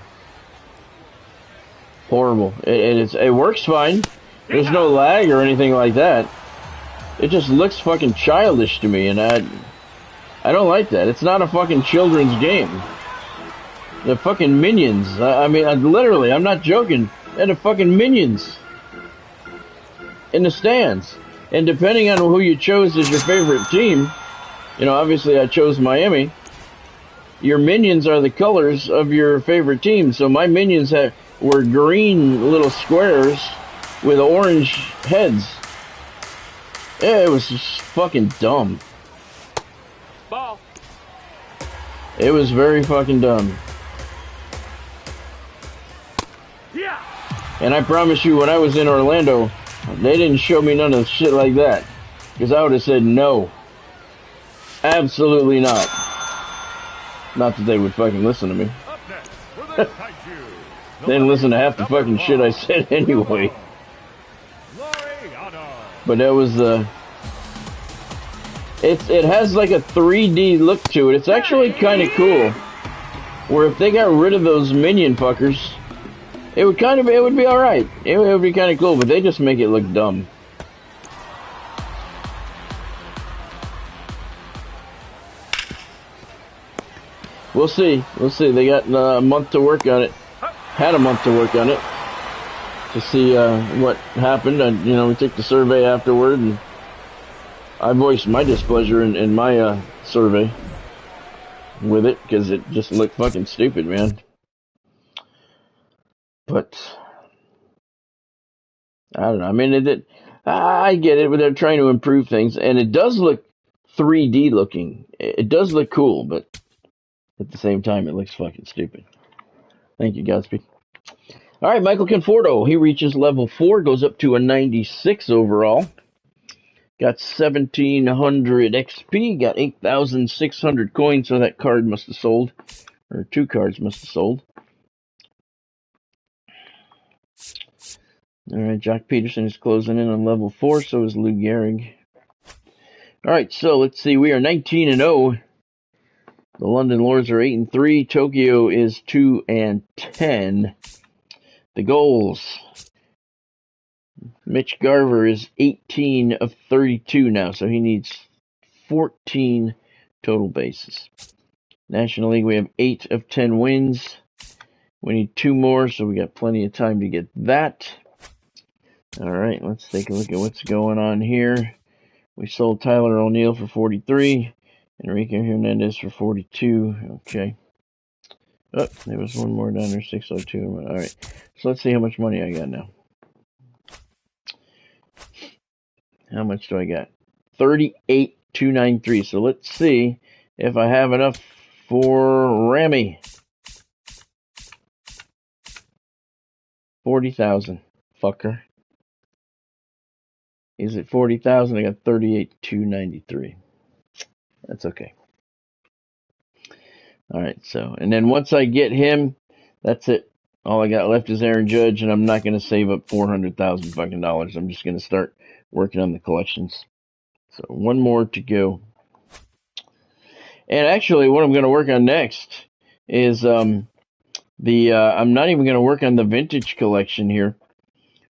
Horrible. It works fine. There's no lag or anything like that. It just looks fucking childish to me, and I don't like that. It's not a fucking children's game. The fucking Minions. I mean, literally, I'm not joking. They're the fucking Minions in the stands. And depending on who you chose as your favorite team, you know, obviously I chose Miami. Your Minions are the colors of your favorite team. So my Minions were green little squares with orange heads. Yeah, it was just fucking dumb. Ball. It was very fucking dumb. Yeah. And I promise you, when I was in Orlando, they didn't show me none of shit like that. Because I would have said no. Absolutely not. Not that they would fucking listen to me. Up next, for the Kaiju. They didn't listen to half the fucking shit I said anyway. But that was it has like a 3D look to it. It's actually kind of cool. Where if they got rid of those minion fuckers, it would be all right. It would be kind of cool, but they just make it look dumb. We'll see. We'll see. They got a month to work on it. Had a month to work on it. To see what happened. And, you know, we took the survey afterward, and I voiced my displeasure in my survey with it, because it just looked fucking stupid, man. But I don't know. I mean, I get it, but they're trying to improve things, and it does look 3D looking. It does look cool, but at the same time, it looks fucking stupid. Thank you, Godspeed. All right, Michael Conforto. He reaches level 4, goes up to a 96 overall. Got 1,700 XP, got 8,600 coins, so that card must have sold. Or 2 cards must have sold. All right, Jock Peterson is closing in on level 4, so is Lou Gehrig. All right, so let's see. We are 19-0. The London Lords are 8-3. Tokyo is 2-10. The goals. Mitch Garver is 18 of 32 now, so he needs 14 total bases. National League, we have 8 of 10 wins. We need 2 more, so we got plenty of time to get that. All right, let's take a look at what's going on here. We sold Tyler O'Neill for 43. Enrique Hernandez for 42. Okay. Oh, there was one more down there, 602. All right. So let's see how much money I got now. How much do I got? 38,293. So let's see if I have enough for Rami. 40,000. Fucker. Is it 40,000? I got 38,293. That's okay. All right, so, and then once I get him, that's it. All I got left is Aaron Judge, and I'm not going to save up 400,000 fucking dollars. I'm just going to start working on the collections. So one more to go. And actually, what I'm going to work on next is I'm not even going to work on the vintage collection here,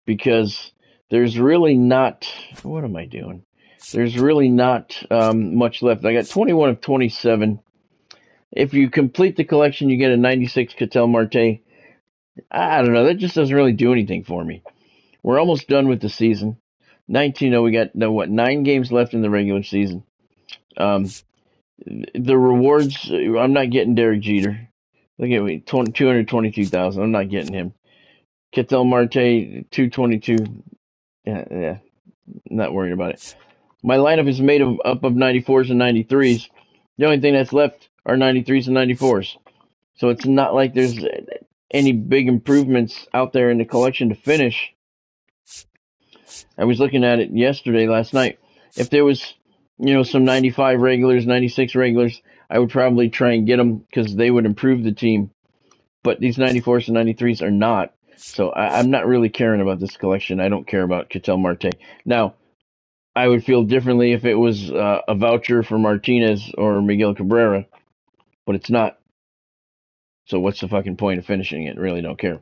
because there's really not. What am I doing? There's really not much left. I got 21 of 27. If you complete the collection, you get a 96 Ketel Marte. I don't know. That just doesn't really do anything for me. We're almost done with the season. 19-0. We got 9 games left in the regular season. The rewards. I'm not getting Derek Jeter. Look at me, 222,000. I'm not getting him. Ketel Marte, 222. Yeah. Not worried about it. My lineup is made up of 94s and 93s. The only thing that's left are 93s and 94s. So it's not like there's any big improvements out there in the collection to finish. I was looking at it last night. If there was, some 95 regulars, 96 regulars, I would probably try and get them because they would improve the team. But these 94s and 93s are not. So I'm not really caring about this collection. I don't care about Ketel Marte. Now, I would feel differently if it was a voucher for Martinez or Miguel Cabrera, but it's not. So what's the fucking point of finishing it? Really don't care.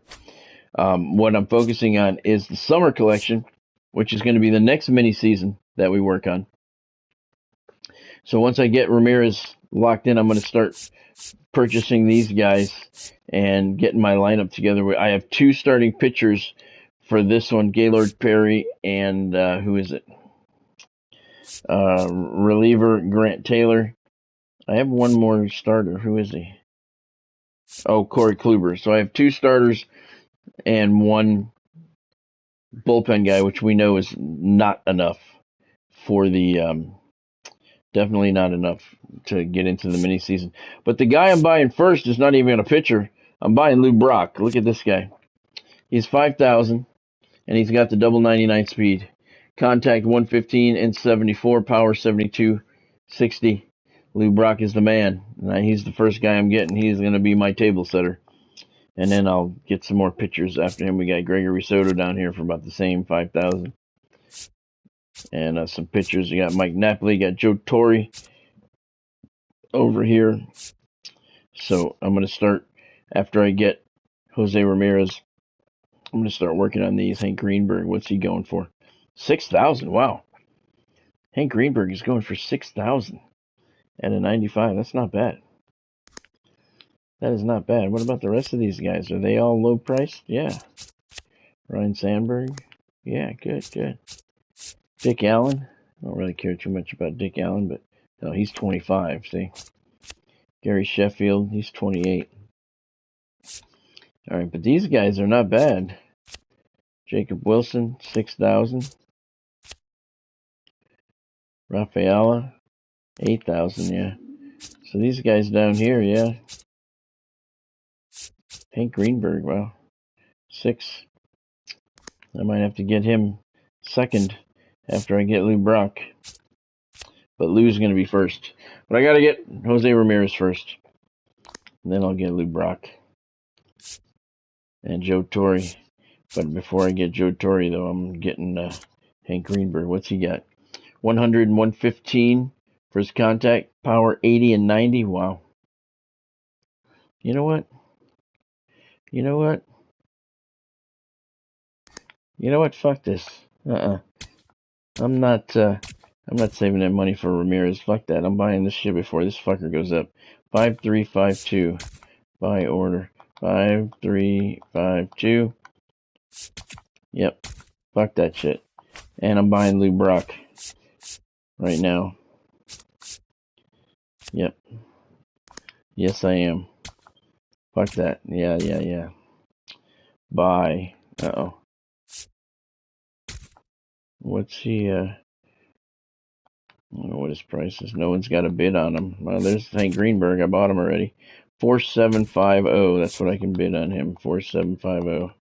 What I'm focusing on is the summer collection, which is going to be the next mini season that we work on. So once I get Ramirez locked in, I'm going to start purchasing these guys and getting my lineup together. I have 2 starting pitchers for this one, Gaylord Perry and who is it? Reliever Grant Taylor. I have one more starter. Who is he? Oh, Corey Kluber. So I have 2 starters and 1 bullpen guy, which we know is not enough for the definitely not enough to get into the mini season. But the guy I'm buying first is not even a pitcher. I'm buying Lou Brock. Look at this guy. He's 5,000 and he's got the double 99 speed. Contact 115 and 74, power 72, 60. Lou Brock is the man. He's the first guy I'm getting. He's going to be my table setter. And then I'll get some more pitchers after him. We got Gregory Soto down here for about the same 5,000. And some pitchers. You got Mike Napoli. You got Joe Torre over here. So I'm going to start, after I get Jose Ramirez, I'm going to start working on these. Hank Greenberg, what's he going for? 6,000. Wow. Hank Greenberg is going for 6,000 at a 95. That's not bad. That is not bad. What about the rest of these guys? Are they all low priced? Yeah. Ryan Sandberg. Yeah, good. Dick Allen. I don't really care too much about Dick Allen, but no, he's 25, see. Gary Sheffield, he's 28. All right, but these guys are not bad. Jacob Wilson, 6,000. Rafaela, 8,000, yeah. So these guys down here, yeah. Hank Greenberg, wow. 6. I might have to get him second after I get Lou Brock. But Lou's going to be first. But I got to get Jose Ramirez first. And then I'll get Lou Brock. And Joe Torre. But before I get Joe Torre, though, I'm getting Hank Greenberg. What's he got? 100 and 115 for his contact. Power 80 and 90. Wow. You know what? Fuck this. I'm not saving that money for Ramirez. Fuck that. I'm buying this shit before this fucker goes up. 5352. Buy order. 5352. Yep. Fuck that shit. And I'm buying Lou Brock right now. Yep. Yes, I am. Fuck that. Yeah. Buy. Uh-oh. What's he, I don't know what his price is. No one's got a bid on him. Well, there's Hank Greenberg. I bought him already. 4750. That's what I can bid on him. 4750.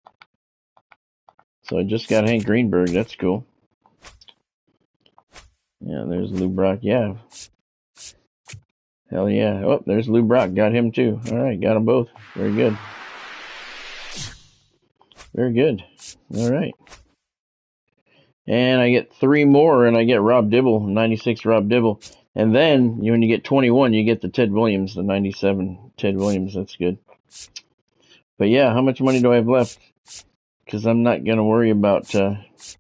So I just got Hank Greenberg. That's cool. Yeah, there's Lou Brock. Yeah. Hell yeah. Oh, there's Lou Brock. Got him too. All right, got them both. Very good. Very good. All right. And I get 3 more, and I get Rob Dibble, 96 Rob Dibble. And then, when you get 21, you get the Ted Williams, the 97 Ted Williams. That's good. But yeah, how much money do I have left? Because I'm not going to worry about... is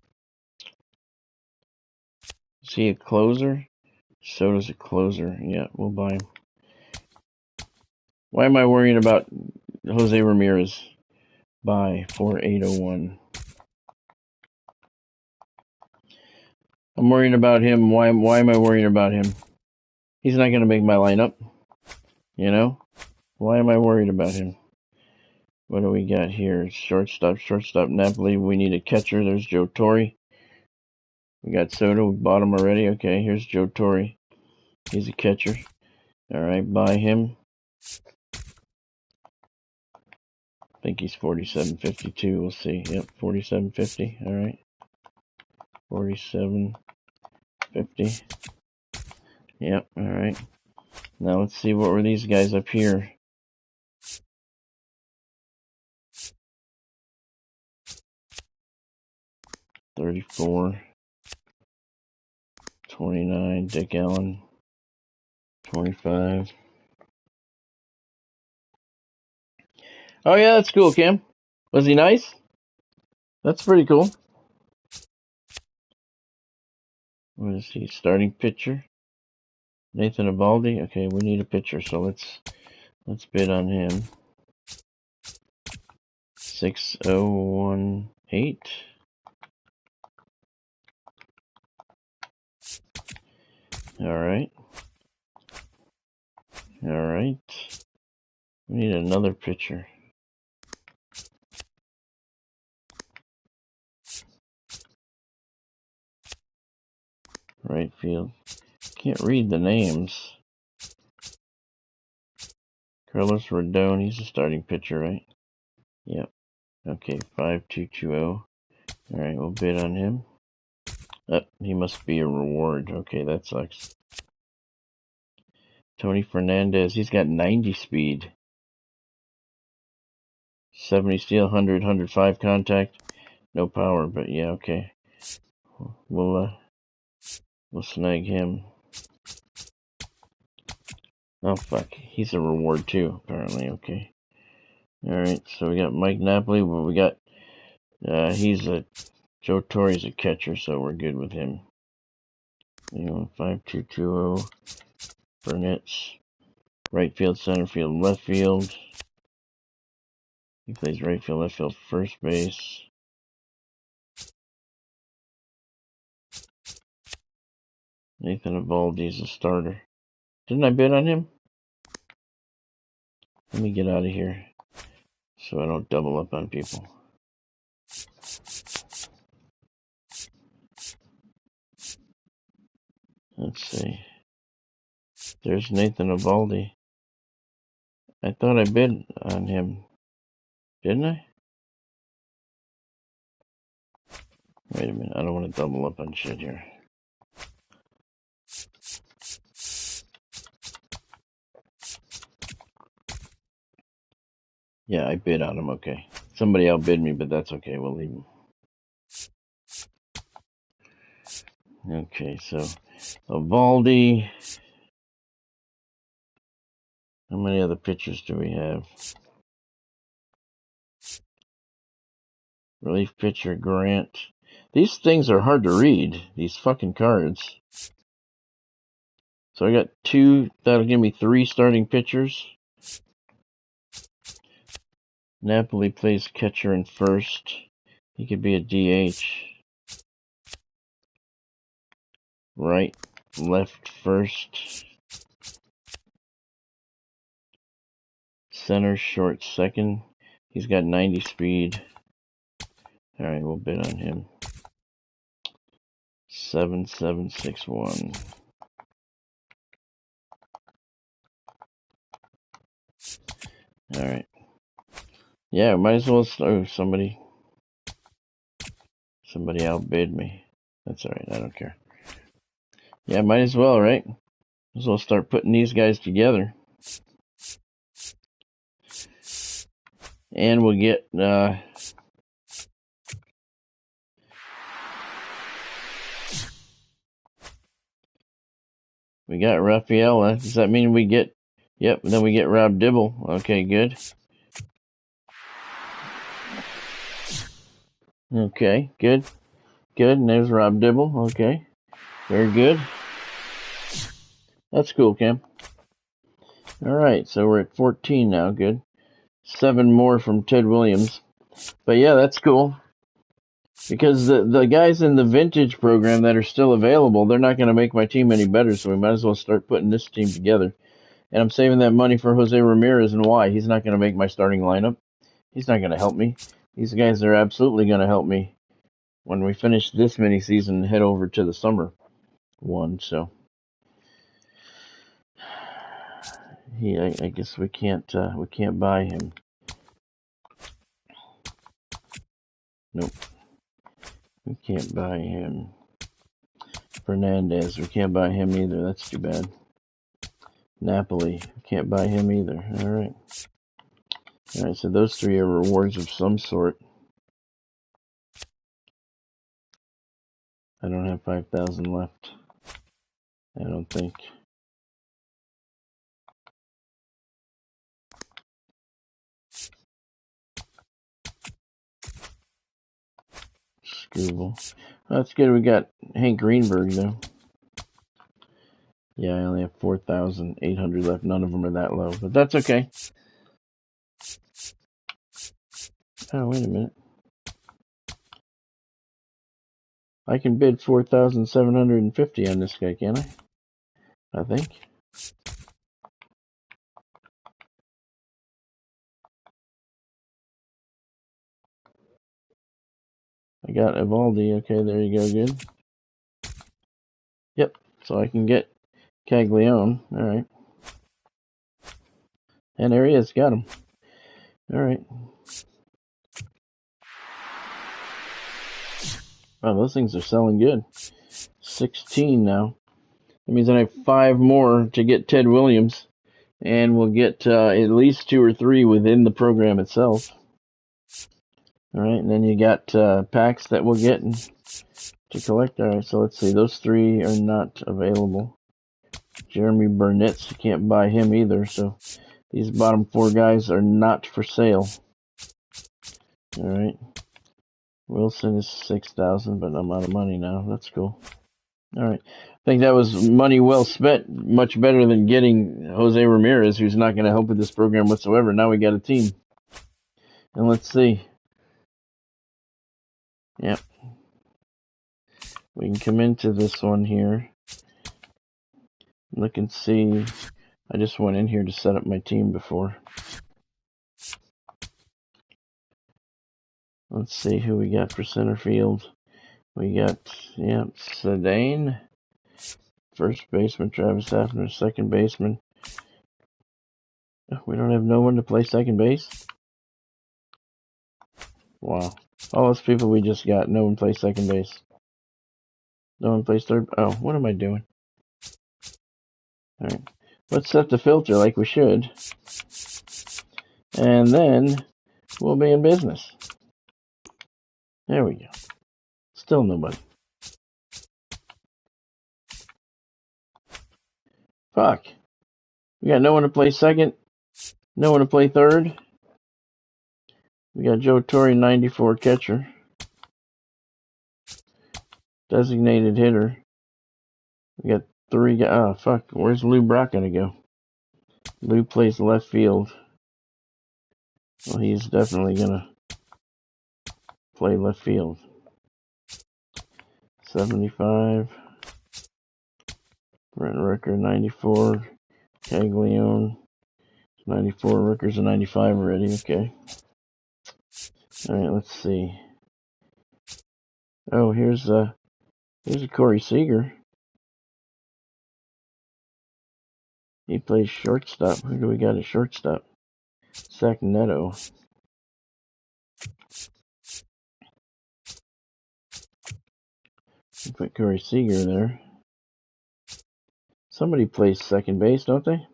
he a closer? Soto's a closer. Yeah, we'll buy him. Why am I worrying about Jose Ramirez? Buy 4801. I'm worrying about him. Why am I worrying about him? He's not going to make my lineup. You know? Why am I worried about him? What do we got here? Shortstop Napoli. We need a catcher. There's Joe Torre. We got Soto. We bought him already. Okay, here's Joe Torre. He's a catcher. All right, buy him. think he's 47.52. We'll see. Yep, 47.50. All right. 47.50. Yep, all right. Now let's see, what were these guys up here? $34. 29, Dick Allen. 25. Oh yeah, that's cool, Cam. Was he nice? That's pretty cool. What is he? Starting pitcher? Nathan Eovaldi. Okay, we need a pitcher, so let's bid on him. 6018. All right. All right. We need another pitcher. Right field. Can't read the names. Carlos Rodon. He's a starting pitcher, right? Yep. Okay, 5220. All right, we'll bid on him. He must be a reward. Okay, that sucks. Tony Fernandez. He's got 90 speed. 70 steal, 100, 105 contact. No power, but yeah, okay. We'll snag him. Oh, fuck. He's a reward, too, apparently. Okay. Alright, so we got Mike Napoli. Well, we got... Joe Torre's a catcher, so we're good with him. 5220. Burnett's. Right field, center field, left field. He plays right field, left field, first base. Nathan Eovaldi's a starter. Didn't I bid on him? Let me get out of here so I don't double up on people. Let's see. There's Nathan Eovaldi. I thought I bid on him. Didn't I? Wait a minute. I don't want to double up on shit here. Yeah, I bid on him. Okay. Somebody outbid me, but that's okay. We'll leave him. Okay, so Eovaldi. How many other pitchers do we have? Relief pitcher Grant. These things are hard to read, these fucking cards. So I got 2, that'll give me 3 starting pitchers. Napoli plays catcher and first. He could be a DH. Right, left, first. Center, short, second. He's got 90 speed. Alright, we'll bid on him. 7761. Alright. Yeah, might as well. Oh, somebody outbid me. That's alright, I don't care. Yeah, might as well, right? Might as well start putting these guys together. And we'll get, we got Rafaela. Does that mean we get, yep, then we get Rob Dibble. Okay, good. Okay, good. Good, and there's Rob Dibble. Okay, very good. That's cool, Cam. Alright, so we're at 14 now, good. 7 more from Ted Williams. But yeah, that's cool. Because the guys in the vintage program that are still available, they're not going to make my team any better, so we might as well start putting this team together. And I'm saving that money for Jose Ramirez, and why? He's not going to make my starting lineup. He's not going to help me. These guys are absolutely going to help me when we finish this mini season and head over to the summer one, so... I guess we can't buy him. Nope. We can't buy him. Fernandez, we can't buy him either. That's too bad. Napoli, we can't buy him either. Alright. Alright, so those three are rewards of some sort. I don't have 5,000 left. I don't think. Screwball. Oh, that's good. We got Hank Greenberg though. Yeah, I only have 4,800 left. None of them are that low, but that's okay. Oh, wait a minute. I can bid 4,750 on this guy, can I? I think. I got Evaldi. Okay, there you go. Good. Yep. So I can get Caglione. All right. And there he is. Got him. All right. Wow, those things are selling good. 16 now. That means I have 5 more to get Ted Williams. And we'll get at least 2 or 3 within the program itself. All right, and then you got packs that we'll get to collect. All right, so let's see. Those 3 are not available. Jeremy Burnett, you can't buy him either. So these bottom 4 guys are not for sale. All right. Wilson is 6,000, but I'm out of money now. That's cool. All right. I think that was money well spent. Much better than getting Jose Ramirez, who's not going to help with this program whatsoever. Now we got a team. And let's see. Yep. We can come into this one here. Look and see. I just went in here to set up my team before. Let's see who we got for center field. We got, Sedane. First baseman, Travis Hafner. Second baseman. We don't have no one to play second base? Wow. All those people we just got, no one plays second base. No one plays third. Oh, what am I doing? Alright. Let's set the filter like we should. And then we'll be in business. There we go. Still nobody. Fuck. We got no one to play second. No one to play third. We got Joe Torre, 94 catcher. Designated hitter. We got 3 guys. Oh, fuck. Where's Lou Brock going to go? Lou plays left field. Well, he's definitely going to play left field. 75. Brent Rooker, 94. Caglione, 94. Rooker's a 95 already. Okay. Alright, let's see. Oh, here's a Corey Seager. He plays shortstop. Who do we got at shortstop? Sacneto. Put Corey Seager there. Somebody plays second base, don't they?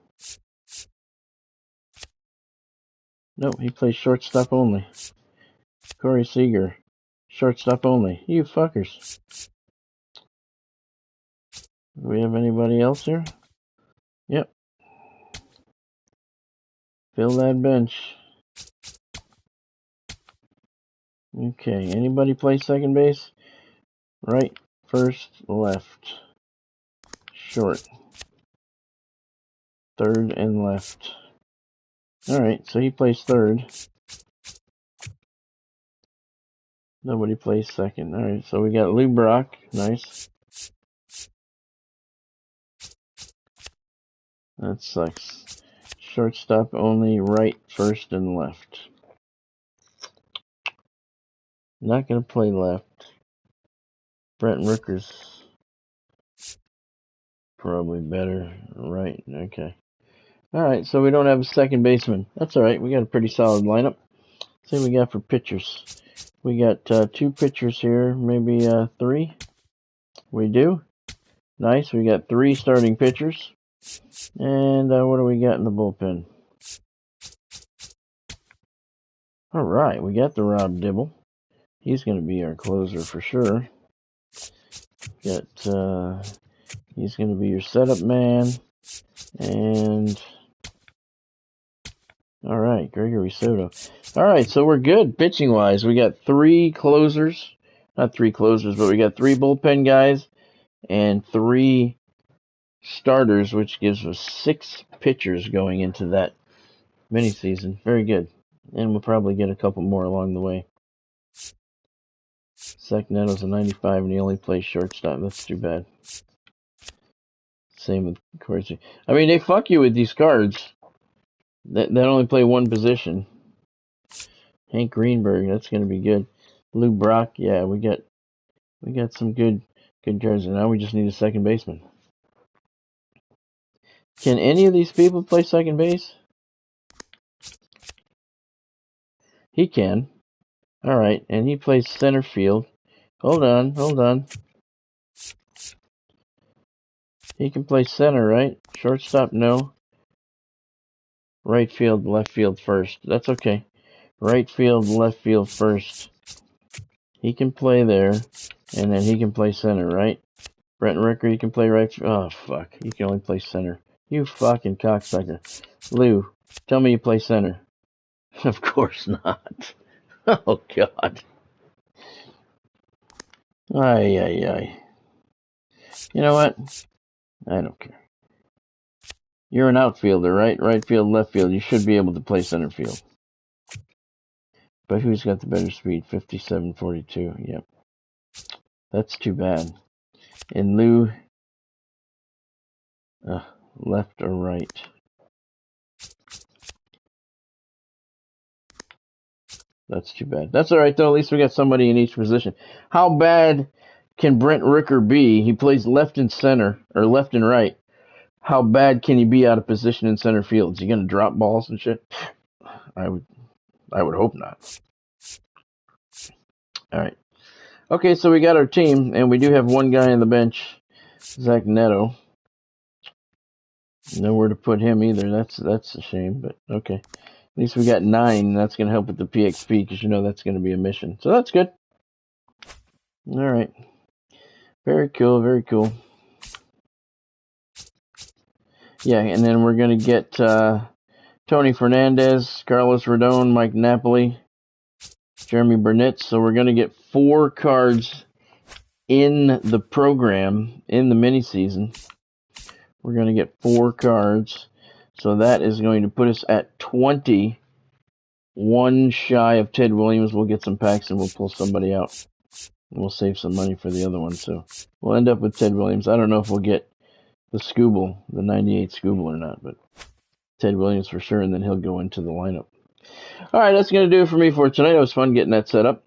No, he plays shortstop only. Corey Seager. Shortstop only. You fuckers. Do we have anybody else here? Yep. Fill that bench. Okay, anybody play second base? Right, first, left, short, third, and left. Alright, so he plays third. Nobody plays second. Alright, so we got Lou Brock. Nice. That sucks. Shortstop only, right, first, and left. Not going to play left. Brent Rooker's probably better. Right, okay. Alright, so we don't have a second baseman. That's alright, we got a pretty solid lineup. Let's see what we got for pitchers. We got 2 pitchers here, maybe 3. We do. Nice. We got 3 starting pitchers. And what do we got in the bullpen? All right, we got the Rob Dibble. He's going to be our closer for sure. Got he's going to be your setup man. And all right, Gregory Soto. All right, so we're good pitching wise. We got 3 closers, not 3 closers, but we got 3 bullpen guys and 3 starters, which gives us 6 pitchers going into that mini season. Very good, and we'll probably get a couple more along the way. Zach Neto's a 95, and he only plays shortstop. That's too bad. Same with Corsi. I mean, they fuck you with these cards that only play one position. Hank Greenberg, that's going to be good. Lou Brock, yeah, we got some good cards, and now we just need a second baseman. Can any of these people play second base? He can. All right, and he plays center field. Hold on. He can play center, right? Shortstop, no. Right field, left field, first. That's okay. Right field, left field, first. He can play there, and then he can play center, right? Brent Ricker, he can play right. Oh, fuck. He can only play center. You fucking cocksucker. Lou, tell me you play center. Of course not. Oh, God. Ay. You know what? I don't care. You're an outfielder, right? Right field, left field. You should be able to play center field. But who's got the better speed? 57.42. Yep. That's too bad. And Lou, left or right? That's too bad. That's all right, though. At least we got somebody in each position. How bad can Brent Ricker be? He plays left and center, or left and right. How bad can he be out of position in center field? Is he going to drop balls and shit? I would hope not. All right. Okay, so we got our team, and we do have one guy on the bench, Zach Neto. Nowhere to put him either. That's a shame, but okay. At least we got 9, and that's going to help with the PXP, because you know that's going to be a mission. So that's good. All right. Very cool, very cool. Yeah, and then we're going to get Tony Fernandez, Carlos Rodon, Mike Napoli, Jeremy Burnett. So we're going to get 4 cards in the program, in the mini season. We're going to get 4 cards. So that is going to put us at 20. One shy of Ted Williams. We'll get some packs and we'll pull somebody out. And we'll save some money for the other one. So we'll end up with Ted Williams. I don't know if we'll get the Scooble, the 98 Scooble or not, but Ted Williams for sure, and then he'll go into the lineup. All right, that's going to do it for me for tonight. It was fun getting that set up.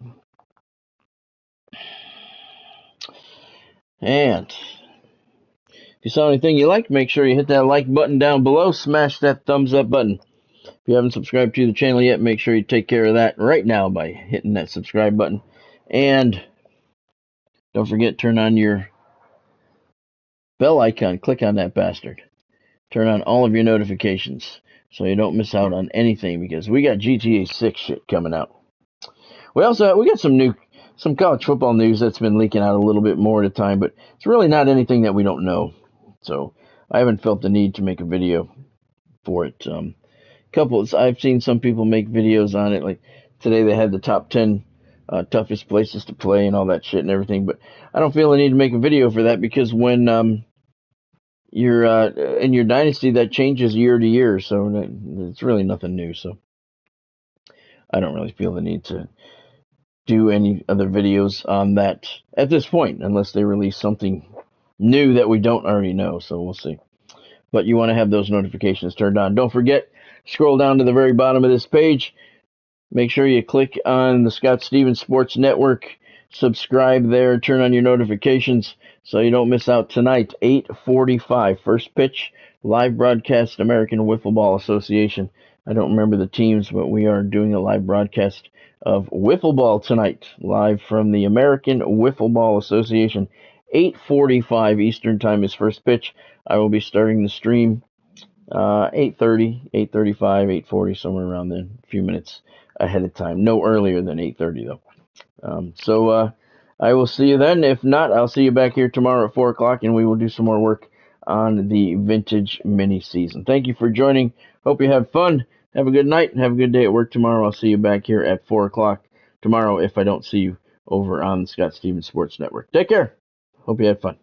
And if you saw anything you liked, make sure you hit that like button down below. Smash that thumbs up button. If you haven't subscribed to the channel yet, make sure you take care of that right now by hitting that subscribe button. And don't forget, turn on your bell icon. Click on that bastard. Turn on all of your notifications so you don't miss out on anything, because we got GTA 6 shit coming out. We got some college football news that's been leaking out a little bit more at a time, but it's really not anything that we don't know. So I haven't felt the need to make a video for it. I've seen some people make videos on it. Like today they had the top 10 toughest places to play and all that shit and everything, but I don't feel the need to make a video for that, because when you're in your dynasty, that changes year to year, so it's really nothing new. So I don't really feel the need to do any other videos on that at this point, unless they release something new that we don't already know. So we'll see. But you want to have those notifications turned on. Don't forget, scroll down to the very bottom of this page. Make sure you click on the Scott Stevens Sports Network. Subscribe there. Turn on your notifications so you don't miss out tonight. 8:45, first pitch, live broadcast, American Wiffle Ball Association. I don't remember the teams, but we are doing a live broadcast of Wiffle Ball tonight, live from the American Wiffle Ball Association. 8:45 Eastern Time is first pitch. I will be starting the stream 8:30, 8:35, 8:40, somewhere around then, a few minutes ahead of time. No earlier than 8:30 though. So I will see you then. If not, I'll see you back here tomorrow at 4 o'clock, and we will do some more work on the vintage mini season. Thank you for joining. Hope you have fun. Have a good night and have a good day at work tomorrow. I'll see you back here at 4 o'clock tomorrow if I don't see you over on the Scott Stevens Sports Network. Take care. Hope you had fun.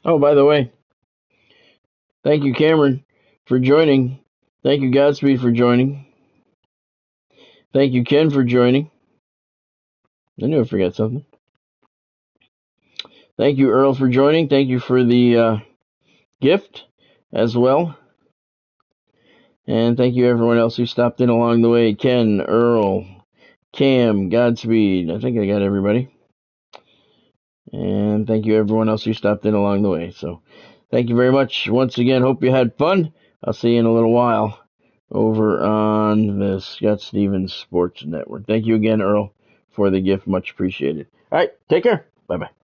Oh, by the way, thank you, Cameron, for joining. Thank you, Godspeed, for joining. Thank you, Ken, for joining. I knew I forgot something. Thank you, Earl, for joining. Thank you for the gift as well. And thank you, everyone else who stopped in along the way. Ken, Earl, Cam, Godspeed. I think I got everybody. And thank you, everyone else who stopped in along the way. So thank you very much. Once again, hope you had fun. I'll see you in a little while over on the Scott Stevens Sports Network. Thank you again, Earl, for the gift. Much appreciated. All right, take care. Bye-bye.